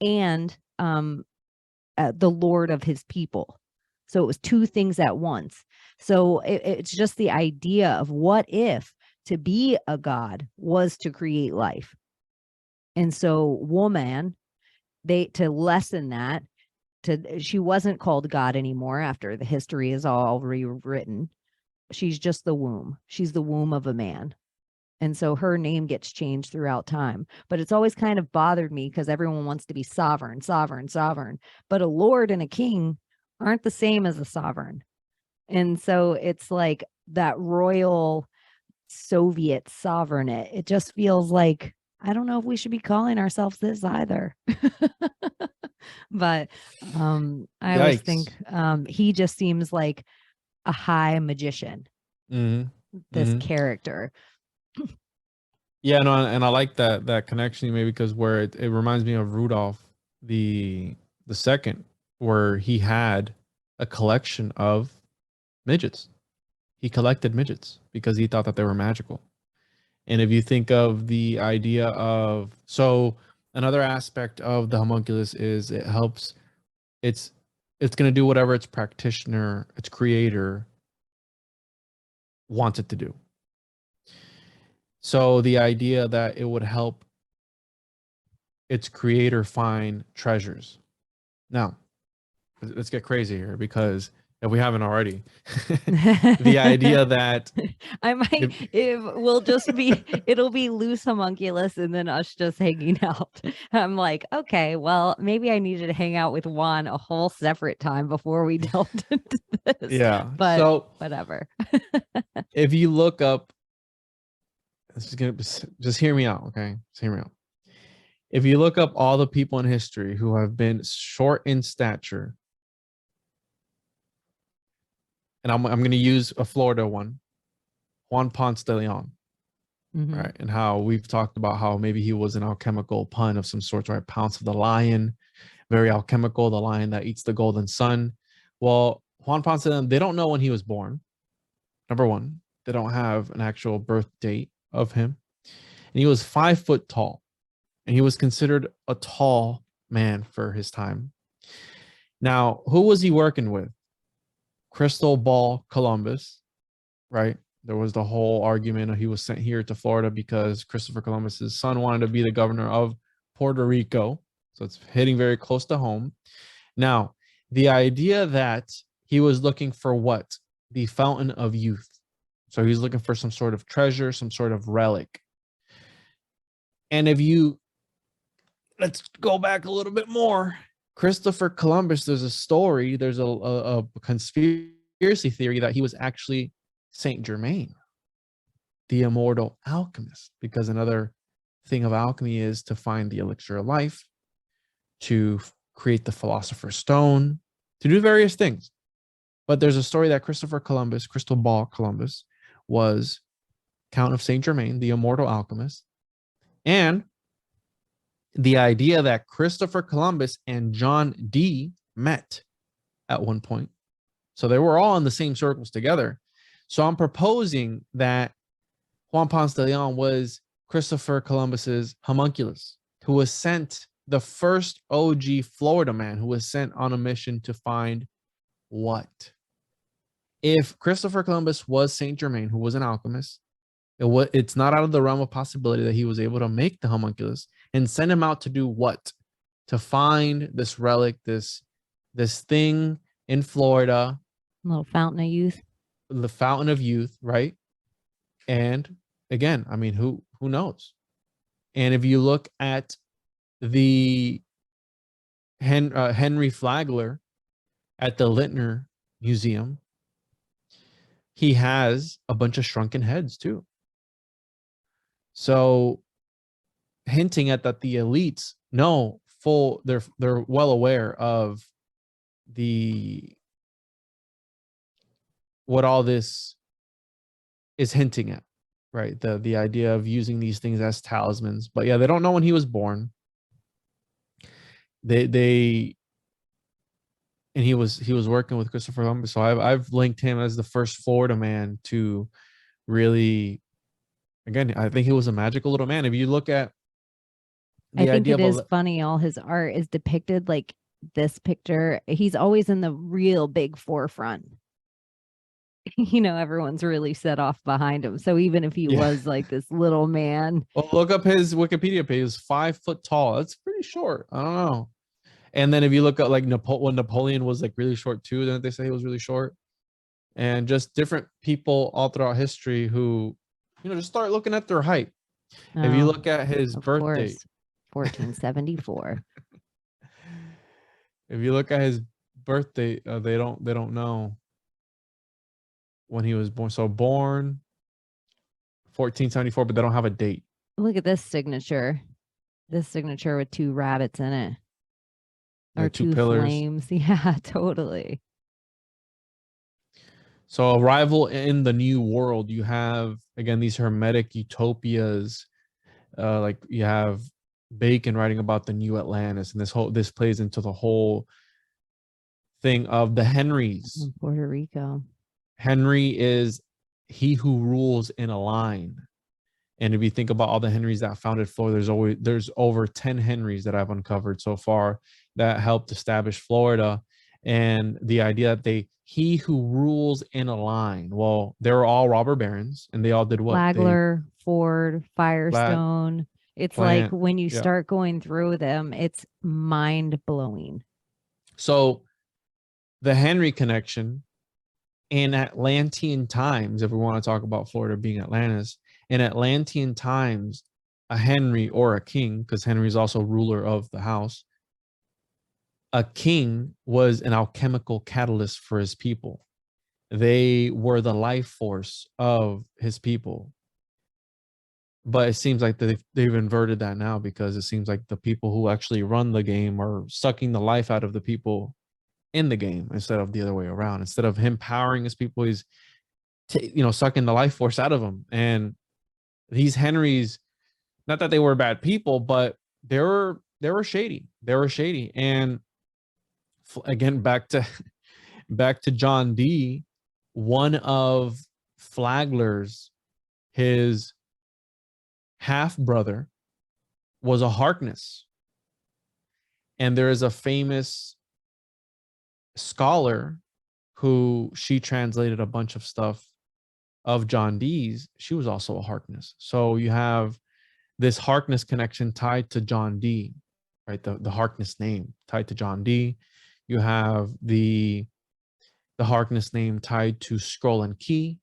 [SPEAKER 2] and the Lord of his people. So it was two things at once. So it's just the idea of, what if to be a god was to create life? And so woman, to lessen that, she wasn't called God anymore after the history is all rewritten. She's just the womb. She's the womb of a man. And so her name gets changed throughout time. But it's always kind of bothered me because everyone wants to be sovereign. But a lord and a king aren't the same as a sovereign. And so it's like that royal Soviet sovereign. It just feels like, I don't know if we should be calling ourselves this either. But I always think he just seems like a high magician. This character.
[SPEAKER 3] Yeah, no, and I like that connection, maybe because where it reminds me of Rudolph the second, where he had a collection of midgets. He collected midgets because he thought that they were magical. And if you think of the idea of, so another aspect of the homunculus is it helps, it's going to do whatever its practitioner, its creator wants it to do. So the idea that it would help its creator find treasures. Now, let's get crazy here, because if we haven't already, the idea that
[SPEAKER 2] I might, it'll be loose homunculus and then us just hanging out. I'm like, okay, well, maybe I needed to hang out with Juan a whole separate time before we delved into this.
[SPEAKER 3] Yeah.
[SPEAKER 2] But
[SPEAKER 3] so
[SPEAKER 2] whatever.
[SPEAKER 3] If you look up, just hear me out, okay? Just hear me out. If you look up all the people in history who have been short in stature, and I'm going to use a Florida one, Juan Ponce de Leon, right? And how we've talked about how maybe he was an alchemical pun of some sort, right? Pounce of the lion, very alchemical, the lion that eats the golden sun. Well, Juan Ponce de Leon, they don't know when he was born. Number one, they don't have an actual birth date of him. And he was 5 foot tall. And he was considered a tall man for his time. Now, who was he working with? Crystal Ball Columbus, right? There was the whole argument of he was sent here to Florida because Christopher Columbus's son wanted to be the governor of Puerto Rico. So it's hitting very close to home. Now, the idea that he was looking for what? The fountain of youth. So he's looking for some sort of treasure, some sort of relic. And if you, let's go back a little bit more. Christopher Columbus, there's a story, there's a conspiracy theory that he was actually Saint Germain, the immortal alchemist, because another thing of alchemy is to find the elixir of life, to create the philosopher's stone, to do various things. But there's a story that Christopher Columbus, Crystal Ball Columbus, was Count of Saint Germain, the immortal alchemist. And the idea that Christopher Columbus and John Dee met at one point. So they were all in the same circles together. So I'm proposing that Juan Ponce de Leon was Christopher Columbus's homunculus, who was sent, the first OG Florida man who was sent on a mission to find what? If Christopher Columbus was Saint Germain, who was an alchemist, it's not out of the realm of possibility that he was able to make the homunculus and send him out to do what? To find this relic, this thing in Florida.
[SPEAKER 2] A little fountain of youth.
[SPEAKER 3] The fountain of youth, right? And again, I mean, who knows? And if you look at the Henry Flagler at the Lintner Museum, he has a bunch of shrunken heads too. So hinting at that the elites know they're well aware of what all this is hinting at, right? The idea of using these things as talismans. But yeah, they don't know when he was born. And he was working with Christopher Columbus. So I've linked him as the first Florida man to really, again, I think he was a magical little man. If you look at
[SPEAKER 2] I think it is funny, all his art is depicted like this picture. He's always in the real big forefront. Everyone's really set off behind him. So even if he was like this little man.
[SPEAKER 3] Well, look up his Wikipedia page. He's 5 foot tall. That's pretty short. I don't know. And then if you look at like when Napoleon was like really short too, then they say he was really short. And just different people all throughout history who, just start looking at their height. If you look at his birth date,
[SPEAKER 2] 1474.
[SPEAKER 3] If you look at his birth date, they don't know when he was born. So born 1474, but they don't have a date.
[SPEAKER 2] Look at this signature. This signature with 2 rabbits in it. Or 2 pillars. Flames. Yeah, totally.
[SPEAKER 3] So arrival in the new world, you have, again, these hermetic utopias. Like you have Bacon writing about the new Atlantis, and this plays into the whole thing of the Henrys.
[SPEAKER 2] In Puerto Rico.
[SPEAKER 3] Henry is he who rules in a line. And if you think about all the Henrys that founded Florida, there's over 10 Henrys that I've uncovered so far that helped establish Florida. And the idea that he who rules in a line, well, they were all robber barons and they all did what?
[SPEAKER 2] Flagler, Ford, Firestone. It's
[SPEAKER 3] Plant,
[SPEAKER 2] like when you
[SPEAKER 3] yeah.
[SPEAKER 2] start going through them, it's mind blowing.
[SPEAKER 3] So the Henry connection in Atlantean times, if we want to talk about Florida being Atlantis, in Atlantean times, a Henry or a king, because Henry is also ruler of the house, a king was an alchemical catalyst for his people. They were the life force of his people. But it seems like they've inverted that now, because it seems like the people who actually run the game are sucking the life out of the people in the game instead of the other way around. Instead of him powering his people, he's sucking the life force out of them. And these Henrys, not that they were bad people, but they were shady. They were shady. And again, back to John Dee, one of Flagler's, his half brother, was a Harkness. And there is a famous scholar who she translated a bunch of stuff of John Dee's. She was also a Harkness. So you have this Harkness connection tied to John Dee, right? The Harkness name tied to John Dee. You have the Harkness name tied to Scroll and Key,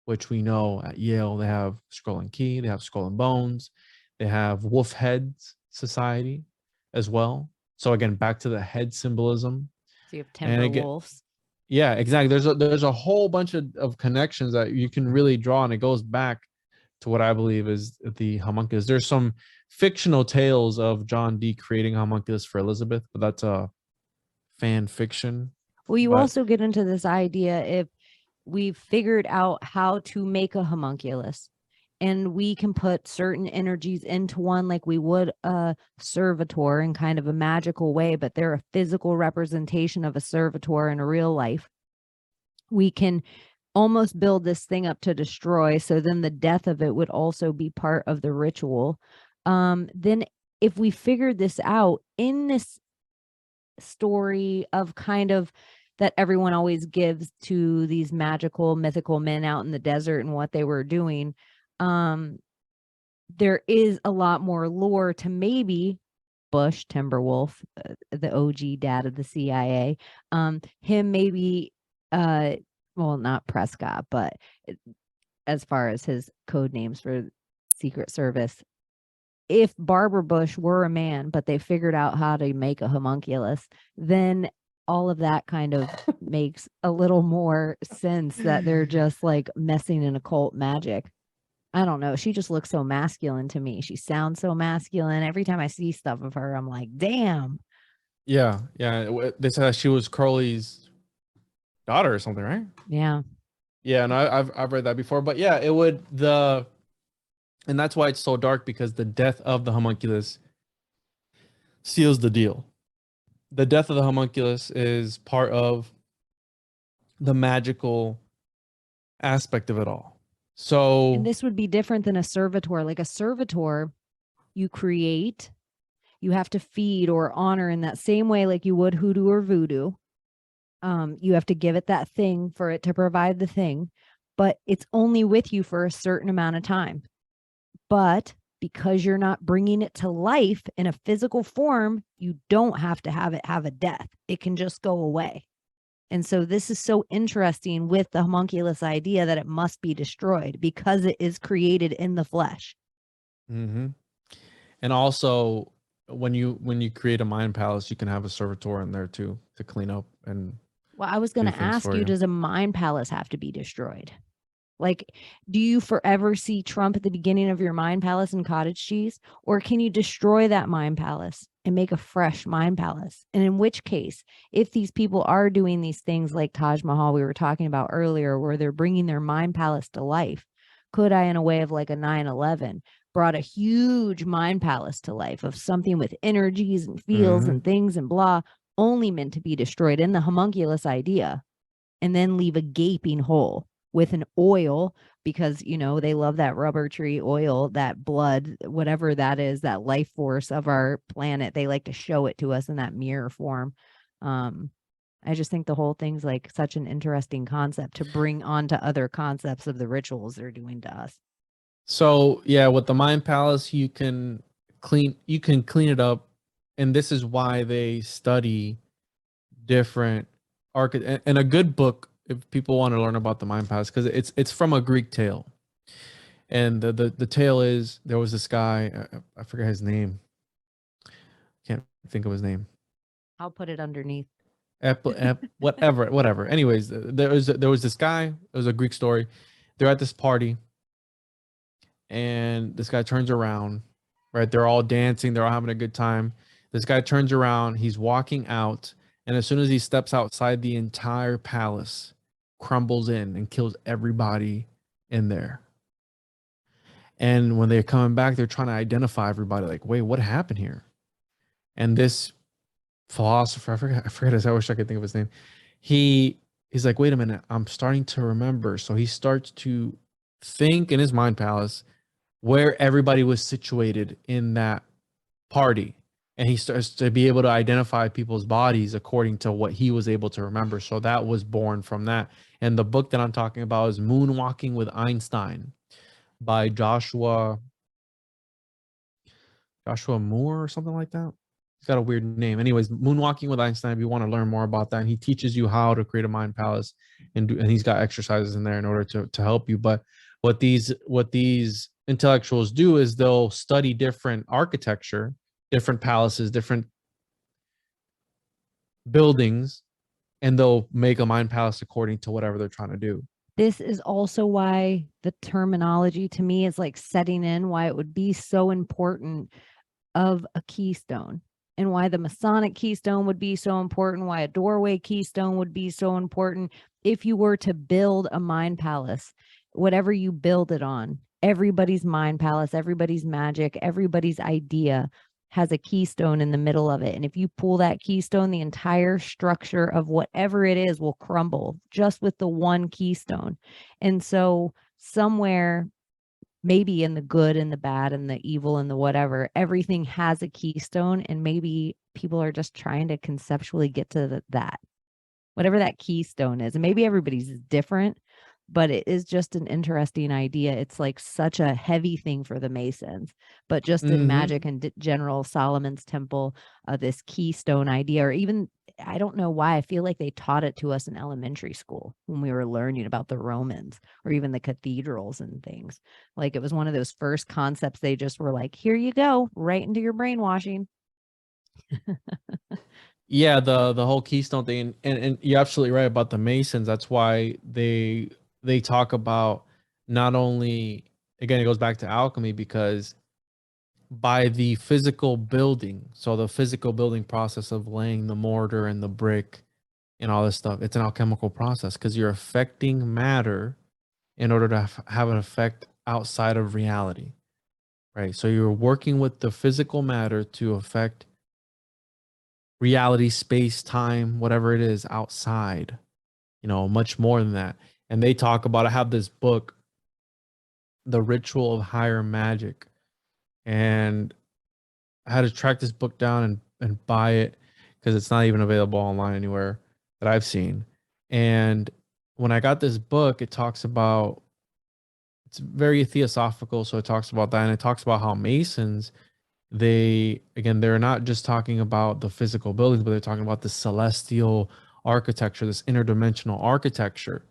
[SPEAKER 3] which we know at Yale they have Scroll and Key, they have Skull and Bones, they have Wolf Heads Society as well. So again, back to the head symbolism.
[SPEAKER 2] So you have timber wolves.
[SPEAKER 3] Yeah, exactly. There's a whole bunch of connections that you can really draw, and it goes back to what I believe is the homunculus. There's some fictional tales of John Dee creating homunculus for Elizabeth, but that's a fan fiction.
[SPEAKER 2] Well, you also get into this idea, if we've figured out how to make a homunculus and we can put certain energies into one like we would a servitor in kind of a magical way, but they're a physical representation of a servitor in a real life, we can almost build this thing up to destroy. So then the death of it would also be part of the ritual. Then if we figured this out in this story of kind of that everyone always gives to these magical mythical men out in the desert and what they were doing, there is a lot more lore to maybe Bush, Timberwolf, the OG dad of the CIA, him maybe, well, not Prescott, but as far as his code names for Secret Service, if Barbara Bush were a man, but they figured out how to make a homunculus, then all of that kind of makes a little more sense that they're just like messing in occult magic. I don't know. She just looks so masculine to me. She sounds so masculine. Every time I see stuff of her, I'm like, damn.
[SPEAKER 3] Yeah. They said she was Crowley's daughter or something, right?
[SPEAKER 2] Yeah.
[SPEAKER 3] Yeah, and I've read that before. But yeah, and that's why it's so dark, because the death of the homunculus seals the deal. The death of the homunculus is part of the magical aspect of it all. So,
[SPEAKER 2] and this would be different than a servitor. Like a servitor, you create, you have to feed or honor in that same way like you would hoodoo or voodoo. You have to give it that thing for it to provide the thing, but it's only with you for a certain amount of time. But because you're not bringing it to life in a physical form, you don't have to have it have a death. It can just go away. And so this is so interesting with the homunculus idea that it must be destroyed because it is created in the flesh.
[SPEAKER 3] Mm-hmm. And also, when you create a mind palace, you can have a servitor in there too to clean up and.
[SPEAKER 2] Well, I was going to ask you, does a mind palace have to be destroyed? Like, do you forever see Trump at the beginning of your mind palace and cottage cheese? Or can you destroy that mind palace and make a fresh mind palace? And in which case, if these people are doing these things like Taj Mahal we were talking about earlier, where they're bringing their mind palace to life, could I, in a way of like a 9/11, brought a huge mind palace to life of something with energies and fields and things and blah, only meant to be destroyed in the homunculus idea, and then leave a gaping hole with an oil, because, you know, they love that rubber tree oil, that blood, whatever that is, that life force of our planet. They like to show it to us in that mirror form. I just think the whole thing's like such an interesting concept to bring on to other concepts of the rituals they're doing to us.
[SPEAKER 3] So yeah, with the Mind Palace, you can clean it up, and this is why they study different and a good book if people want to learn about the Mind Palace, because it's from a Greek tale, and the tale is there was this guy, I forget his name, can't think of his name.
[SPEAKER 2] I'll put it underneath.
[SPEAKER 3] Whatever. Anyways, there was this guy. It was a Greek story. They're at this party, and this guy turns around. Right, they're all dancing. They're all having a good time. This guy turns around. He's walking out, and as soon as he steps outside, the entire palace crumbles in and kills everybody in there. And when they're coming back, they're trying to identify everybody. Like, wait, what happened here? And this philosopher, I forget his, I wish I could think of his name. He's like, wait a minute, I'm starting to remember. So he starts to think in his mind palace where everybody was situated in that party. And he starts to be able to identify people's bodies according to what he was able to remember. So that was born from that. And the book that I'm talking about is Moonwalking with Einstein by Joshua Moore or something like that. He's got a weird name. Anyways, Moonwalking with Einstein, if you want to learn more about that. And he teaches you how to create a mind palace, and he's got exercises in there in order to help you. But what these intellectuals do is they'll study different architecture, different palaces, different buildings, and they'll make a mind palace according to whatever they're trying to do.
[SPEAKER 2] This is also why the terminology to me is like setting in why it would be so important of a keystone, and why the Masonic keystone would be so important, why a doorway keystone would be so important. If you were to build a mind palace, whatever you build it on, everybody's mind palace, everybody's magic, everybody's idea has a keystone in the middle of it. And if you pull that keystone, the entire structure of whatever it is will crumble just with the one keystone. And so somewhere, maybe in the good and the bad and the evil and the whatever, everything has a keystone, and maybe people are just trying to conceptually get to that, whatever that keystone is. And maybe everybody's is different, but it is just an interesting idea. It's like such a heavy thing for the Masons, but just in magic and general, Solomon's Temple, this keystone idea, or even, I don't know why, I feel like they taught it to us in elementary school when we were learning about the Romans, or even the cathedrals and things. Like, it was one of those first concepts they just were like, here you go, right into your brainwashing.
[SPEAKER 3] Yeah, the whole keystone thing, and you're absolutely right about the Masons. That's why they talk about, not only, again, it goes back to alchemy, because by the physical building, so the physical building process of laying the mortar and the brick and all this stuff, it's an alchemical process, because you're affecting matter in order to have an effect outside of reality, right? So you're working with the physical matter to affect reality, space, time, whatever it is outside, much more than that. And they talk about, I have this book, The Ritual of Higher Magic, and I had to track this book down and buy it, because it's not even available online anywhere that I've seen. And when I got this book, it talks about, it's very theosophical, so it talks about that, and it talks about how Masons, they're not just talking about the physical buildings, but they're talking about the celestial architecture, this interdimensional architecture.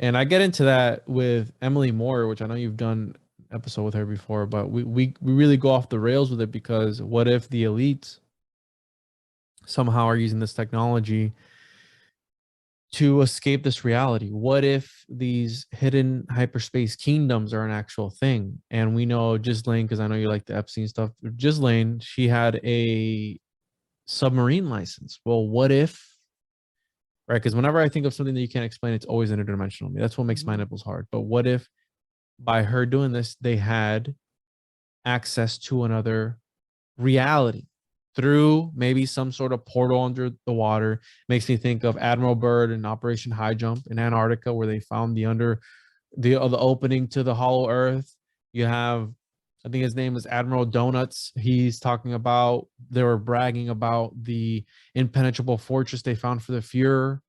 [SPEAKER 3] And I get into that with Emily Moore, which I know you've done an episode with her before, but we really go off the rails with it, because what if the elites somehow are using this technology to escape this reality? What if these hidden hyperspace kingdoms are an actual thing? And we know Ghislaine, because I know you like the Epstein stuff, Ghislaine, she had a submarine license. Well, what if, right? Because whenever I think of something that you can't explain, it's always interdimensional. That's what makes my nipples hard. But what if by her doing this, they had access to another reality through maybe some sort of portal under the water. Makes me think of Admiral Byrd and Operation High Jump in Antarctica, where they found the opening to the hollow earth. You have, I think his name is Admiral Donuts. He's talking about, they were bragging about the impenetrable fortress they found for the Fuhrer,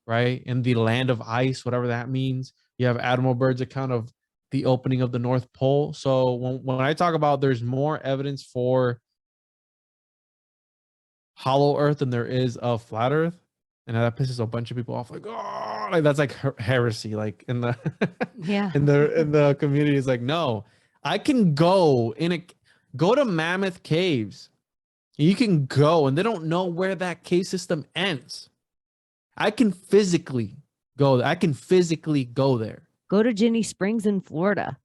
[SPEAKER 3] right? In the land of ice, whatever that means. You have Admiral Byrd's account of the opening of the North Pole. So when I talk about there's more evidence for hollow earth than there is of flat earth, and that pisses a bunch of people off, like, oh, like that's like heresy, like in the in the community is like, no, I can go to Mammoth Caves. You can go, and they don't know where that cave system ends. I can physically go there.
[SPEAKER 2] Go to Ginny Springs in Florida.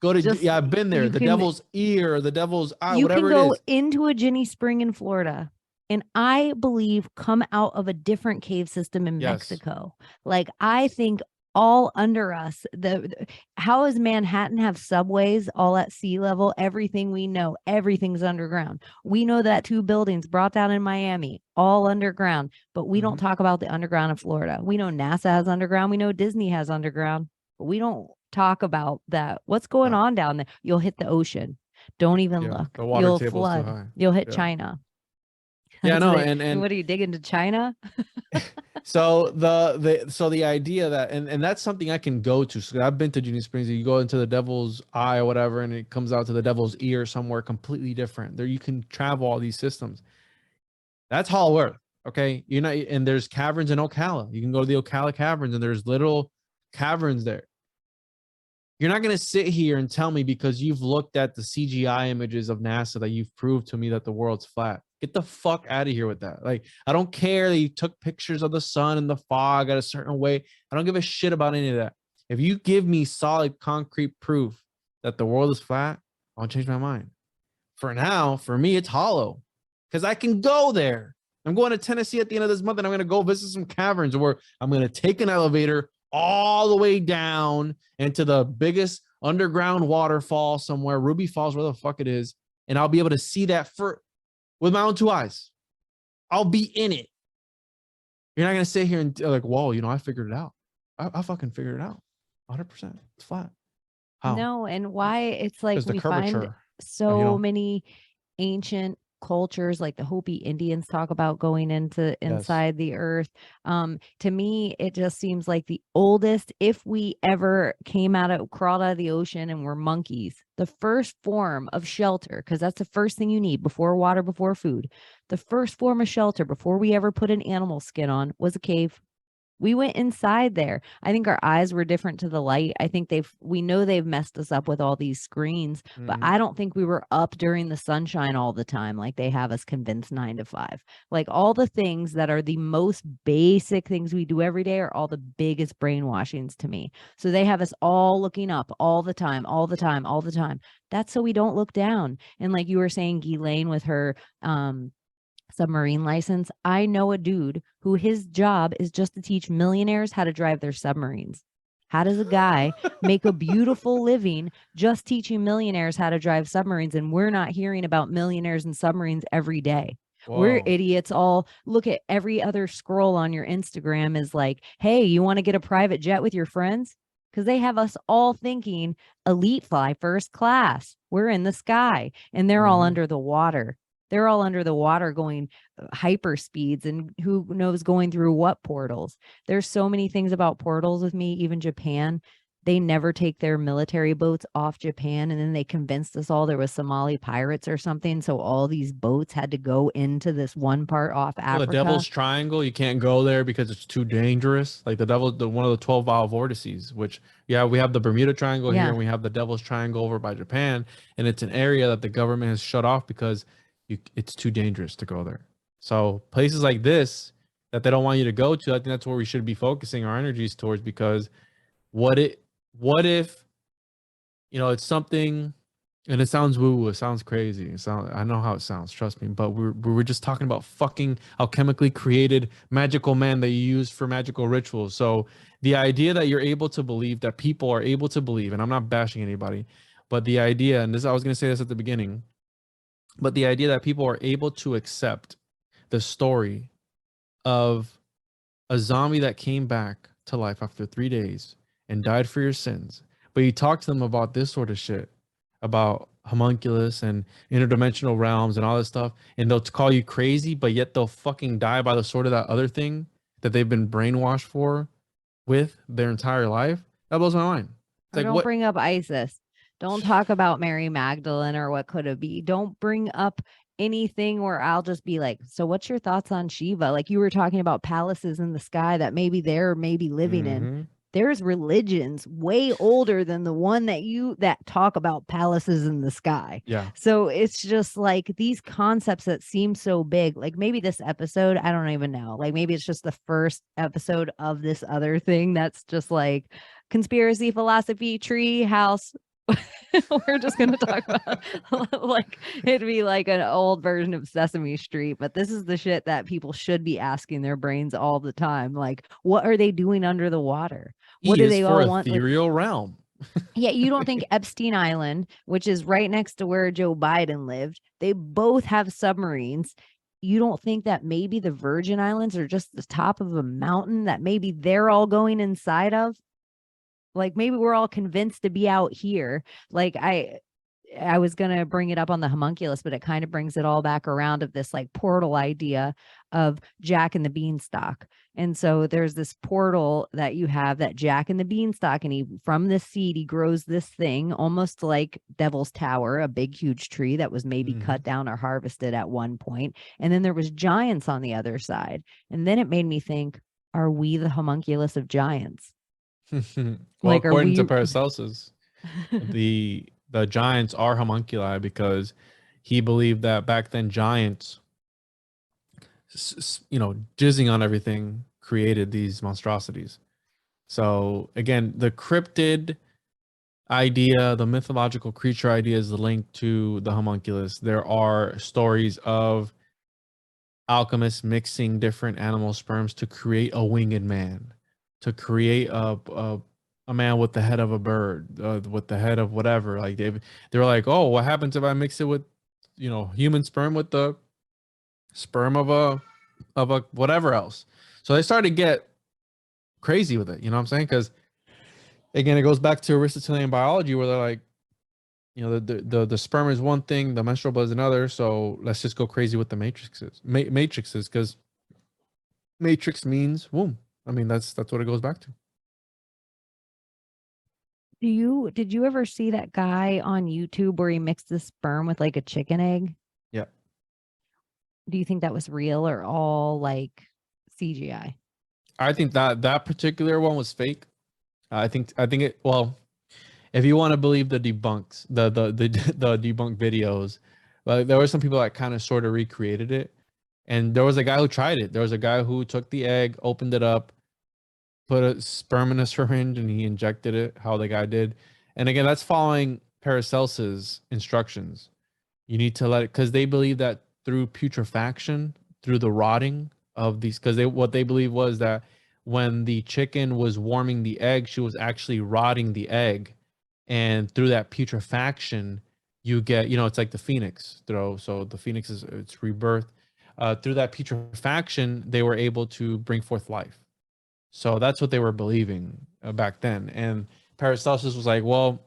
[SPEAKER 3] I've been there. The Devil's Ear, the Devil's Eye, whatever it is.
[SPEAKER 2] You can go into a Ginny Spring in Florida, and I believe come out of a different cave system in Mexico. Like, I think all under us, how does Manhattan have subways all at sea level? Everything we know, everything's underground. We know that 2 buildings brought down in Miami, all underground, but we don't talk about the underground of Florida. We know NASA has underground. We know Disney has underground, but we don't talk about that. What's going on down there? You'll hit the ocean. Don't even look. You'll flood. You'll hit China.
[SPEAKER 3] Yeah, no, and
[SPEAKER 2] what are you digging to China?
[SPEAKER 3] So the idea that, and that's something I can go to. So I've been to Ginny Springs. You go into the Devil's Eye or whatever, and it comes out to the Devil's Ear somewhere completely different. There you can travel all these systems. That's hollow earth, okay? And there's caverns in Ocala. You can go to the Ocala caverns, and there's little caverns there. You're not going to sit here and tell me because you've looked at the CGI images of NASA that you've proved to me that the world's flat. Get the fuck out of here with that. Like, I don't care that you took pictures of the sun and the fog at a certain way. I don't give a shit about any of that. If you give me solid, concrete proof that the world is flat, I'll change my mind. For now, for me, it's hollow because I can go there. I'm going to Tennessee at the end of this month, and I'm going to go visit some caverns where I'm going to take an elevator all the way down into the biggest underground waterfall somewhere, Ruby Falls, where the fuck it is, and I'll be able to see that with my own 2 eyes. I'll be in it. You're not going to sit here and like, whoa, I figured it out. I fucking figured it out. 100%. It's flat. How?
[SPEAKER 2] No, and why it's like we find many ancient cultures, like the Hopi Indians talk about going inside the earth. To me, it just seems like the oldest, if we ever crawled out of the ocean and were monkeys, the first form of shelter, because that's the first thing you need before water, before food. The first form of shelter before we ever put an animal skin on was a cave. We went inside there. I think our eyes were different to the light. I think we know they've messed us up with all these screens, but I don't think we were up during the sunshine all the time. Like they have us convinced 9 to 5, like all the things that are the most basic things we do every day are all the biggest brainwashings to me. So they have us all looking up all the time, all the time, all the time. That's so we don't look down. And like you were saying, Ghislaine with her, submarine license. I know a dude who his job is just to teach millionaires how to drive their submarines. How does a guy make a beautiful living just teaching millionaires how to drive submarines? And we're not hearing about millionaires and submarines every day. Whoa. We're idiots. All look at every other scroll on your Instagram is like, hey, you want to get a private jet with your friends? Because they have us all thinking elite fly first class. We're in the sky and they're all under the water. They're all under the water going hyper speeds and who knows going through what portals. There's so many things about portals with me, even Japan. They never take their military boats off Japan. And then they convinced us all there was Somali pirates or something. So all these boats had to go into this one part off Africa.
[SPEAKER 3] The Devil's Triangle, you can't go there because it's too dangerous. Like one of the 12 vial vortices, which we have the Bermuda Triangle here and we have the Devil's Triangle over by Japan. And it's an area that the government has shut off because it's too dangerous to go there. So places like this that they don't want you to go to, I think that's where we should be focusing our energies towards, because what if, it's something, and it sounds woo, it sounds crazy. I know how it sounds, trust me, but we're just talking about fucking alchemically created magical man that you use for magical rituals. So the idea that you're able to believe, that people are able to believe, and I'm not bashing anybody, but the idea, and I was going to say this at the beginning, But the idea that people are able to accept the story of a zombie that came back to life after 3 days and died for your sins, but you talk to them about this sort of shit, about homunculus and interdimensional realms and all this stuff, and they'll call you crazy, but yet they'll fucking die by the sword of that other thing that they've been brainwashed for with their entire life. That blows my mind. It's
[SPEAKER 2] Or
[SPEAKER 3] like,
[SPEAKER 2] don't
[SPEAKER 3] what?
[SPEAKER 2] bring up ISIS. Don't talk about Mary Magdalene or what could it be. Don't bring up anything where I'll just be like, so what's your thoughts on Shiva? Like you were talking about palaces in the sky that maybe they're maybe living in.
[SPEAKER 3] Mhm.
[SPEAKER 2] There's religions way older than the one that talk about palaces in the sky.
[SPEAKER 3] Yeah.
[SPEAKER 2] So it's just like these concepts that seem so big. Like maybe this episode, I don't even know. Like maybe it's just the first episode of this other thing that's just like conspiracy, philosophy, tree, house. We're just going to talk about like it'd be like an old version of Sesame Street, but this is the shit that people should be asking their brains all the time. Like, what are they doing under the water? What do they all want?
[SPEAKER 3] Ethereal realm.
[SPEAKER 2] Yeah, you don't think Epstein Island, which is right next to where Joe Biden lived, they both have submarines. You don't think that maybe the Virgin Islands are just the top of a mountain that maybe they're all going inside of? Like maybe we're all convinced to be out here. Like I was going to bring it up on the homunculus, but it kind of brings it all back around of this like portal idea of Jack and the Beanstalk. And so there's this portal that you have that Jack and the Beanstalk, and he from this seed, he grows this thing almost like Devil's Tower, a big, huge tree that was maybe cut down or harvested at one point. And then there was giants on the other side. And then it made me think, are we the homunculus of giants?
[SPEAKER 3] Well,
[SPEAKER 2] Like,
[SPEAKER 3] according to Paracelsus, the giants are homunculi because he believed that back then giants, jizzing on everything created these monstrosities. So again, the cryptid idea, the mythological creature idea is linked to the homunculus. There are stories of alchemists mixing different animal sperms to create a winged man, to create a man with the head of a bird, with the head of whatever. Like they were like, oh, what happens if I mix it with, human sperm with the sperm of a whatever else? So they started to get crazy with it. You know what I'm saying? Because again, it goes back to Aristotelian biology where they're like, the sperm is one thing, the menstrual blood is another. So let's just go crazy with the matrices, because matrix means womb. I mean, that's what it goes back to.
[SPEAKER 2] Did you ever see that guy on YouTube where he mixed the sperm with like a chicken egg?
[SPEAKER 3] Yeah.
[SPEAKER 2] Do you think that was real or all like CGI?
[SPEAKER 3] I think that particular one was fake. I think it, well, if you want to believe the debunks, the debunk videos, but there were some people that kind of sort of recreated it. And there was a guy who tried it. There was a guy who took the egg, opened it up, put a sperm in a syringe, and he injected it, how the guy did. And again, that's following Paracelsus' instructions. You need to let it, because they believe that through putrefaction, through the rotting of these, because what they believe was that when the chicken was warming the egg, she was actually rotting the egg. And through that putrefaction, you get, it's like the phoenix throw. So the phoenix it's rebirth. Through that putrefaction, they were able to bring forth life. So that's what they were believing back then. And Paracelsus was like, well,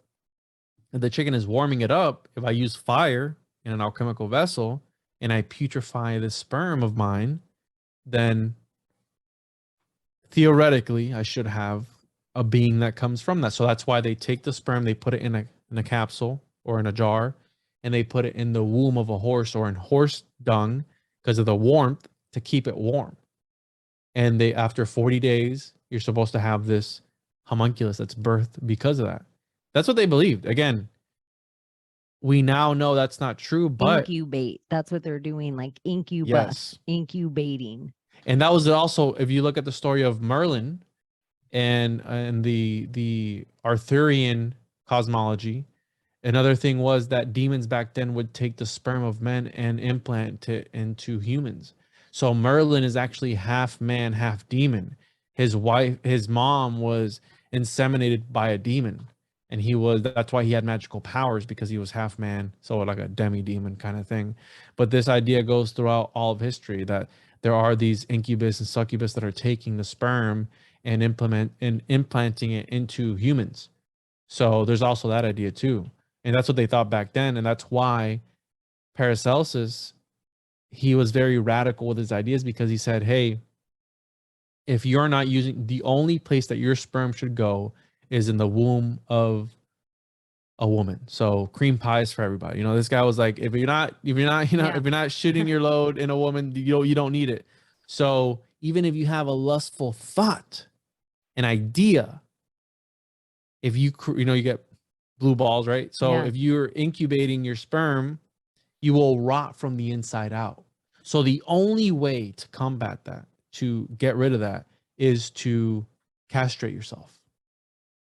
[SPEAKER 3] if the chicken is warming it up, if I use fire in an alchemical vessel and I putrefy the sperm of mine, then theoretically I should have a being that comes from that. So that's why they take the sperm, they put it in a capsule or in a jar, and they put it in the womb of a horse or in horse dung because of the warmth, to keep it warm. And after 40 days, you're supposed to have this homunculus that's birthed because of that. That's what they believed. Again, we now know that's not true, but
[SPEAKER 2] incubate. That's what they're doing, like incubus,
[SPEAKER 3] yes,
[SPEAKER 2] incubating.
[SPEAKER 3] And that was also, if you look at the story of Merlin and the Arthurian cosmology, another thing was that demons back then would take the sperm of men and implant it into humans. So Merlin is actually half man, half demon. His mom was inseminated by a demon. and that's why he had magical powers, because he was half man, so like a demi-demon kind of thing. But this idea goes throughout all of history, that there are these incubus and succubus that are taking the sperm and implanting it into humans. So there's also that idea too. And that's what they thought back then. And that's why Paracelsus, he was very radical with his ideas, because he said, hey, if you're not using, the only place that your sperm should go is in the womb of a woman. So cream pies for everybody. You know, this guy was like, if you're not, if you're not shooting your load in a woman, you don't need it. So even if you have a lustful thought, an idea, if you get blue balls, right? So if you're incubating your sperm, you will rot from the inside out. So the only way to combat that, to get rid of that, is to castrate yourself.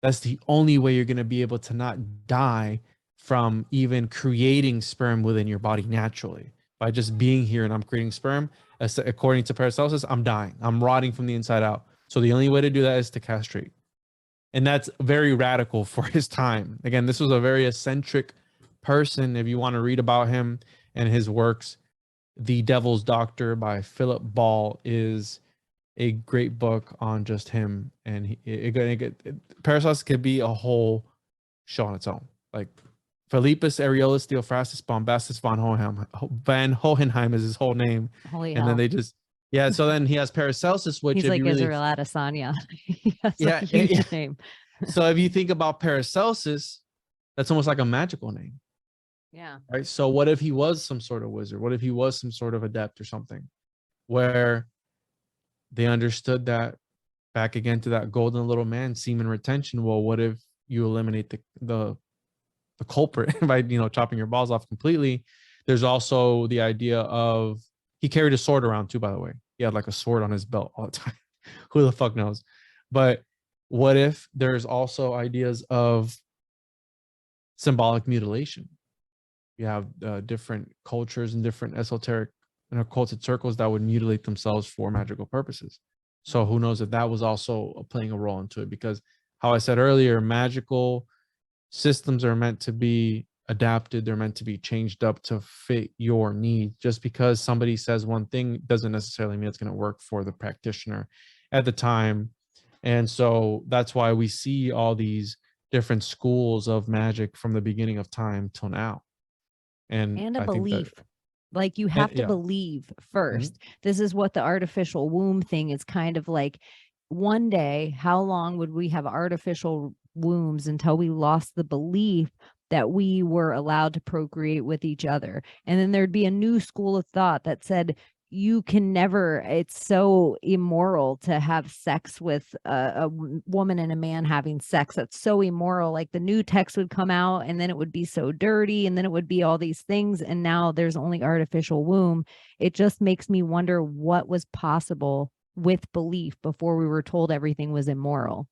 [SPEAKER 3] That's the only way you're going to be able to not die from even creating sperm within your body naturally. By just being here and I'm creating sperm, according to Paracelsus, I'm dying. I'm rotting from the inside out. So the only way to do that is to castrate. And that's very radical for his time. Again, this was a very eccentric person. If you want to read about him and his works, The Devil's Doctor by Philip Ball is a great book on just him. And Paracelsus could be a whole show on its own. Like Philippus Areolus Theophrastus Bombastus van Hohenheim is his whole name.
[SPEAKER 2] Holy
[SPEAKER 3] and
[SPEAKER 2] hell.
[SPEAKER 3] Then they just, so then he has Paracelsus, which
[SPEAKER 2] he's
[SPEAKER 3] if
[SPEAKER 2] like
[SPEAKER 3] you really,
[SPEAKER 2] Israel Adesanya. That's a huge name.
[SPEAKER 3] So if you think about Paracelsus, that's almost like a magical name.
[SPEAKER 2] Yeah.
[SPEAKER 3] Right. So what if he was some sort of wizard? What if he was some sort of adept or something, where they understood that, back again to that golden little man, semen retention? Well, what if you eliminate the culprit by chopping your balls off completely? There's also the idea of, he carried a sword around too, by the way. He had like a sword on his belt all the time. Who the fuck knows? But what if there's also ideas of symbolic mutilation? You have different cultures and different esoteric and occulted circles that would mutilate themselves for magical purposes. So who knows if that was also playing a role into it? Because how I said earlier, magical systems are meant to be adapted. They're meant to be changed up to fit your needs. Just because somebody says one thing doesn't necessarily mean it's going to work for the practitioner at the time. And so that's why we see all these different schools of magic from the beginning of time till now. And
[SPEAKER 2] a
[SPEAKER 3] I
[SPEAKER 2] belief.
[SPEAKER 3] think that,
[SPEAKER 2] like you have to believe first. This is what the artificial womb thing is kind of like. One day, how long would we have artificial wombs until we lost the belief that we were allowed to procreate with each other? And then there'd be a new school of thought that said, you can never, it's so immoral to have sex with a woman and a man having sex. That's so immoral. Like the new text would come out and then it would be so dirty and then it would be all these things. And now there's only artificial womb. It just makes me wonder what was possible with belief before we were told everything was immoral.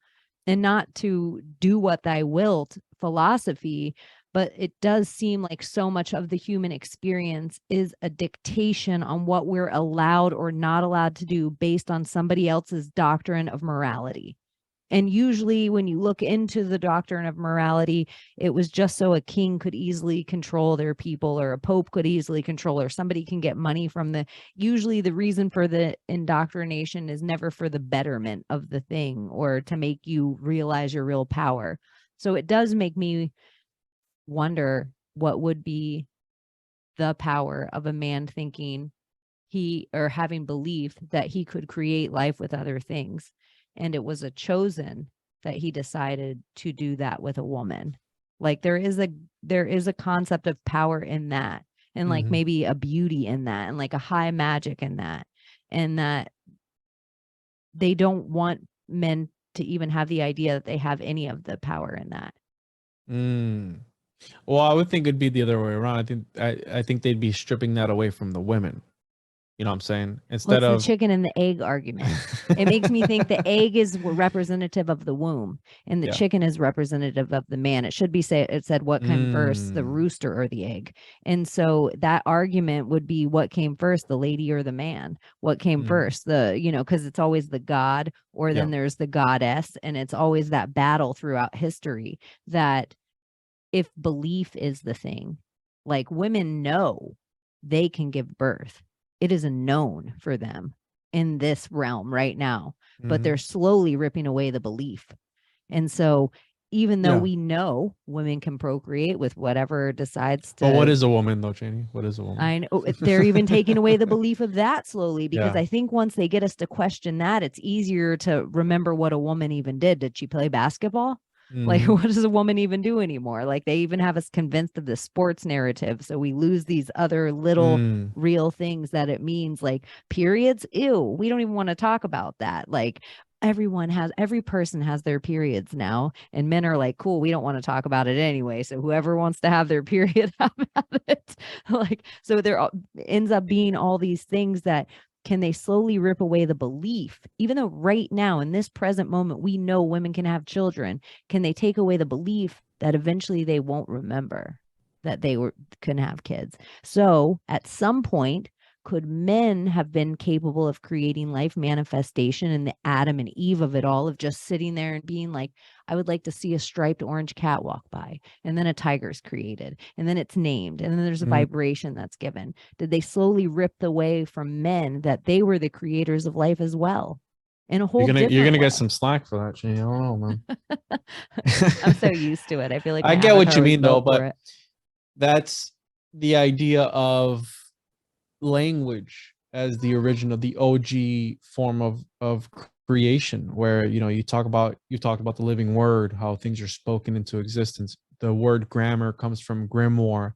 [SPEAKER 2] And not to do what thy wilt philosophy, but it does seem like so much of the human experience is a dictation on what we're allowed or not allowed to do based on somebody else's doctrine of morality. And usually when you look into the doctrine of morality, it was just so a king could easily control their people, or a pope could easily control, or somebody can get money from usually the reason for the indoctrination is never for the betterment of the thing or to make you realize your real power. So it does make me wonder what would be the power of a man thinking or having belief that he could create life with other things. And it was a chosen that he decided to do that with a woman. Like there is a concept of power in that, and like maybe a beauty in that, and like a high magic in that, and that they don't want men to even have the idea that they have any of the power in that.
[SPEAKER 3] Well, I would think it'd be the other way around. I think they'd be stripping that away from the women. You know what I'm saying?
[SPEAKER 2] Well,
[SPEAKER 3] Instead
[SPEAKER 2] it's the
[SPEAKER 3] of
[SPEAKER 2] chicken and the egg argument. It makes me think the egg is representative of the womb and the
[SPEAKER 3] Yeah.
[SPEAKER 2] chicken is representative of the man. It should be it said what came first, the
[SPEAKER 3] Mm.
[SPEAKER 2] rooster or the egg. And so that argument would be what came first, the lady or the man? What came
[SPEAKER 3] Mm.
[SPEAKER 2] first? Because it's always the god or then
[SPEAKER 3] Yeah.
[SPEAKER 2] there's the goddess, and it's always that battle throughout history that if belief is the thing, like women know they can give birth. It is a known for them in this realm right now, but they're slowly ripping away the belief. And so even though
[SPEAKER 3] Yeah.
[SPEAKER 2] we know women can procreate with whatever decides to.
[SPEAKER 3] But what is a woman though, Chaney? What is a woman?
[SPEAKER 2] I know they're even taking away the belief of that slowly, because
[SPEAKER 3] Yeah.
[SPEAKER 2] I think once they get us to question that, it's easier to remember what a woman even did. Did she play basketball? Like, what does a woman even do anymore? Like, they even have us convinced of the sports narrative. So we lose these other little real things that it means, like periods. Ew, we don't even want to talk about that. Like, every person has their periods now, and men are like, cool, we don't want to talk about it anyway. So whoever wants to have their period, have at it. Like, so there ends up being all these things that can they slowly rip away the belief, even though right now in this present moment, we know women can have children. Can they take away the belief that eventually they won't remember that they couldn't have kids? So at some point, could men have been capable of creating life manifestation and the Adam and Eve of it all, of just sitting there and being like, I would like to see a striped orange cat walk by, and then a tiger's created, and then it's named, and then there's a vibration that's given? Did they slowly rip away from men that they were the creators of life as well? In a whole
[SPEAKER 3] You're gonna
[SPEAKER 2] way.
[SPEAKER 3] get some slack for that, Chaney. I don't know, man.
[SPEAKER 2] I'm so used to it. I feel like
[SPEAKER 3] I
[SPEAKER 2] my
[SPEAKER 3] get what
[SPEAKER 2] avatar
[SPEAKER 3] you
[SPEAKER 2] was
[SPEAKER 3] mean though,
[SPEAKER 2] built for
[SPEAKER 3] but
[SPEAKER 2] it.
[SPEAKER 3] that's the idea of language as the original, the OG form of creation, where you talk about the living word, how things are spoken into existence. The word grammar comes from grimoire.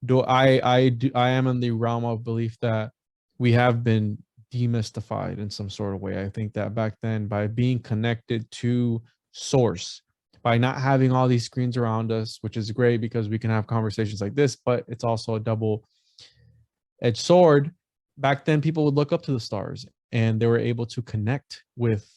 [SPEAKER 3] I am in the realm of belief that we have been demystified in some sort of way. I think that back then, by being connected to source, by not having all these screens around us, which is great because we can have conversations like this, but it's also a double-edged sword. Back then, people would look up to the stars and they were able to connect with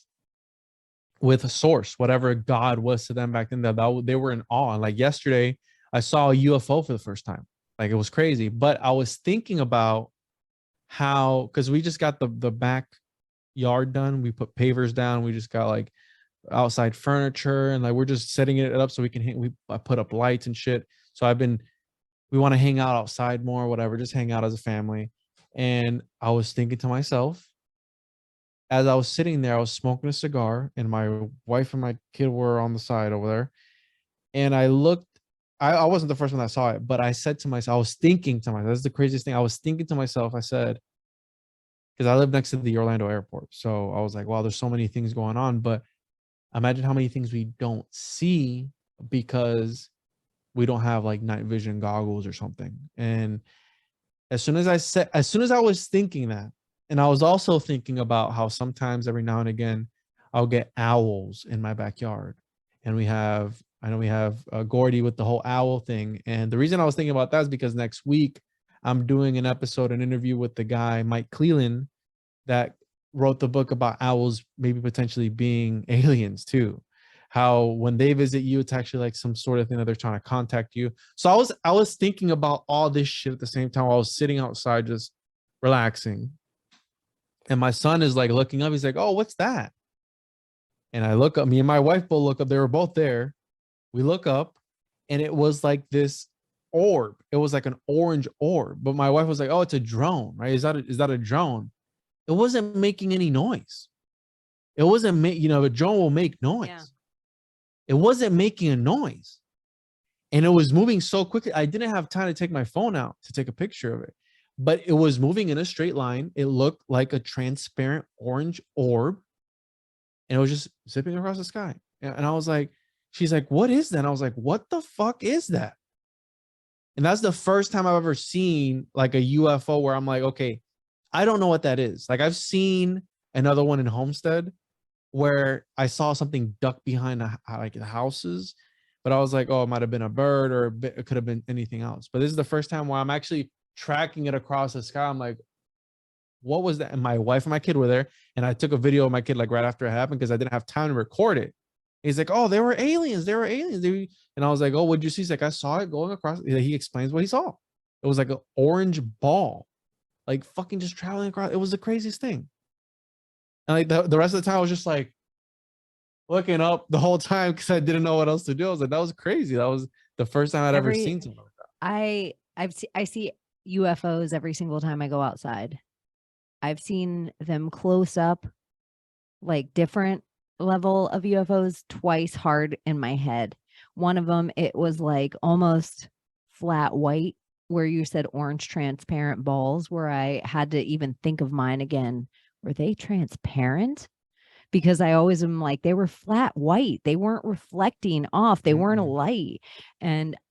[SPEAKER 3] a source, whatever God was to them back then. That they were in awe. And like yesterday, I saw a UFO for the first time. Like, it was crazy. But I was thinking about how, because we just got the backyard done. We put pavers down. We just got like outside furniture, and like we're just setting it up so we can I put up lights and shit. So we want to hang out outside more, whatever, just hang out as a family. And I was thinking to myself, as I was sitting there, I was smoking a cigar, and my wife and my kid were on the side over there. And I looked, I wasn't the first one that saw it, but I said to myself, I was thinking to myself, that's the craziest thing. I was thinking to myself, I said, because I live next to the Orlando airport. So I was like, wow, there's so many things going on, but imagine how many things we don't see because we don't have like night vision goggles or something. And as soon as I was thinking that, and I was also thinking about how sometimes every now and again, I'll get owls in my backyard. And I know we have Gordy with the whole owl thing. And the reason I was thinking about that is because next week I'm doing an interview with the guy, Mike Cleland, that wrote the book about owls maybe potentially being aliens too. How when they visit you, it's actually like some sort of thing that they're trying to contact you. So I was thinking about all this shit at the same time while I was sitting outside just relaxing. And my son is like looking up. He's like, oh, what's that? And I look up, me and my wife both look up. They were both there. We look up, and it was like this orb. It was like an orange orb. But my wife was like, oh, it's a drone, right? Is that a drone? It wasn't making any noise. It wasn't a drone will make noise. Yeah. It wasn't making a noise. And it was moving so quickly. I didn't have time to take my phone out to take a picture of it. But it was moving in a straight line. It looked like a transparent orange orb. And it was just zipping across the sky. And I was like, she's like, what is that? And I was like, what the fuck is that? And that's the first time I've ever seen like a UFO where I'm like, okay, I don't know what that is. Like, I've seen another one in Homestead where I saw something duck behind the houses, but I was like, oh, it might have been a bird, or it could have been anything else. But this is the first time where I'm actually tracking it across the sky. I'm like, what was that? And my wife and my kid were there, and I took a video of my kid like right after it happened because I didn't have time to record it. He's like, oh, they were aliens. They were aliens. And I was like, oh, what'd you see? He's like, I saw it going across. He explains what he saw. It was like an orange ball, like fucking just traveling across. It was the craziest thing. And like the rest of the time, I was just like looking up the whole time because I didn't know what else to do. I was like, that was crazy. That was the first time I'd ever seen something like that.
[SPEAKER 2] I see UFOs every single time I go outside. I've seen them close up, like different level of UFOs twice hard in my head. One of them, it was like almost flat white, where you said orange transparent balls, where I had to even think of mine again. Were they transparent? Because I always am like, they were flat white. They weren't reflecting off. They weren't a light.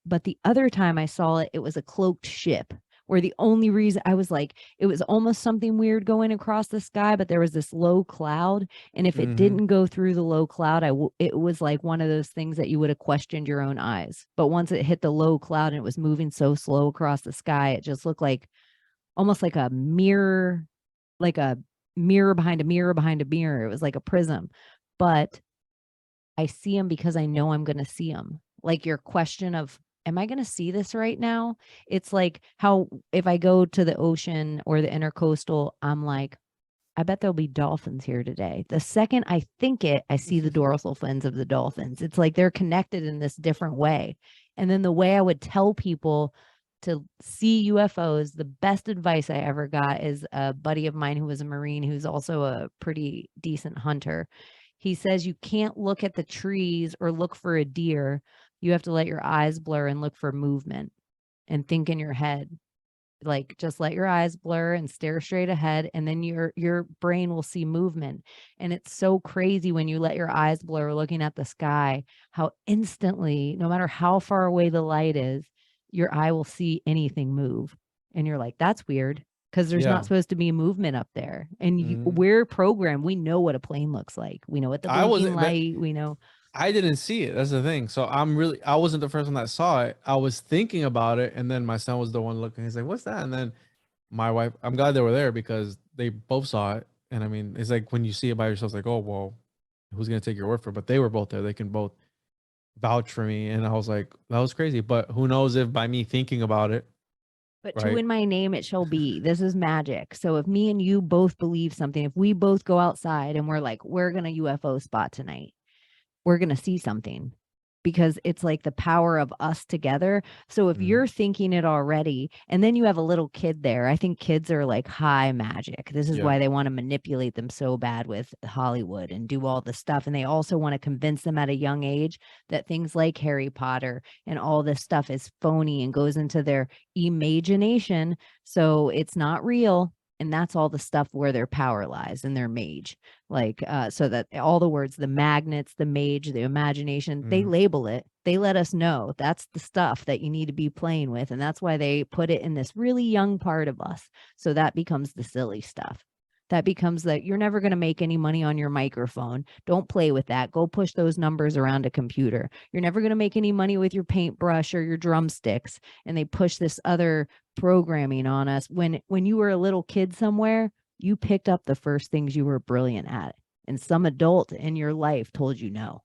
[SPEAKER 2] But the other time I saw it, it was a cloaked ship, where the only reason I was like, it was almost something weird going across the sky, but there was this low cloud. And if it didn't go through the low cloud, it was like one of those things that you would have questioned your own eyes. But once it hit the low cloud and it was moving so slow across the sky, it just looked like almost like a mirror, like a mirror behind a mirror behind a mirror. It was like a prism. But I see them because I know I'm going to see them. Like your question of, am I going to see this right now? It's like how if I go to the ocean or the intercoastal, I'm like, I bet there'll be dolphins here today. The second I think it, I see the dorsal fins of the dolphins. It's like they're connected in this different way. And then the way I would tell people to see UFOs, the best advice I ever got is a buddy of mine who was a Marine, who's also a pretty decent hunter. He says you can't look at the trees or look for a deer. You have to let your eyes blur and look for movement and think in your head. Like just let your eyes blur and stare straight ahead, and then your brain will see movement. And it's so crazy when you let your eyes blur looking at the sky, how instantly, no matter how far away the light is, your eye will see anything move. And you're like, that's weird, because there's not supposed to be movement up there. And we're programmed. We know what a plane looks like. We know what the blinking light, we know.
[SPEAKER 3] I didn't see it. That's the thing. So I wasn't the first one that saw it. I was thinking about it, and then my son was the one looking. He's like, what's that? And then my wife, I'm glad they were there because they both saw it. And I mean, it's like when you see it by yourself, it's like, oh, well, who's going to take your word for it? But they were both there. They can both vouch for me. And I was like, that was crazy. But who knows if by me thinking about it.
[SPEAKER 2] But right? To in my name, it shall be. This is magic. So if me and you both believe something, if we both go outside and we're like, we're going to UFO spot tonight, we're going to see something, because it's like the power of us together. So if you're thinking it already, and then you have a little kid there, I think kids are like high magic. This is why they want to manipulate them so bad with Hollywood and do all the stuff. And they also want to convince them at a young age that things like Harry Potter and all this stuff is phony and goes into their imagination. So it's not real. And that's all the stuff where their power lies in their mage. Like, so that all the words, the magnets, the mage, the imagination, they label it. They let us know that's the stuff that you need to be playing with. And that's why they put it in this really young part of us. So that becomes the silly stuff. That becomes that you're never going to make any money on your microphone. Don't play with that. Go push those numbers around a computer. You're never going to make any money with your paintbrush or your drumsticks. And they push this other programming on us. When you were a little kid somewhere, you picked up the first things you were brilliant at. And some adult in your life told you no.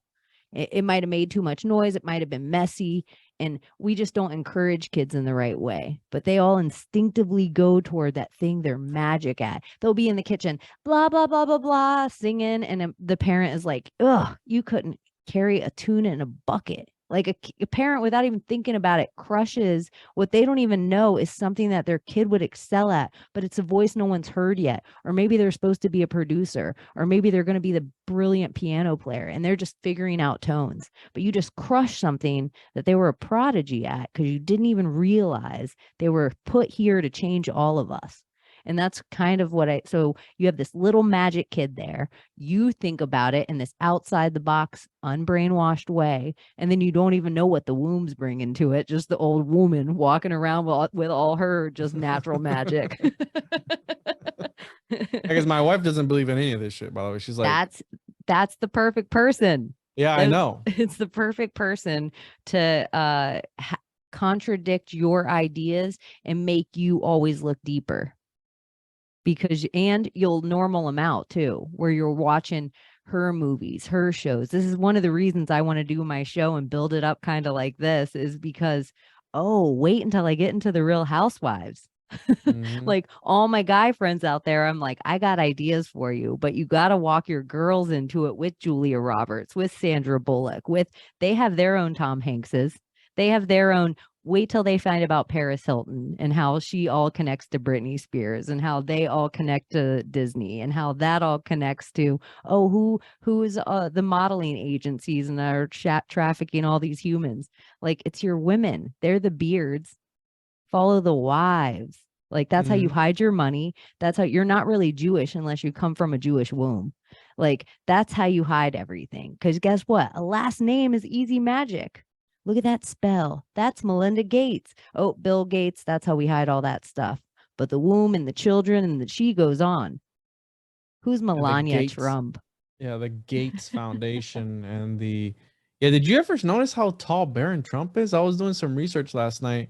[SPEAKER 2] It might have made too much noise. It might have been messy. And we just don't encourage kids in the right way. But they all instinctively go toward that thing they're magic at. They'll be in the kitchen, blah, blah, blah, blah, blah, singing. And the parent is like, ugh, you couldn't carry a tuna in a bucket. Like a parent, without even thinking about it, crushes what they don't even know is something that their kid would excel at, but it's a voice no one's heard yet. Or maybe they're supposed to be a producer, or maybe they're going to be the brilliant piano player and they're just figuring out tones. But you just crush something that they were a prodigy at because you didn't even realize they were put here to change all of us. And that's kind of what so you have this little magic kid there. You think about it in this outside the box, unbrainwashed way. And then you don't even know what the womb's bringing to it. Just the old woman walking around with all her just natural magic.
[SPEAKER 3] Because my wife doesn't believe in any of this shit, by the way. She's like,
[SPEAKER 2] that's the perfect person.
[SPEAKER 3] Yeah, I know.
[SPEAKER 2] It's the perfect person to contradict your ideas and make you always look deeper. and you'll normal them out too, where you're watching her movies, her shows. This is one of the reasons I want to do my show and build it up kind of like this, is because, oh, wait until I get into the Real Housewives.
[SPEAKER 3] Mhm.
[SPEAKER 2] Like all my guy friends out there, I'm like, I got ideas for you, but you got to walk your girls into it with Julia Roberts, with Sandra Bullock, they have their own Tom Hankses. They have their own. Wait till they find about Paris Hilton and how she all connects to Britney Spears and how they all connect to Disney and how that all connects to, oh, who is the modeling agencies and are trafficking all these humans. Like, it's your women. They're the beards. Follow the wives. Like, that's how you hide your money. That's how you're not really Jewish unless you come from a Jewish womb. Like, that's how you hide everything. Because guess what? A last name is easy magic. Look at that spell. That's Melinda Gates. Oh, Bill Gates. That's how we hide all that stuff. But the womb and the children and the she goes on. Who's Melania Trump?
[SPEAKER 3] Yeah, the Gates Foundation and yeah. Did you ever notice how tall Barron Trump is? I was doing some research last night.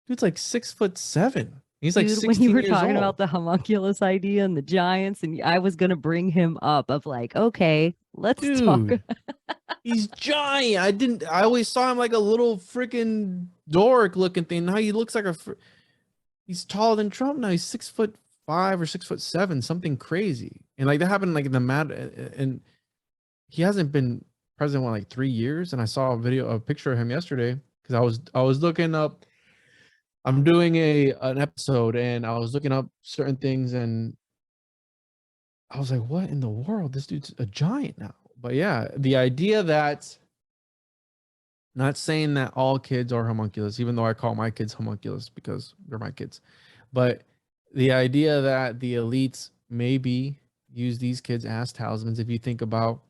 [SPEAKER 3] Dude's like 6'7". He's like 16
[SPEAKER 2] when you were
[SPEAKER 3] years
[SPEAKER 2] talking
[SPEAKER 3] old.
[SPEAKER 2] about the homunculus idea and the giants, and I was gonna bring him up of like, okay, let's talk.
[SPEAKER 3] He's giant. I always saw him like a little freaking dork looking thing. Now he looks like he's taller than Trump now. He's 6'5" or 6'7", something crazy. And like that happened like in the and he hasn't been president in like 3 years. And I saw a picture of him yesterday because I was looking up. I'm doing an episode and I was looking up certain things and I was like, what in the world? This dude's a giant now. But yeah, the idea that, not saying that all kids are homunculus, even though I call my kids homunculus because they're my kids, but the idea that the elites maybe use these kids as talismans. If you think about,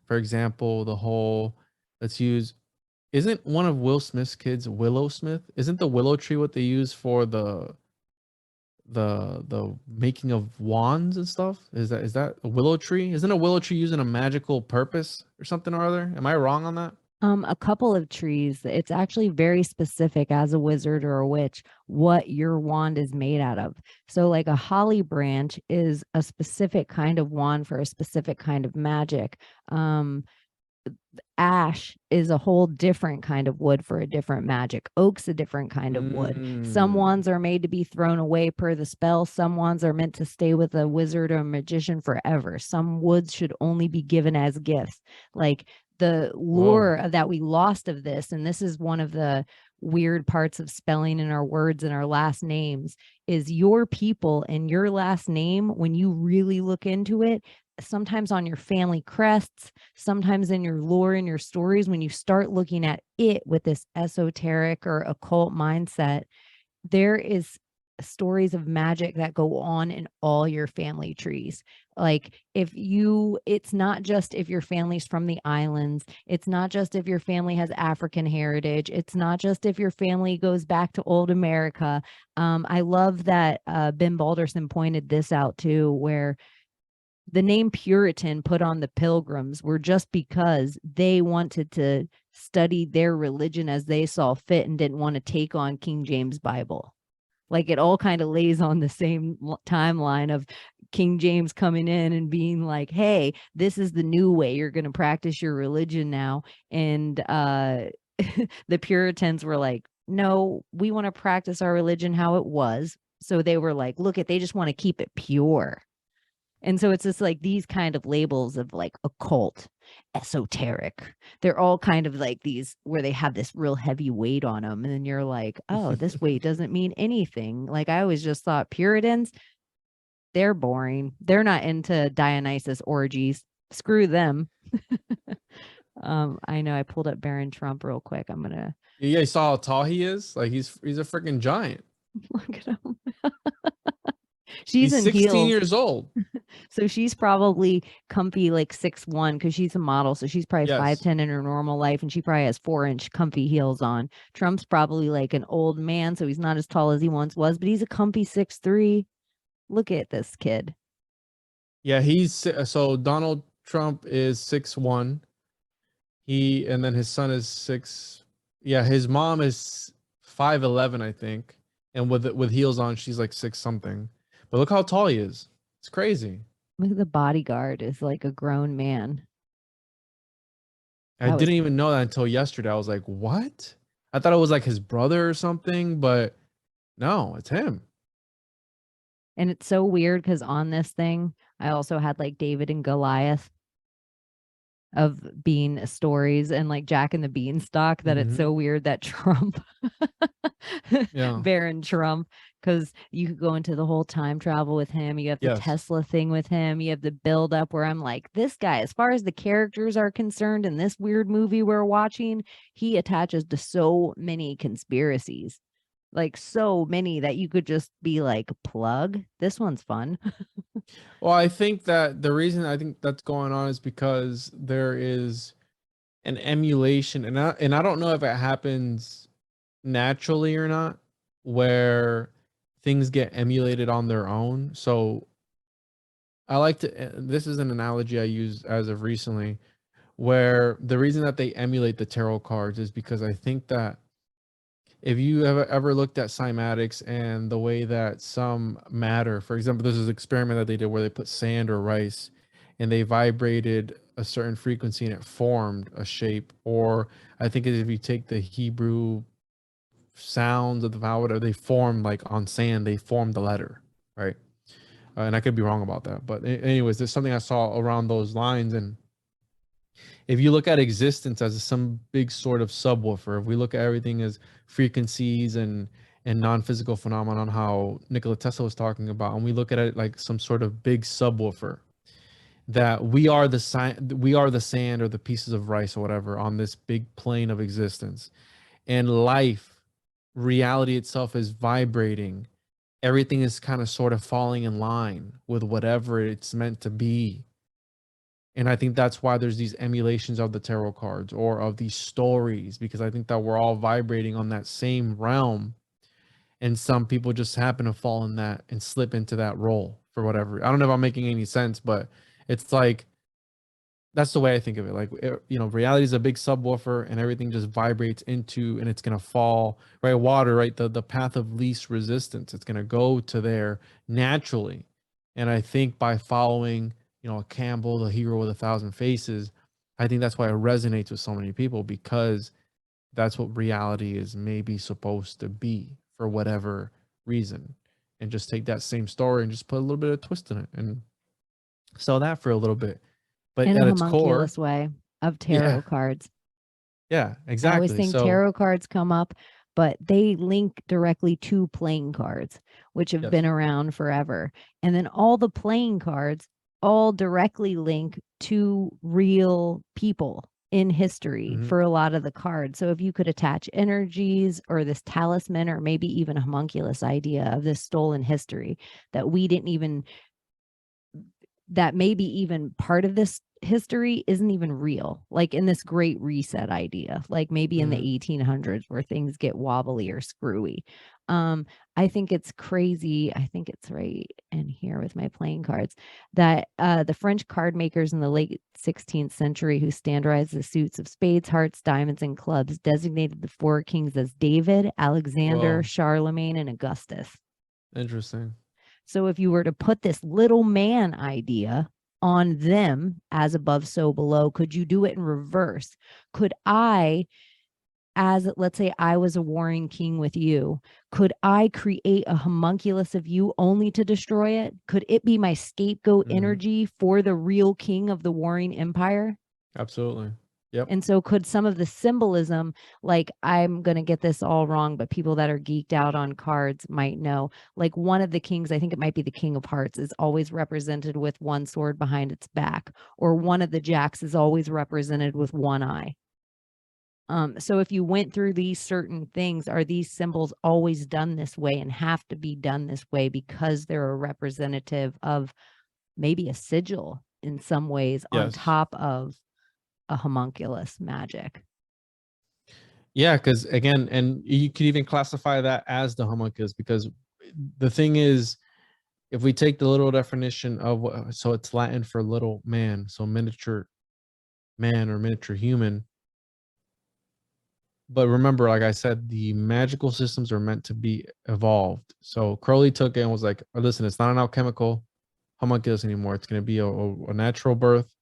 [SPEAKER 3] for example, the whole, isn't one of Will Smith's kids Willow Smith? Isn't the willow tree what they use for the making of wands and stuff? Is that a willow tree? Isn't a willow tree using a magical purpose or something or other? Am I wrong on that?
[SPEAKER 2] A couple of trees. It's actually very specific as a wizard or a witch what your wand is made out of. So like a holly branch is a specific kind of wand for a specific kind of magic. Ash is a whole different kind of wood for a different magic. Oak's a different kind of wood. Some wands are made to be thrown away per the spell. Some wands are meant to stay with a wizard or a magician forever. Some woods should only be given as gifts. Like the lore that we lost of this, and this is one of the weird parts of spelling in our words and our last names, is your people and your last name, when you really look into it, sometimes on your family crests, sometimes in your lore and your stories, when you start looking at it with this esoteric or occult mindset, there is stories of magic that go on in all your family trees. Like it's not just if your family's from the islands, it's not just if your family has African heritage, it's not just if your family goes back to old America. I love that Ben Balderson pointed this out too, where the name Puritan put on the Pilgrims were just because they wanted to study their religion as they saw fit and didn't want to take on King James Bible. Like it all kind of lays on the same timeline of King James coming in and being like, hey, this is the new way you're going to practice your religion now. And the Puritans were like, no, we want to practice our religion how it was. So they were like, look, they just want to keep it pure. And so it's just like these kind of labels of like occult, esoteric. They're all kind of like these where they have this real heavy weight on them. And then you're like, oh, this weight doesn't mean anything. Like I always just thought Puritans, they're boring. They're not into Dionysus orgies. Screw them. I know I pulled up Barron Trump real quick. I'm going to.
[SPEAKER 3] Yeah, you saw how tall he is? Like he's a freaking giant.
[SPEAKER 2] Look at him. He's in
[SPEAKER 3] 16
[SPEAKER 2] heels.
[SPEAKER 3] years old.
[SPEAKER 2] So she's probably comfy like 6'1" because she's a model. So she's probably 5'10" in her normal life, and she probably has 4-inch comfy heels on. Trump's probably like an old man, so he's not as tall as he once was, but he's a comfy 6'3". Look at this kid.
[SPEAKER 3] Yeah, so Donald Trump is 6'1". And then his son is 6. Yeah, his mom is 5'11", I think. And with heels on, she's like 6 something. But look how tall he is. It's crazy.
[SPEAKER 2] Look at the bodyguard is like a grown man.
[SPEAKER 3] I
[SPEAKER 2] That was,
[SPEAKER 3] didn't even know that until yesterday. I was like, what? I thought it was like his brother or something, but no, it's him.
[SPEAKER 2] and it's so weird because on this thing, I also had like David and Goliath of being stories and like Jack and the Beanstalk, that it's so weird that Trump,
[SPEAKER 3] Yeah.
[SPEAKER 2] Baron Trump, because you could go into the whole time travel with him. You have the Tesla thing with him. You have the build up where I'm like, this guy, as far as the characters are concerned in this weird movie we're watching, he attaches to so many conspiracies. Like so many that you could just be like, plug, this one's fun.
[SPEAKER 3] Well, I think that the reason I think that's going on is because there is an emulation, and I don't know if it happens naturally or not, where things get emulated on their own. So I like to, this is an analogy I use as of recently, where the reason that they emulate the tarot cards is because I think that if you ever looked at cymatics and the way that some matter, for example, this is an experiment that they did where they put sand or rice and they vibrated a certain frequency and it formed a shape. Or I think if you take the Hebrew sounds of the vowel, they form like on sand, they form the letter, right? And I could be wrong about that. But anyways, there's something I saw around those lines. And if you look at existence as some big sort of subwoofer, if we look at everything as frequencies and non-physical phenomenon, how Nikola Tesla was talking about, and we look at it like some sort of big subwoofer, that we are the sand or the pieces of rice or whatever on this big plane of existence, and life, reality itself is vibrating. Everything is kind of sort of falling in line with whatever it's meant to be. And I think that's why there's these emulations of the tarot cards or of these stories, because I think that we're all vibrating on that same realm. And some people just happen to fall in that and slip into that role for whatever. I don't know if I'm making any sense, but it's like, that's the way I think of it. Like, reality is a big subwoofer and everything just vibrates into, and it's going to fall, right? Water, right? The path of least resistance. It's going to go to there naturally. And I think by following, a Campbell, the hero with 1,000 faces, I think that's why it resonates with so many people, because that's what reality is maybe supposed to be for whatever reason. And just take that same story and just put a little bit of twist in it and sell that for a little bit. But
[SPEAKER 2] in
[SPEAKER 3] at
[SPEAKER 2] a
[SPEAKER 3] its core,
[SPEAKER 2] homunculus way of tarot cards.
[SPEAKER 3] Yeah,
[SPEAKER 2] I
[SPEAKER 3] exactly.
[SPEAKER 2] always think
[SPEAKER 3] So
[SPEAKER 2] tarot cards come up, but they link directly to playing cards, which have been around forever. And then all the playing cards all directly link to real people in history for a lot of the cards. So if you could attach energies or this talisman or maybe even a homunculus idea of this stolen history that we didn't even, that maybe even part of this history isn't even real, like in this great reset idea, like maybe in the 1800s where things get wobbly or screwy. I think it's crazy. I think it's right in here with my playing cards that the French card makers in the late 16th century who standardized the suits of spades, hearts, diamonds, and clubs designated the four kings as David, Alexander, Charlemagne, and Augustus.
[SPEAKER 3] Interesting.
[SPEAKER 2] So if you were to put this little man idea on them as above, so below, could you do it in reverse? Could I, as let's say I was a warring king with you, could I create a homunculus of you only to destroy it? Could it be my scapegoat energy for the real king of the warring empire?
[SPEAKER 3] Absolutely. Yep.
[SPEAKER 2] And so could some of the symbolism, like I'm going to get this all wrong, but people that are geeked out on cards might know, like one of the kings, I think it might be the King of Hearts, is always represented with one sword behind its back, or one of the jacks is always represented with one eye. So if you went through these certain things, are these symbols always done this way and have to be done this way because they're a representative of maybe a sigil in some ways on top of a homunculus magic?
[SPEAKER 3] Yeah, because again, and you could even classify that as the homunculus, because the thing is, if we take the literal definition of, so it's Latin for little man, so miniature man or miniature human, But remember, like I said, the magical systems are meant to be evolved. So Crowley took it and was like, oh, listen, it's not an alchemical homunculus anymore. It's going to be a natural birth,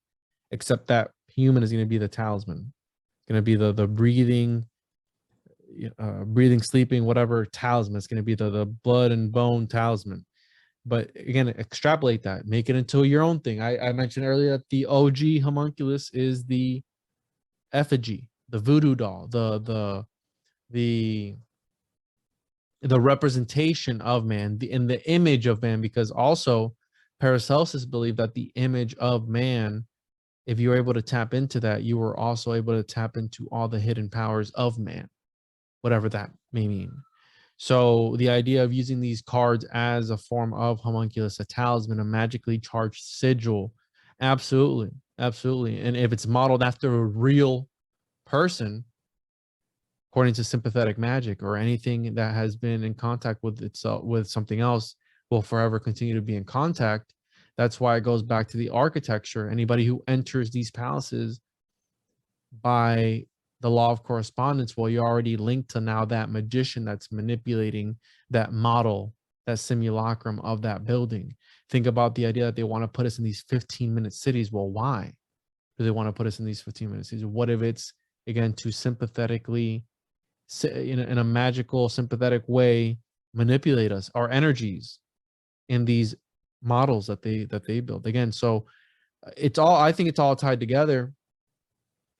[SPEAKER 3] except that human is going to be the talisman. It's going to be the breathing, breathing, sleeping, whatever talisman. It's going to be the blood and bone talisman. But again, extrapolate that, make it into your own thing. I mentioned earlier that the OG homunculus is the effigy, the voodoo doll, the representation of man, in the image of man, because also Paracelsus believed that the image of man, if you were able to tap into that, you were also able to tap into all the hidden powers of man, whatever that may mean. So the idea of using these cards as a form of homunculus, a talisman, a magically charged sigil, absolutely, absolutely. And if it's modeled after a real person, according to sympathetic magic, or anything that has been in contact with itself, with something else, will forever continue to be in contact. That's why it goes back to the architecture. Anybody who enters these palaces by the law of correspondence, well, you're already linked to now that magician that's manipulating that model, that simulacrum of that building. Think about the idea that they want to put us in these 15-minute cities. Well, why do they want to put us in these 15-minute cities? What if it's, again, to sympathetically, in a magical, sympathetic way, manipulate us, our energies, in these models that they build? Again, so it's all, I think it's all tied together.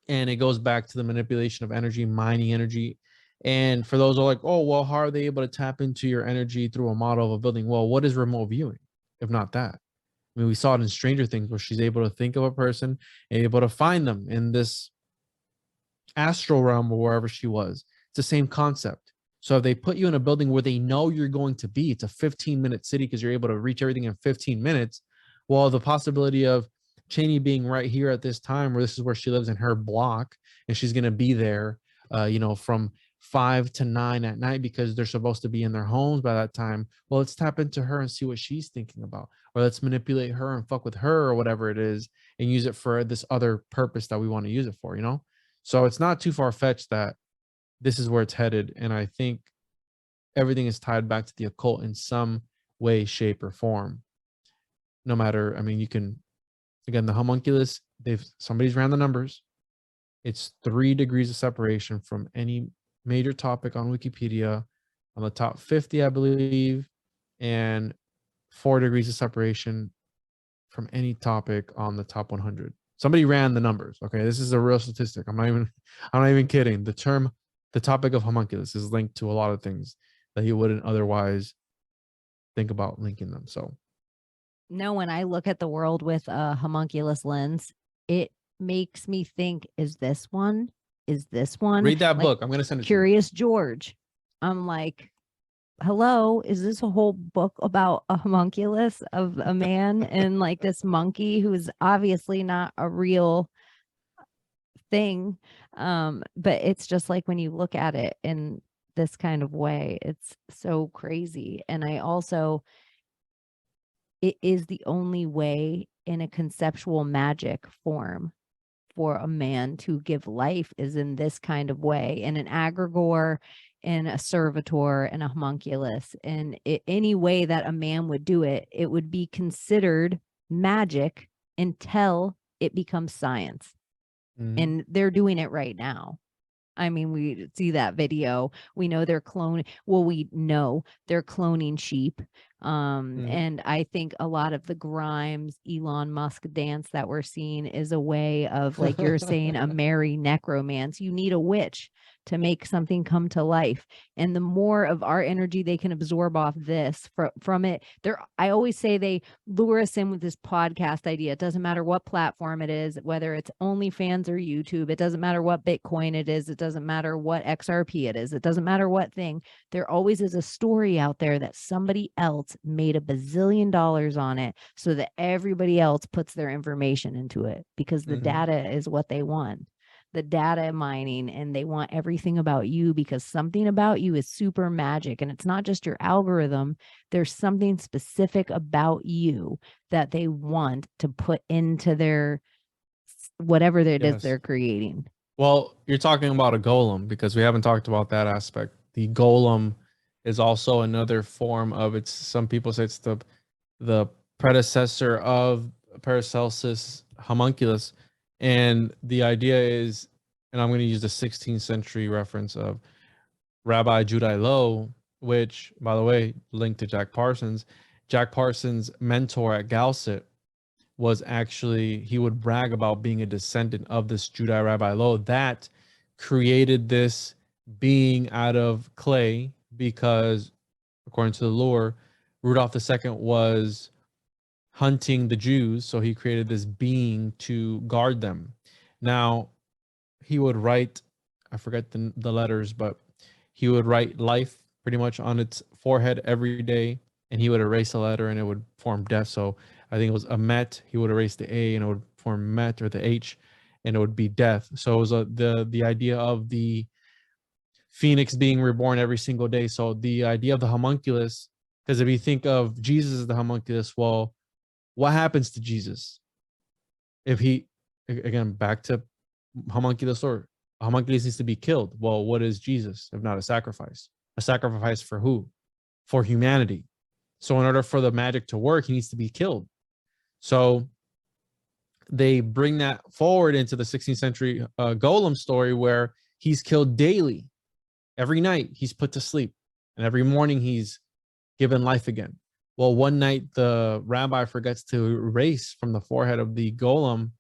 [SPEAKER 3] And it goes back to the manipulation of energy, mining energy. And for those who are like, oh, well, how are they able to tap into your energy through a model of a building? Well, what is remote viewing, if not that? I mean, we saw it in Stranger Things, where she's able to think of a person and able to find them in this astral realm or wherever she was. It's the same concept. So if they put you in a building where they know you're going to be, it's a 15-minute city because you're able to reach everything in 15 minutes. Well, the possibility of Chaney being right here at this time, where this is where she lives in her block, and she's going to be there, from 5 to 9 at night because they're supposed to be in their homes by that time. Well, let's tap into her and see what she's thinking about, or let's manipulate her and fuck with her, or whatever it is, and use it for this other purpose that we want to use it for, So it's not too far-fetched that this is where it's headed. And I think everything is tied back to the occult in some way, shape, or form. No matter, I mean, you can, again, the homunculus, somebody's ran the numbers. It's 3 degrees of separation from any major topic on Wikipedia, on the top 50, I believe, and 4 degrees of separation from any topic on the top 100. Somebody ran the numbers. Okay, this is a real statistic. I'm not even kidding. The topic of homunculus is linked to a lot of things that you wouldn't otherwise think about linking them. So
[SPEAKER 2] no, when I look at the world with a homunculus lens, it makes me think, is this one?
[SPEAKER 3] Read that book. I'm going to send it
[SPEAKER 2] Curious to you. George. I'm like, hello, is this a whole book about a homunculus of a man and like this monkey who's obviously not a real thing? But it's just like, when you look at it in this kind of way, it's so crazy. And it is the only way in a conceptual magic form for a man to give life, is in this kind of way, in an egregore, in a servitor, and a homunculus. And any way that a man would do it, it would be considered magic until it becomes science. Mm-hmm. And they're doing it right now. I mean, we see that video. We know they're cloning. Well, we know they're cloning sheep. And I think a lot of the Grimes, Elon Musk dance that we're seeing is a way of, like you're saying, a merry necromance. You need a witch to make something come to life. And the more of our energy they can absorb off this from it, I always say they lure us in with this podcast idea. It doesn't matter what platform it is, whether it's OnlyFans or YouTube. It doesn't matter what Bitcoin it is. It doesn't matter what XRP it is. It doesn't matter what thing. There always is a story out there that somebody else made $1 bazillion on it, so that everybody else puts their information into it, because the data is what they want. The data mining, and they want everything about you, because something about you is super magic. And it's not just your algorithm. There's something specific about you that they want to put into their whatever it is they're creating.
[SPEAKER 3] Well, you're talking about a golem because we haven't talked about that aspect. The golem is also another form of it's. Some people say it's the predecessor of Paracelsus homunculus, and the idea is, and I'm going to use the 16th century reference of Rabbi Judai Low, which, by the way, linked to Jack Parsons. Jack Parsons' mentor at Galset was actually, he would brag about being a descendant of this Judai Rabbi Low that created this being out of clay because, according to the lore, Rudolph II was hunting the Jews, so he created this being to guard them. Now, he would write, I forget the letters, but he would write life pretty much on its forehead every day, and he would erase a letter and it would form death. So I think it was a met, he would erase the A and it would form met, or the H, and it would be death. So it was the idea of the phoenix being reborn every single day. So the idea of the homunculus, because if you think of Jesus as the homunculus, well, what happens to Jesus if he, again, back to homunculus, or a homunculus needs to be killed? Well, what is Jesus if not a sacrifice? A sacrifice for who? For humanity. So in order for the magic to work, he needs to be killed. So they bring that forward into the 16th century golem story, where he's killed daily. Every night he's put to sleep, and every morning he's given life again. Well, one night the rabbi forgets to erase from the forehead of the golem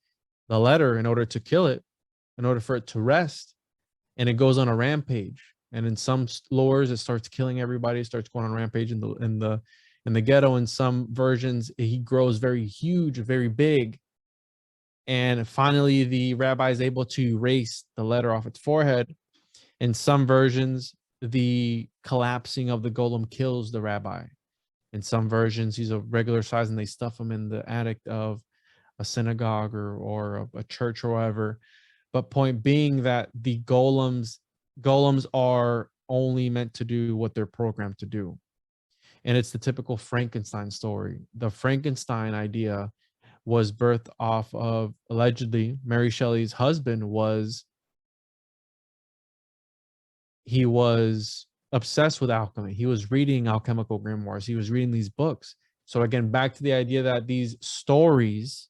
[SPEAKER 3] the letter in order to kill it, in order for it to rest, and it goes on a rampage. And in some lores, it starts killing everybody. It starts going on a rampage in the ghetto. In some versions, he grows very huge, very big, and finally the rabbi is able to erase the letter off its forehead. In some versions, the collapsing of the golem kills the rabbi. In some versions, he's a regular size and they stuff him in the attic of a synagogue or a church or whatever. But point being that the golems are only meant to do what they're programmed to do. And it's the typical Frankenstein story. The Frankenstein idea was birthed off of, allegedly, Mary Shelley's husband was obsessed with alchemy. He was reading alchemical grimoires. He was reading these books. So again, back to the idea that these stories,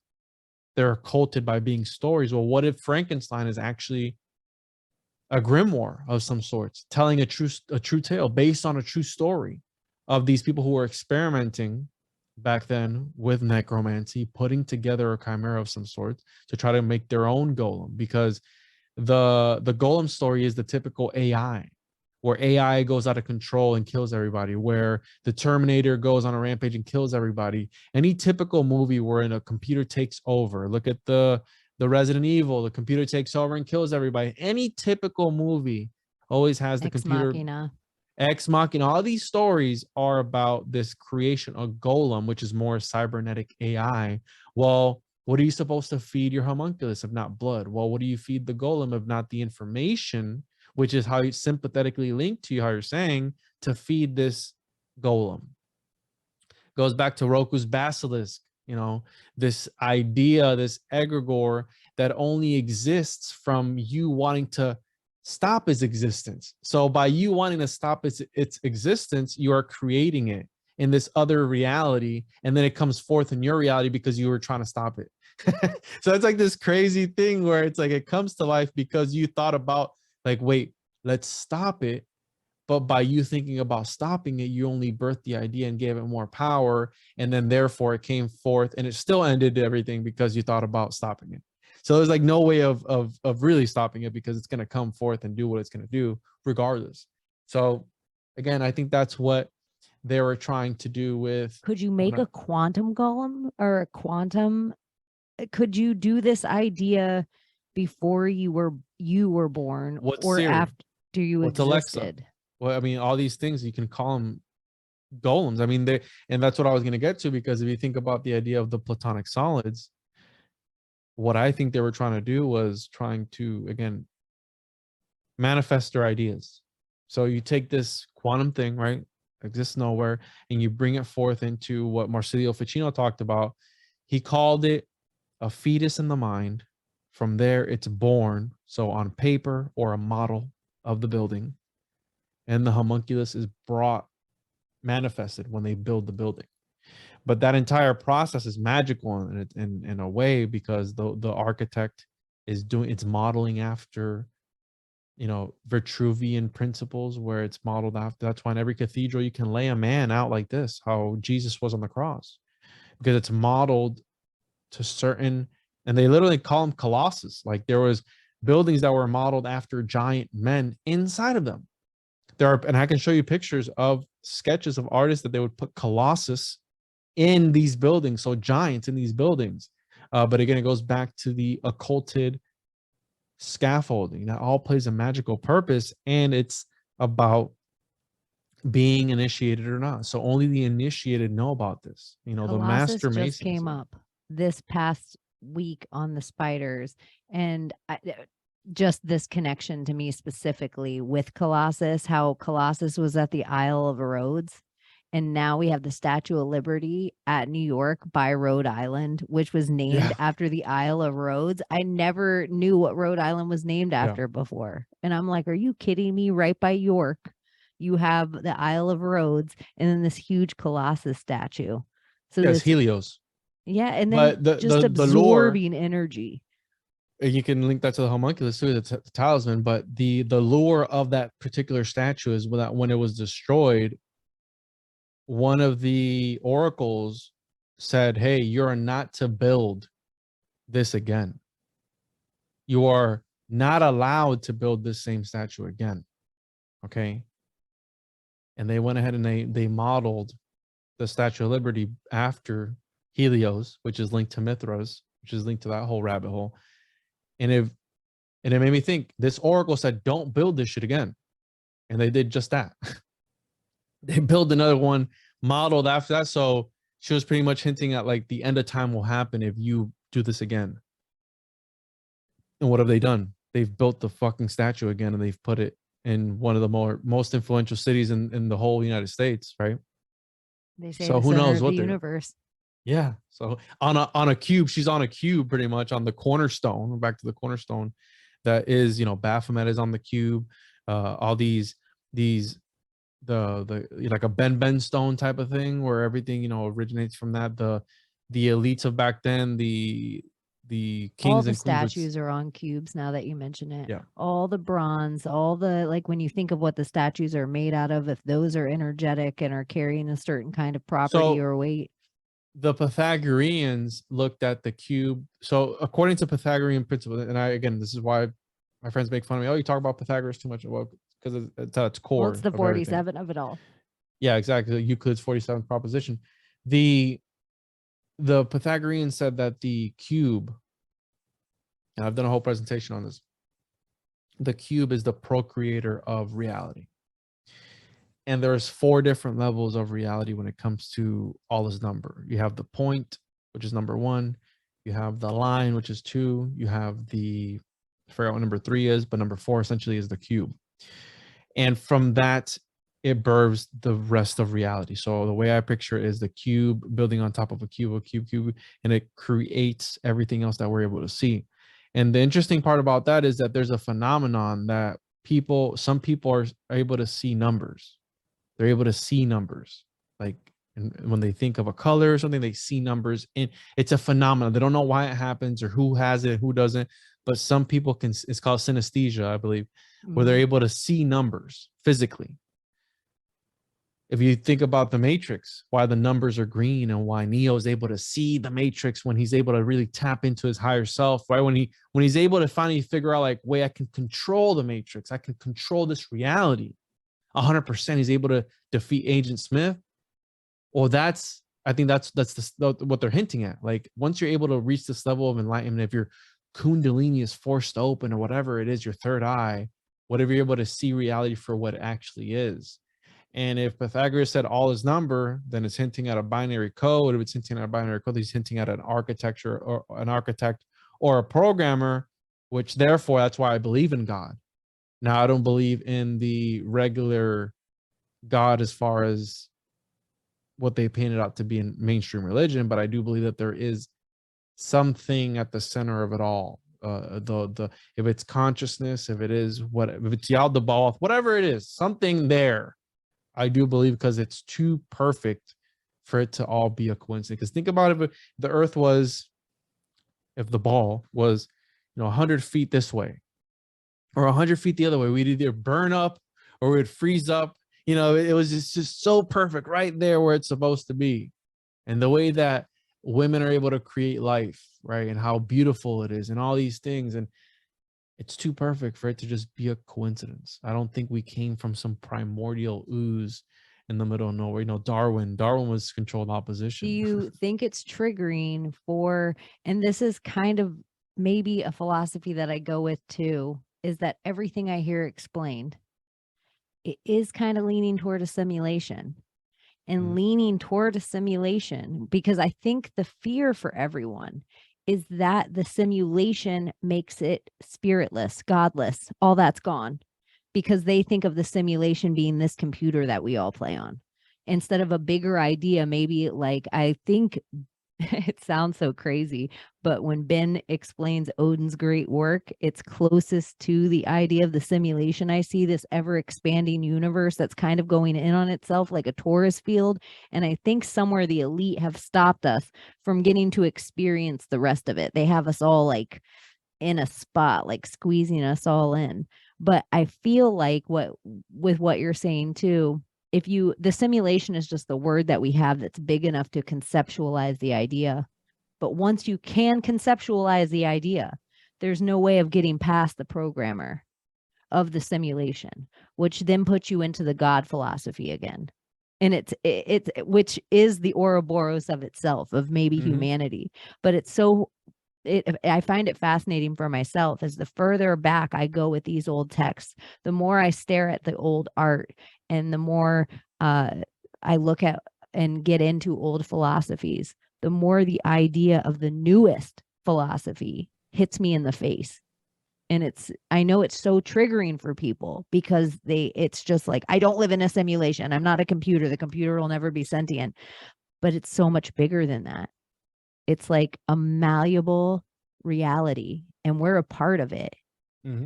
[SPEAKER 3] they're occulted by being stories. Well, what if Frankenstein is actually a grimoire of some sorts, telling a true tale based on a true story of these people who were experimenting back then with necromancy, putting together a chimera of some sort to try to make their own golem? Because the golem story is the typical AI, where AI goes out of control and kills everybody, where the Terminator goes on a rampage and kills everybody. Any typical movie wherein a computer takes over. Look at the Resident Evil, the computer takes over and kills everybody. Any typical movie always has the computer. Ex Machina. All these stories are about this creation of golem, which is more cybernetic AI. Well, what are you supposed to feed your homunculus if not blood? Well, what do you feed the golem if not the information, which is how you sympathetically link to you, how you're saying, to feed this golem? Goes back to Roku's Basilisk, this idea, this egregore that only exists from you wanting to stop its existence. So by you wanting to stop its existence, you are creating it in this other reality, and then it comes forth in your reality because you were trying to stop it. So it's like this crazy thing where it's like it comes to life because you thought about, like, wait, let's stop it. But by you thinking about stopping it, you only birthed the idea and gave it more power, and then therefore it came forth, and it still ended everything because you thought about stopping it. So there's like no way of really stopping it, because it's going to come forth and do what it's going to do regardless. So again, I think that's what they were trying to do with.
[SPEAKER 2] Could you make a quantum golem or a quantum? Could you do this idea before you were born, or after you existed?
[SPEAKER 3] Well, I mean, all these things, you can call them golems. I mean, and that's what I was going to get to, because if you think about the idea of the Platonic solids, what I think they were trying to do was trying to, again, manifest their ideas. So you take this quantum thing, right, exists nowhere, and you bring it forth into what Marsilio Ficino talked about. He called it a fetus in the mind From there, it's born. So on paper or a model of the building. And the homunculus is manifested when they build the building. But that entire process is magical in a way, because the architect is it's modeling after, Vitruvian principles, where it's modeled after. That's why in every cathedral you can lay a man out like this, how Jesus was on the cross, because it's modeled to certain, and they literally call them colossus. Like there was buildings that were modeled after giant men inside of them. And I can show you pictures of sketches of artists that they would put colossus in these buildings, so giants in these buildings. But again, it goes back to the occulted scaffolding that all plays a magical purpose, and it's about being initiated or not. So only the initiated know about this. The master
[SPEAKER 2] Colossus just
[SPEAKER 3] masons
[SPEAKER 2] came up this past week on the spiders, and just this connection to me specifically with Colossus, how Colossus was at the Isle of Rhodes, and now we have the Statue of Liberty at New York by Rhode Island, which was named after the Isle of Rhodes. I never knew what Rhode Island was named after before, and I'm like, are you kidding me? Right by York, you have the Isle of Rhodes, and then this huge Colossus statue. So
[SPEAKER 3] it's Helios.
[SPEAKER 2] Yeah, and then
[SPEAKER 3] but
[SPEAKER 2] just absorbing energy.
[SPEAKER 3] You can link that to the homunculus too, the talisman. But the lure of that particular statue is that when it was destroyed, one of the oracles said, hey, you're not to build this again. You are not allowed to build this same statue again. Okay. And they went ahead and they modeled the Statue of Liberty after Helios, which is linked to Mithras, which is linked to that whole rabbit hole. And it made me think, this oracle said, don't build this shit again. And they did just that. They built another one modeled after that. So she was pretty much hinting at like the end of time will happen if you do this again. And what have they done? They've built the fucking statue again, and they've put it in one of the most influential cities in the whole United States, right?
[SPEAKER 2] They say
[SPEAKER 3] so.
[SPEAKER 2] The
[SPEAKER 3] Who knows
[SPEAKER 2] of
[SPEAKER 3] what
[SPEAKER 2] the
[SPEAKER 3] they're
[SPEAKER 2] universe.
[SPEAKER 3] Yeah. So on a cube, she's on a cube pretty much on the cornerstone. Back to the cornerstone, that is, Baphomet is on the cube. All these the like a Ben stone type of thing, where everything originates from that. The elites of back then, the kings
[SPEAKER 2] all the
[SPEAKER 3] and queens
[SPEAKER 2] statues are on cubes now that you mention it.
[SPEAKER 3] Yeah.
[SPEAKER 2] All the bronze, all the, like, when you think of what the statues are made out of, if those are energetic and are carrying a certain kind of property or weight.
[SPEAKER 3] The Pythagoreans looked at the cube. So according to Pythagorean principle, and this is why my friends make fun of me. Oh, you talk about Pythagoras too much. Well, because it's at its core.
[SPEAKER 2] Well, it's the 47 of it all.
[SPEAKER 3] Yeah, exactly. Euclid's 47th proposition. The Pythagoreans said that the cube, and I've done a whole presentation on this, the cube is the procreator of reality. And there's 4 different levels of reality when it comes to all this number. You have the point, which is number 1. You have the line, which is 2. You have I forgot what number 3 is, but number 4 essentially is the cube. And from that, it births the rest of reality. So the way I picture it is the cube building on top of a cube, and it creates everything else that we're able to see. And the interesting part about that is that there's a phenomenon that some people are able to see numbers. They're able to see numbers. Like when they think of a color or something, they see numbers. And it's a phenomenon. They don't know why it happens or who has it, who doesn't. But some people can, it's called synesthesia, I believe, where they're able to see numbers physically. If you think about the Matrix, why the numbers are green and why Neo is able to see the Matrix when he's able to really tap into his higher self, right? When he's able to finally figure out, like, wait, I can control the Matrix. I can control this reality. 100%. He's able to defeat Agent Smith. Well, I think that's what they're hinting at. Like, once you're able to reach this level of enlightenment, if your Kundalini is forced open or whatever it is, your third eye, whatever, you're able to see reality for what it actually is. And if Pythagoras said all is number, then it's hinting at a binary code. If it's hinting at a binary code, he's hinting at an architecture or an architect or a programmer, which therefore, that's why I believe in God. Now, I don't believe in the regular God as far as what they painted out to be in mainstream religion, but I do believe that there is something at the center of it all, the if it's consciousness, if it's Yalda Baoth, whatever it is, something there, I do believe, because it's too perfect for it to all be a coincidence. Because think about it, if the Earth was, if the ball was, 100 feet this way or 100 feet the other way, we'd either burn up or we'd freeze up. It was just so perfect right there where it's supposed to be. And the way that women are able to create life, right, and how beautiful it is and all these things, and it's too perfect for it to just be a coincidence. I don't think we came from some primordial ooze in the middle of nowhere. Darwin was controlled opposition.
[SPEAKER 2] Do you think it's triggering for, and this is kind of maybe a philosophy that I go with too, is that everything I hear explained, it is kind of leaning toward a simulation and leaning toward a simulation, because I think the fear for everyone is that the simulation makes it spiritless, godless, all that's gone, because they think of the simulation being this computer that we all play on, instead of a bigger idea. Maybe, like, I think it sounds so crazy, but when Ben explains Odin's great work, it's closest to the idea of the simulation. I see this ever expanding universe that's kind of going in on itself like a torus field. And I think somewhere the elite have stopped us from getting to experience the rest of it. They have us all like in a spot, like squeezing us all in. But I feel like with what you're saying too, the simulation is just the word that we have that's big enough to conceptualize the idea. But once you can conceptualize the idea, there's no way of getting past the programmer of the simulation, which then puts you into the God philosophy again. And it's which is the Ouroboros of itself, of maybe humanity. But it's so, I find it fascinating for myself, as the further back I go with these old texts, the more I stare at the old art, and the more I look at and get into old philosophies, the more the idea of the newest philosophy hits me in the face. And I know it's so triggering for people, because it's just like, I don't live in a simulation. I'm not a computer. The computer will never be sentient. But it's so much bigger than that. It's like a malleable reality, and we're a part of it.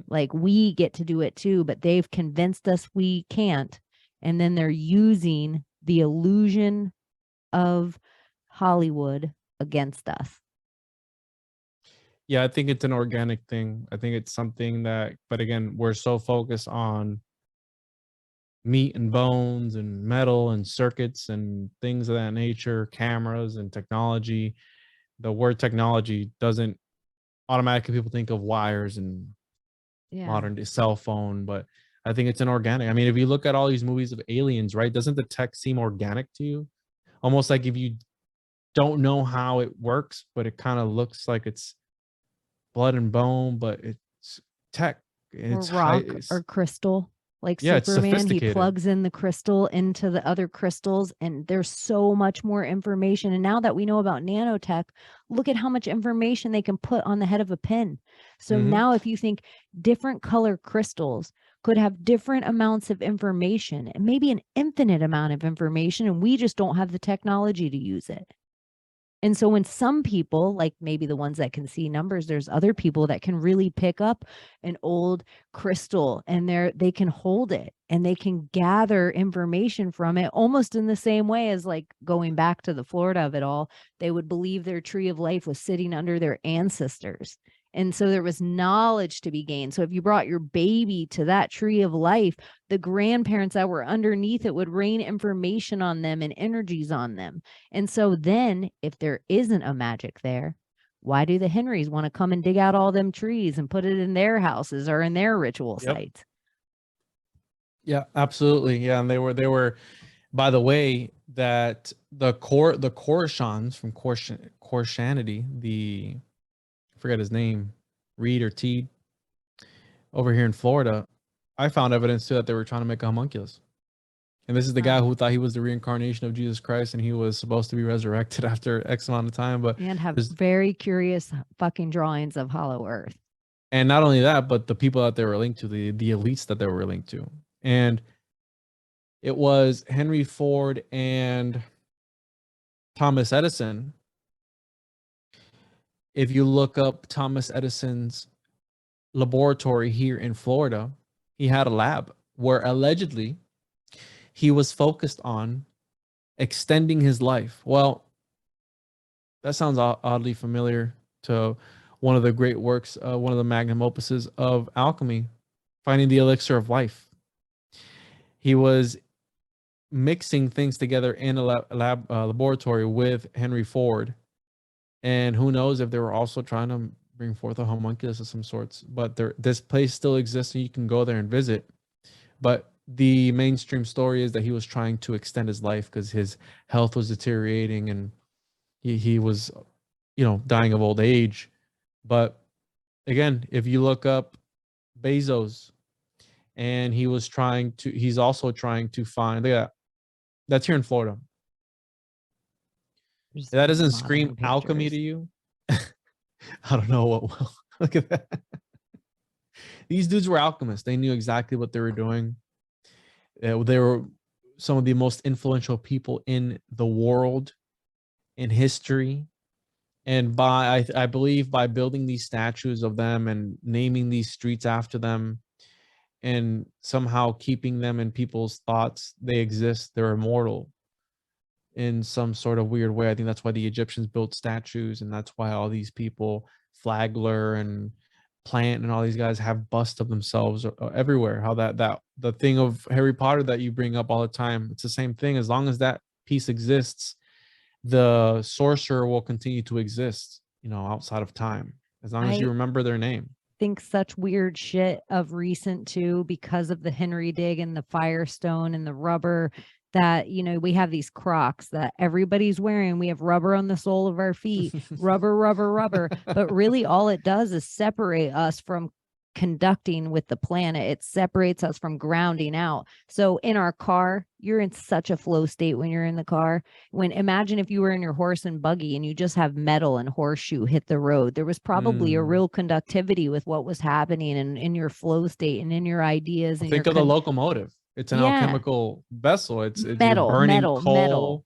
[SPEAKER 2] Like, we get to do it too, but they've convinced us we can't. And then they're using the illusion of Hollywood against us.
[SPEAKER 3] Yeah, I think it's an organic thing. I think it's something that, but again, we're so focused on meat and bones and metal and circuits and things of that nature, cameras and technology. The word technology doesn't automatically, people think of wires and modern day cell phone, but I think it's an organic. I mean, if you look at all these movies of aliens, right, doesn't the tech seem organic to you? Almost like if you don't know how it works, but it kind of looks like it's blood and bone, but it's tech. It's
[SPEAKER 2] rock or crystal. Like Superman, he plugs in the crystal into the other crystals, and there's so much more information. And now that we know about nanotech, look at how much information they can put on the head of a pin. So now if you think different color crystals could have different amounts of information, and maybe an infinite amount of information, and we just don't have the technology to use it. And so when some people, like maybe the ones that can see numbers, there's other people that can really pick up an old crystal, and they can hold it and they can gather information from it, almost in the same way as, like, going back to the Florida of it all, they would believe their tree of life was sitting under their ancestors. And so there was knowledge to be gained. So if you brought your baby to that tree of life, the grandparents that were underneath it would rain information on them and energies on them. And so then if there isn't a magic there, why do the Henrys want to come and dig out all them trees and put it in their houses or in their ritual sites?
[SPEAKER 3] Yeah, absolutely. Yeah. And they were, by the way, that the Korshans from Korshanity, I forget his name, Reed or Teed, over here in Florida, I found evidence too that they were trying to make a homunculus. And this is the guy who thought he was the reincarnation of Jesus Christ, and he was supposed to be resurrected after X amount of time. But
[SPEAKER 2] and have very curious fucking drawings of Hollow Earth.
[SPEAKER 3] And not only that, but the people that they were linked to, the elites that they were linked to. And it was Henry Ford and Thomas Edison. if you look up Thomas Edison's laboratory here in Florida, he had a lab where allegedly he was focused on extending his life. Well, that sounds oddly familiar to one of the great works, one of the magnum opuses of alchemy, finding the elixir of life. He was mixing things together in a laboratory with Henry Ford. And who knows if they were also trying to bring forth a homunculus of some sorts. But this place still exists and you can go there and visit. But the mainstream story is that he was trying to extend his life because his health was deteriorating and he was, dying of old age. But again, if you look up Bezos, and he's also trying to find, that's here in Florida. If that doesn't scream alchemy to you, I don't know what will. Look at that. These dudes were alchemists. They knew exactly what they were doing. They were some of the most influential people in the world, in history. And I believe by building these statues of them and naming these streets after them and somehow keeping them in people's thoughts, they exist, they're immortal in some sort of weird way. I think that's why the Egyptians built statues, and that's why all these people, Flagler and Plant and all these guys, have busts of themselves everywhere. How that the thing of Harry Potter that you bring up all the time, it's the same thing. As long as that piece exists, the sorcerer will continue to exist, outside of time, as long as you remember their name.
[SPEAKER 2] Think such weird shit of recent too, because of the Henry dig and the Firestone and the rubber, that we have these Crocs that everybody's wearing. We have rubber on the sole of our feet, rubber, but really all it does is separate us from conducting with the planet. It separates us from grounding out. So in our car, you're in such a flow state when you're in the car. Imagine if you were in your horse and buggy and you just have metal and horseshoe hit the road. There was probably a real conductivity with what was happening and in your flow state and in your ideas. And
[SPEAKER 3] think of the locomotive. It's an alchemical vessel. It's
[SPEAKER 2] metal,
[SPEAKER 3] you're burning
[SPEAKER 2] coal.
[SPEAKER 3] Metal.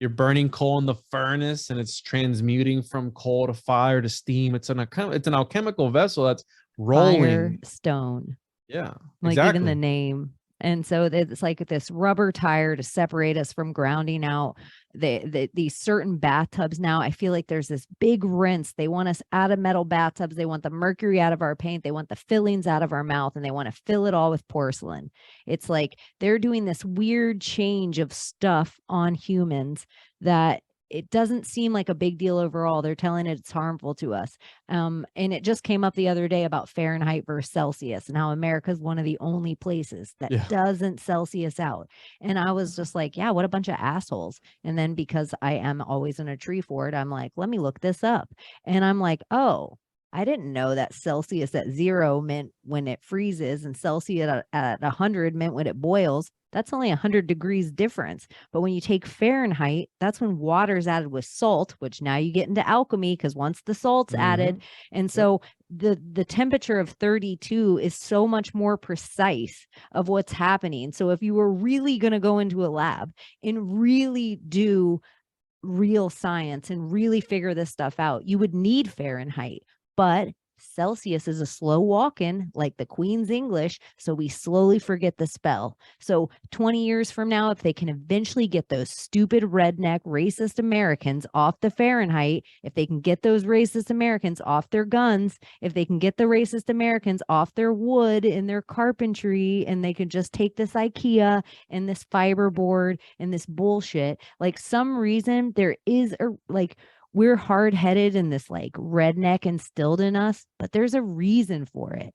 [SPEAKER 3] You're burning coal in the furnace, and it's transmuting from coal to fire to steam. It's an alchemical vessel that's rolling.
[SPEAKER 2] Firestone.
[SPEAKER 3] Yeah,
[SPEAKER 2] like
[SPEAKER 3] exactly.
[SPEAKER 2] Even the name. And so it's like this rubber tire to separate us from grounding out. These certain bathtubs now, I feel like there's this big rinse. They want us out of metal bathtubs. They want the mercury out of our paint. They want the fillings out of our mouth, and they want to fill it all with porcelain. It's like they're doing this weird change of stuff on humans that it doesn't seem like a big deal overall. They're telling it it's harmful to us. And it just came up the other day about Fahrenheit versus Celsius and how America is one of the only places that doesn't Celsius out. And I was just like, yeah, what a bunch of assholes. And then because I am always in a tree fort, I'm like, let me look this up. And I'm like, oh, I didn't know that Celsius at 0 meant when it freezes and Celsius at 100 meant when it boils. That's only 100 degrees difference. But when you take Fahrenheit, that's when water is added with salt, which now you get into alchemy because once the salt's added. And so the temperature of 32 is so much more precise of what's happening. So if you were really going to go into a lab and really do real science and really figure this stuff out, you would need Fahrenheit. But Celsius is a slow walk-in, like the Queen's English, so we slowly forget the spell. So 20 years from now, if they can eventually get those stupid redneck racist Americans off the Fahrenheit, if they can get those racist Americans off their guns, if they can get the racist Americans off their wood and their carpentry, and they could just take this IKEA and this fiberboard and this bullshit, like some reason there is we're hard-headed and this like redneck instilled in us, but there's a reason for it.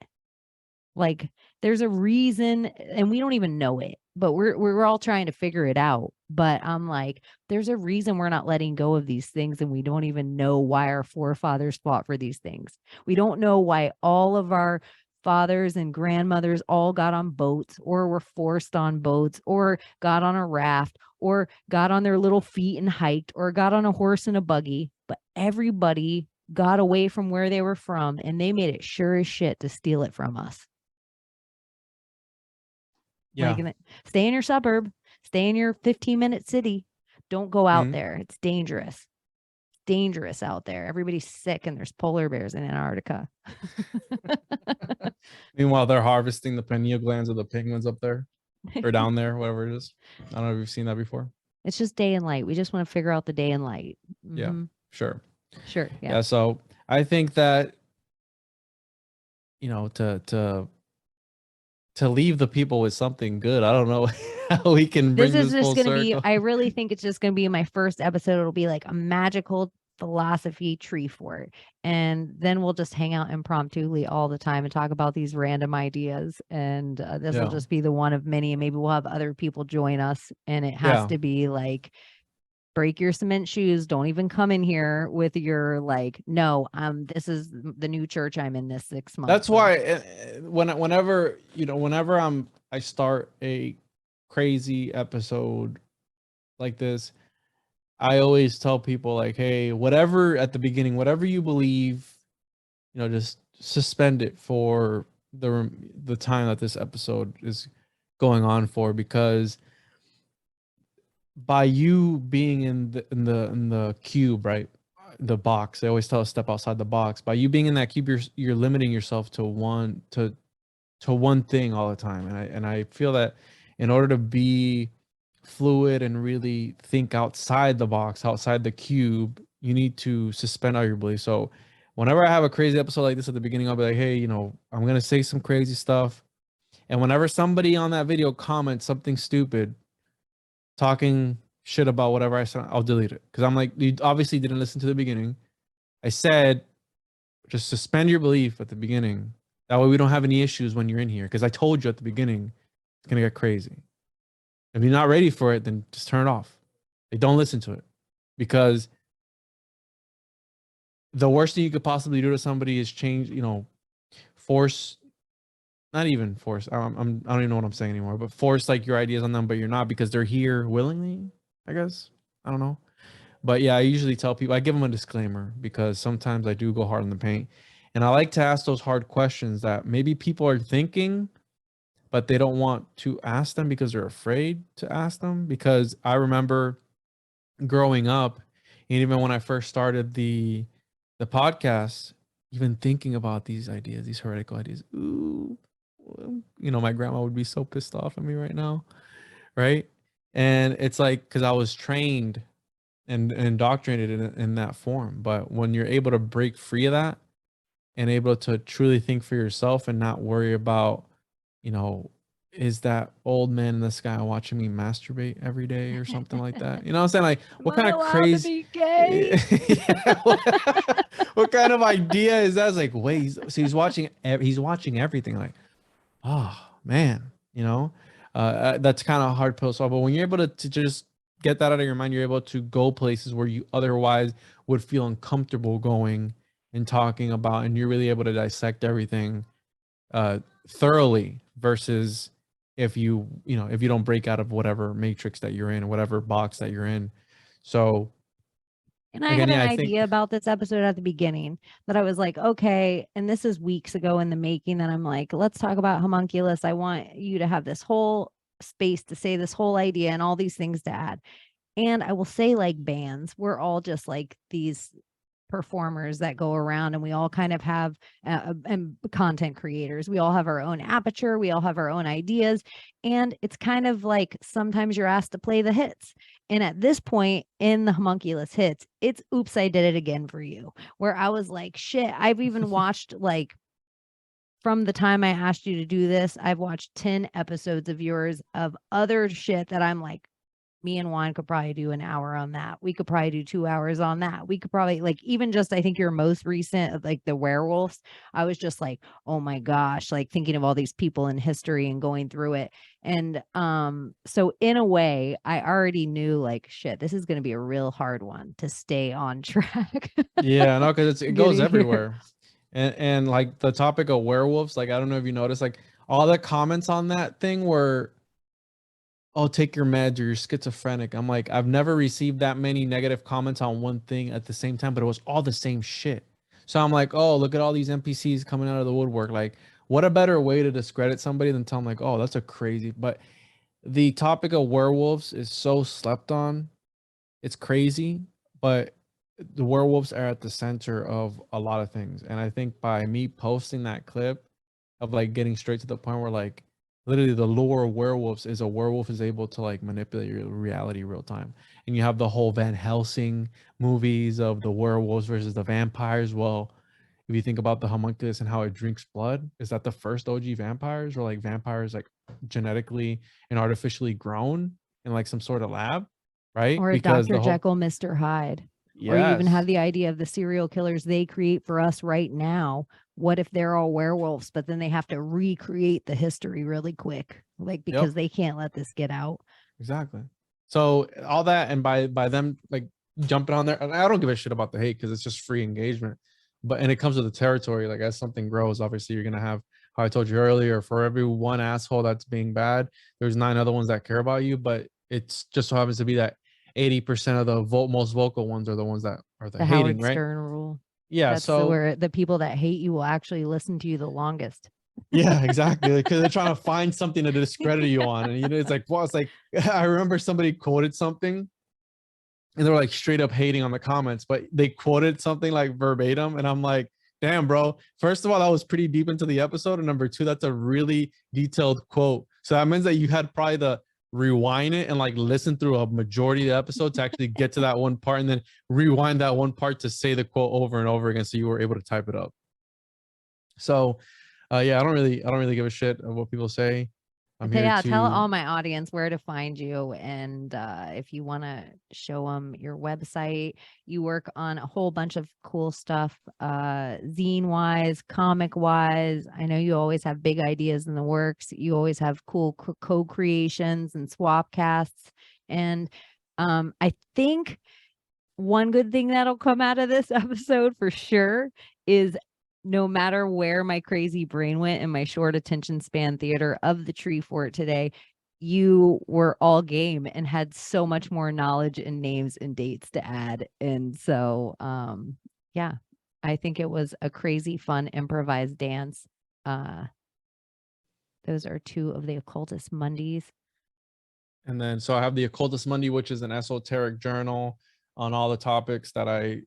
[SPEAKER 2] Like there's a reason, and we don't even know it, but we're all trying to figure it out. But I'm like, there's a reason we're not letting go of these things, and we don't even know why our forefathers fought for these things. We don't know why all of our fathers and grandmothers all got on boats or were forced on boats or got on a raft or got on their little feet and hiked or got on a horse and a buggy, but everybody got away from where they were from, and they made it sure as shit to steal it from us.
[SPEAKER 3] Yeah.
[SPEAKER 2] Like, stay in your suburb, stay in your 15-minute city. Don't go out there. It's dangerous. dangerous out there. Everybody's sick and there's polar bears in Antarctica.
[SPEAKER 3] Meanwhile, they're harvesting the pineal glands of the penguins up there or down there, whatever it is. I don't know if you've seen that before.
[SPEAKER 2] It's just day and light. We just want to figure out the day and light.
[SPEAKER 3] Yeah, sure.
[SPEAKER 2] Sure.
[SPEAKER 3] Yeah. So I think that, you know, to leave the people with something good. I don't know how we can bring this full circle.
[SPEAKER 2] This is just going to be, I really think it's just going to be my first episode. It'll be like a magical philosophy tree fort. And then we'll just hang out impromptu all the time and talk about these random ideas. And this will just be the one of many. And maybe we'll have other people join us. And it has to be like, break your cement shoes. Don't even come in here with your like, no, this is the new church I'm in this 6 months.
[SPEAKER 3] That's why whenever I start a crazy episode like this, I always tell people like, hey, whatever at the beginning, whatever you believe, you know, just suspend it for the time that this episode is going on for, because by you being in the cube, right, the box, they always tell us step outside the box. By you being in that cube, you're limiting yourself to one thing all the time. And I feel that in order to be fluid and really think outside the box, outside the cube, you need to suspend all your beliefs. So whenever I have a crazy episode like this at the beginning, I'll be like, hey, you know, I'm gonna say some crazy stuff, and whenever somebody on that video comments something stupid, talking shit about whatever I said, I'll delete it, because I'm like, you obviously didn't listen to the beginning. I said just suspend your belief at the beginning. That way we don't have any issues when you're in here, because I told you at the beginning it's gonna get crazy. If you're not ready for it, then just turn it off. Like, don't listen to it, because the worst thing you could possibly do to somebody is change, you know, force, not even force. I don't even know what I'm saying anymore, but force like your ideas on them, but you're not, because they're here willingly, I guess. I don't know. But yeah, I usually tell people, I give them a disclaimer, because sometimes I do go hard in the paint, and I like to ask those hard questions that maybe people are thinking, but they don't want to ask them because they're afraid to ask them. Because I remember growing up, and even when I first started the podcast, even thinking about these ideas, these heretical ideas, ooh, you know, my grandma would be so pissed off at me right now, right? And it's like, because I was trained and indoctrinated in that form. But when you're able to break free of that and able to truly think for yourself and not worry about, you know, is that old man in the sky watching me masturbate every day or something like that? You know what I'm saying? Like, what kind of crazy yeah, what kind of idea is that? It's like, wait, so he's watching everything. Like, oh man, you know, that's kind of a hard pill to swallow. But when you're able to just get that out of your mind, you're able to go places where you otherwise would feel uncomfortable going and talking about, and you're really able to dissect everything thoroughly, versus if you don't break out of whatever matrix that you're in or whatever box that you're in. So,
[SPEAKER 2] and I had an idea about this episode at the beginning that I was like, okay, and this is weeks ago in the making, that I'm like, let's talk about homunculus. I want you to have this whole space to say this whole idea and all these things to add. And I will say, like, bands, we're all just like these performers that go around, and we all kind of have and content creators, we all have our own aperture, we all have our own ideas, and it's kind of like sometimes you're asked to play the hits. And at this point in the homunculus hits, it's oops, I did it again for you, where I was like, shit, I've even watched, like, from the time I asked you to do this, I've watched 10 episodes of yours of other shit that I'm like, me and Juan could probably do an hour on that. We could probably do 2 hours on that. We could probably, like, even just, I think your most recent, like the werewolves, I was just like, oh my gosh, like thinking of all these people in history and going through it. And so in a way, I already knew, like, shit, this is going to be a real hard one to stay on track.
[SPEAKER 3] Yeah, no, because it goes everywhere. And like the topic of werewolves, like, I don't know if you noticed, like, all the comments on that thing were, oh, take your meds or you're schizophrenic. I'm like, I've never received that many negative comments on one thing at the same time, but it was all the same shit. So I'm like, oh, look at all these NPCs coming out of the woodwork. Like, what a better way to discredit somebody than tell them, like, oh, that's a crazy. But the topic of werewolves is so slept on. It's crazy, but the werewolves are at the center of a lot of things. And I think by me posting that clip of like getting straight to the point where like literally the lore of werewolves is a werewolf is able to like manipulate your reality real time. And you have the whole Van Helsing movies of the werewolves versus the vampires. Well, if you think about the homunculus and how it drinks blood, is that the first OG vampires, or like vampires like genetically and artificially grown in like some sort of lab, right?
[SPEAKER 2] Or a
[SPEAKER 3] Because
[SPEAKER 2] Dr.
[SPEAKER 3] the whole
[SPEAKER 2] Jekyll, Mr. Hyde. Or you even
[SPEAKER 3] yes,
[SPEAKER 2] have the idea of the serial killers they create for us right now. What if they're all werewolves, but then they have to recreate the history really quick, like
[SPEAKER 3] yep,
[SPEAKER 2] because they can't let this get out.
[SPEAKER 3] exactly. So all that, and by them like jumping on there, and I don't give a shit about the hate because it's just free engagement. But and it comes with the territory. Like as something grows, obviously you're gonna have, how I told you earlier, for every one asshole that's being bad, there's 9 other ones that care about you. But it's just so happens to be that 80% of the most vocal ones are the ones that are the
[SPEAKER 2] The
[SPEAKER 3] hating,
[SPEAKER 2] Howard
[SPEAKER 3] right?
[SPEAKER 2] Stern rule.
[SPEAKER 3] Yeah.
[SPEAKER 2] That's
[SPEAKER 3] So
[SPEAKER 2] where the people that hate you will actually listen to you the longest.
[SPEAKER 3] yeah, exactly. Because they're trying to find something to discredit you on. And it's like, well, it's like I remember somebody quoted something and they were like straight up hating on the comments, but they quoted something like verbatim. And I'm like, damn, bro. First of all, that was pretty deep into the episode. And number 2, that's a really detailed quote. So that means that you had probably the rewind it and like listen through a majority of the episode to actually get to that one part and then rewind that one part to say the quote over and over again. So you were able to type it up. So yeah, I don't really give a shit of what people say. I'm here
[SPEAKER 2] Yeah, tell
[SPEAKER 3] to
[SPEAKER 2] all my audience where to find you. And if you want to show them your website, you work on a whole bunch of cool stuff, zine wise, comic wise. I know you always have big ideas in the works. You always have cool co-creations and swap casts. And I think one good thing that'll come out of this episode for sure is no matter where my crazy brain went in my short attention span theater of the tree fort today, you were all game and had so much more knowledge and names and dates to add. And so, yeah, I think it was a crazy fun improvised dance. Those are 2 of the Occultis Mondays.
[SPEAKER 3] and then so I have the Occultis Mundi, which is an esoteric journal on all the topics that I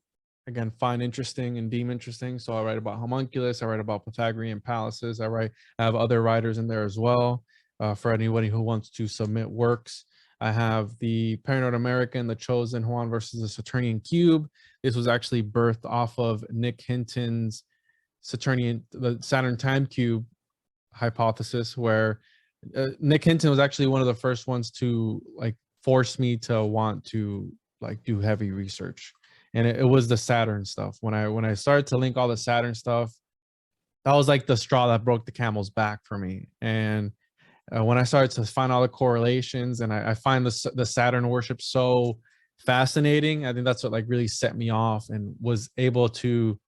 [SPEAKER 3] again find interesting and deem interesting. So I write about homunculus, I write about Pythagorean palaces, I have other writers in there as well. For anybody who wants to submit works, I have the Paranoid American, the Chosen, Juan versus the Saturnian Cube. This was actually birthed off of Nick Hinton's the Saturn Time Cube hypothesis, where Nick Hinton was actually one of the first ones to like force me to want to like do heavy research. And it was the Saturn stuff. When I started to link all the Saturn stuff, that was like the straw that broke the camel's back for me. And when I started to find all the correlations, and I find the Saturn worship so fascinating, I think that's what like really set me off and was able to.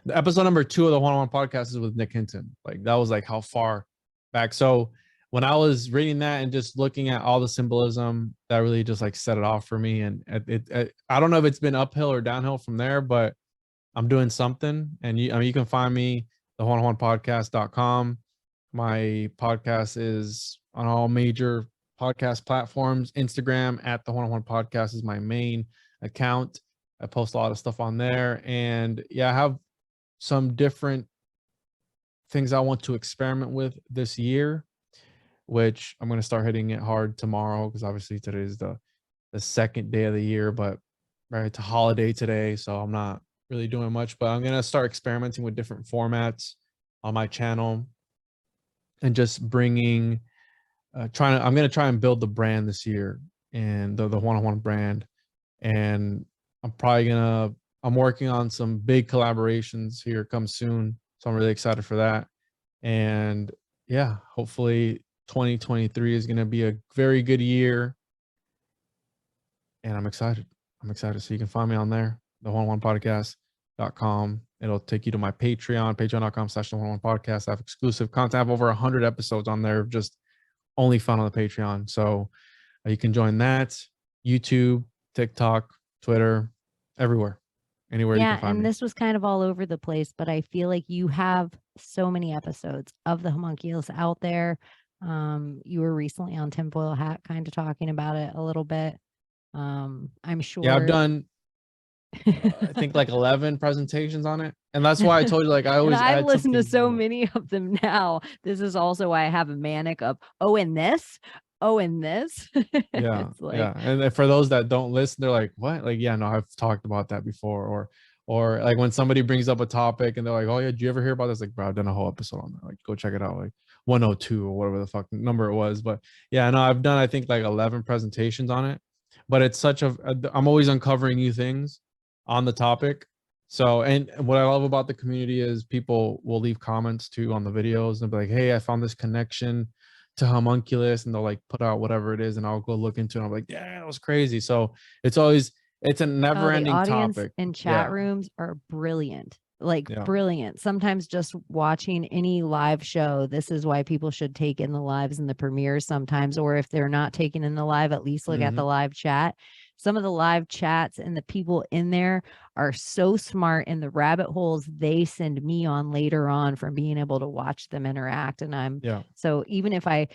[SPEAKER 3] The episode number 2 of the Juan Podcast is with Nick Hinton. Like that was like how far back. So when I was reading that and just looking at all the symbolism, that really just like set it off for me. And I don't know if it's been uphill or downhill from there, but I'm doing something. And you can find me the Podcast.com. My podcast is on all major podcast platforms. Instagram at the Juan Podcast is my main account. I post a lot of stuff on there. And yeah, I have some different things I want to experiment with this year, which I'm going to start hitting it hard tomorrow, because obviously today is the second day of the year, but right, it's a holiday today, so I'm not really doing much. But I'm going to start experimenting with different formats on my channel and just bringing I'm going to try and build the brand this year, and the one-on-one brand. And I'm working on some big collaborations here come soon, so I'm really excited for that. And yeah, hopefully 2023 is going to be a very good year, and I'm excited. So you can find me on there, the Podcast.com. It'll take you to my Patreon, patreon.com/the11podcast. I have exclusive content. I have over 100 episodes on there, just only found on the Patreon. So you can join that. YouTube, TikTok, Twitter, everywhere, anywhere you can find me.
[SPEAKER 2] And this was kind of all over the place, but I feel like you have so many episodes of the homunculus out there. You were recently on Tinfoil Hat kind of talking about it a little bit. I'm sure.
[SPEAKER 3] Yeah, I've done I think like 11 presentations on it. And that's why I told you, like, I always
[SPEAKER 2] I've
[SPEAKER 3] add
[SPEAKER 2] listened to
[SPEAKER 3] something
[SPEAKER 2] so
[SPEAKER 3] new.
[SPEAKER 2] many of them now. This is also why I have a manic of, oh, and this, oh, and this.
[SPEAKER 3] Yeah,
[SPEAKER 2] It's like,
[SPEAKER 3] yeah. And then for those that don't listen, they're like, what? Like, yeah, no, I've talked about that before. Or like when somebody brings up a topic and they're like, oh yeah, did you ever hear about this? Like, bro, I've done a whole episode on that. Like, go check it out. Like 102 or whatever the fuck number it was. But yeah, no, I've done, I think, like 11 presentations on it. But it's such I'm always uncovering new things on the topic. So, and what I love about the community is people will leave comments too on the videos and be like, hey, I found this connection to homunculus, and they'll like put out whatever it is, and I'll go look into it. I'm like, yeah, that was crazy. So it's a never
[SPEAKER 2] the
[SPEAKER 3] ending
[SPEAKER 2] audience
[SPEAKER 3] topic.
[SPEAKER 2] in chat rooms are brilliant. Like
[SPEAKER 3] Yeah.
[SPEAKER 2] brilliant. Sometimes just watching any live show, this is why people should take in the lives and the premieres sometimes, or if they're not taking in the live, at least look at the live chat. Some of the live chats and the people in there are so smart, and the rabbit holes they send me on later on from being able to watch them interact. And so even if I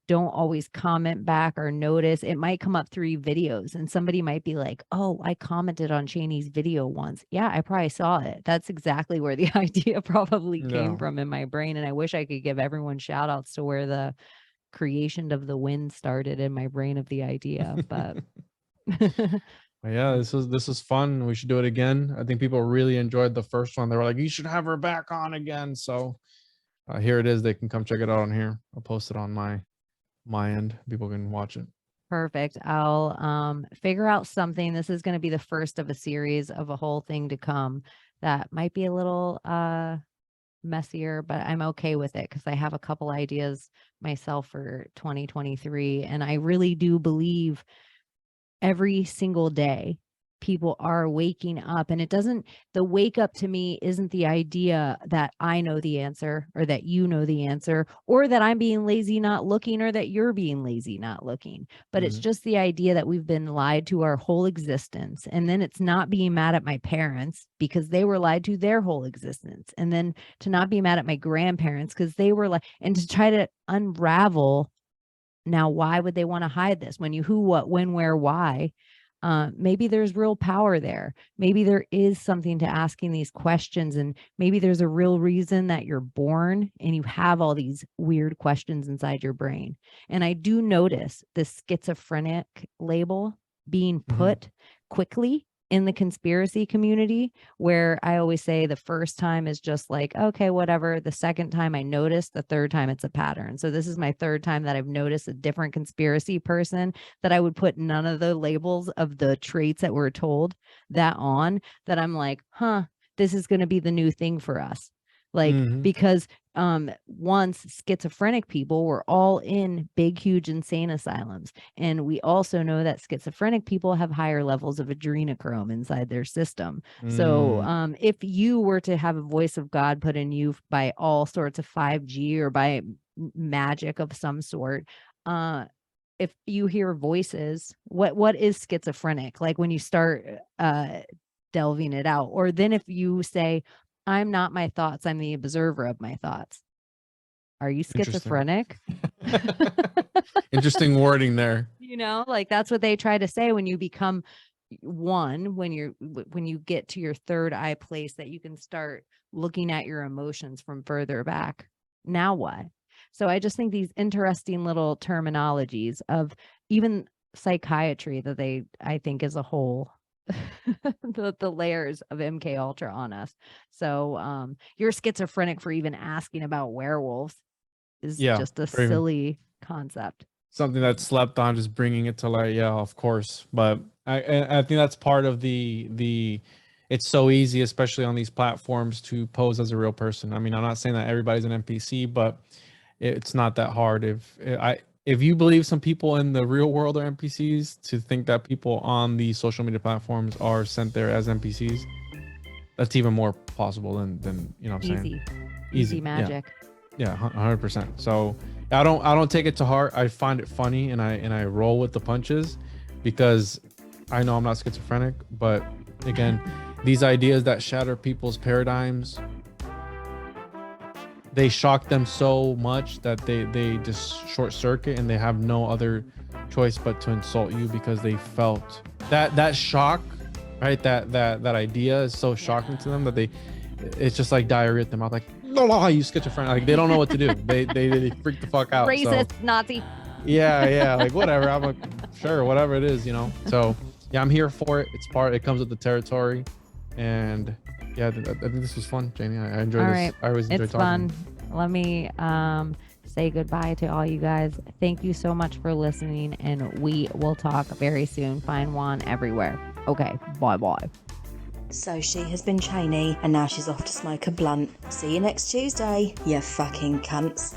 [SPEAKER 2] don't always comment back or notice, it might come up through videos and somebody might be like, oh, I commented on Chaney's video once. Yeah, I probably saw it. That's exactly where the idea probably came from in my brain. And I wish I could give everyone shout outs to where the creation of the wind started in my brain of the idea. But
[SPEAKER 3] yeah, this is fun. We should do it again. I think people really enjoyed the first one. They were like, you should have her back on again. So here it is. They can come check it out on here. I'll post it on my end. People can watch it.
[SPEAKER 2] Perfect. I'll figure out something. This is going to be the first of a series of a whole thing to come that might be a little messier, but I'm okay with it because I have a couple ideas myself for 2023. And I really do believe every single day people are waking up, and the wake up to me isn't the idea that I know the answer or that you know the answer or that I'm being lazy not looking or that you're being lazy not looking, but it's just the idea that we've been lied to our whole existence. And then it's not being mad at my parents because they were lied to their whole existence, and then to not be mad at my grandparents because they were and to try to unravel. Now, why would they want to hide this? When you who, what, when, where, why? Maybe there's real power there. Maybe there is something to asking these questions, and maybe there's a real reason that you're born and you have all these weird questions inside your brain. And I do notice this schizophrenic label being put quickly in the conspiracy community, where I always say the first time is just like, okay, whatever. The second time I notice, the third time it's a pattern. So this is my third time that I've noticed a different conspiracy person that I would put none of the labels of the traits that we're told that on, that I'm like, this is going to be the new thing for us. Because once schizophrenic people were all in big, huge, insane asylums. And we also know that schizophrenic people have higher levels of adrenochrome inside their system. So if you were to have a voice of God put in you by all sorts of 5G or by magic of some sort, if you hear voices, what is schizophrenic? Like when you start delving it out, or then if you say, I'm not my thoughts, I'm the observer of my thoughts. Are you schizophrenic?
[SPEAKER 3] Interesting wording there.
[SPEAKER 2] Like that's what they try to say when you become one, when you get to your third eye place, that you can start looking at your emotions from further back. Now what? So I just think these interesting little terminologies of even psychiatry that I think as a whole, the layers of MK Ultra on us. So you're schizophrenic for even asking about werewolves is just a silly concept.
[SPEAKER 3] Something that's slept on, just bringing it to light. Yeah, of course. But I think that's part of the it's so easy, especially on these platforms, to pose as a real person. I mean, I'm not saying that everybody's an NPC, but it's not that hard. If you believe some people in the real world are NPCs, to think that people on the social media platforms are sent there as NPCs, that's even more possible than you know what I'm saying?
[SPEAKER 2] Easy magic.
[SPEAKER 3] Yeah, 100%. So I don't take it to heart. I find it funny, and I roll with the punches because I know I'm not schizophrenic. But again, these ideas that shatter people's paradigms, they shock them so much that they just short circuit, and they have no other choice but to insult you because they felt that shock right? That idea is so shocking to them that it's just like diarrhea at the mouth, like, no, you schizophrenic. Like, they don't know what to do. They freak the fuck out.
[SPEAKER 2] Racist, Nazi.
[SPEAKER 3] Yeah, like, whatever. I'm like, sure, whatever it is, So yeah, I'm here for it. It comes with the territory, and yeah, I think this was fun, Janie. I enjoyed this.
[SPEAKER 2] Right.
[SPEAKER 3] I always enjoy
[SPEAKER 2] it's
[SPEAKER 3] talking.
[SPEAKER 2] Fun. Let me say goodbye to all you guys. Thank you so much for listening, and we will talk very soon. Find Juan everywhere. Okay, bye.
[SPEAKER 4] So she has been Chaney, and now she's off to smoke a blunt. See you next Tuesday, you fucking cunts.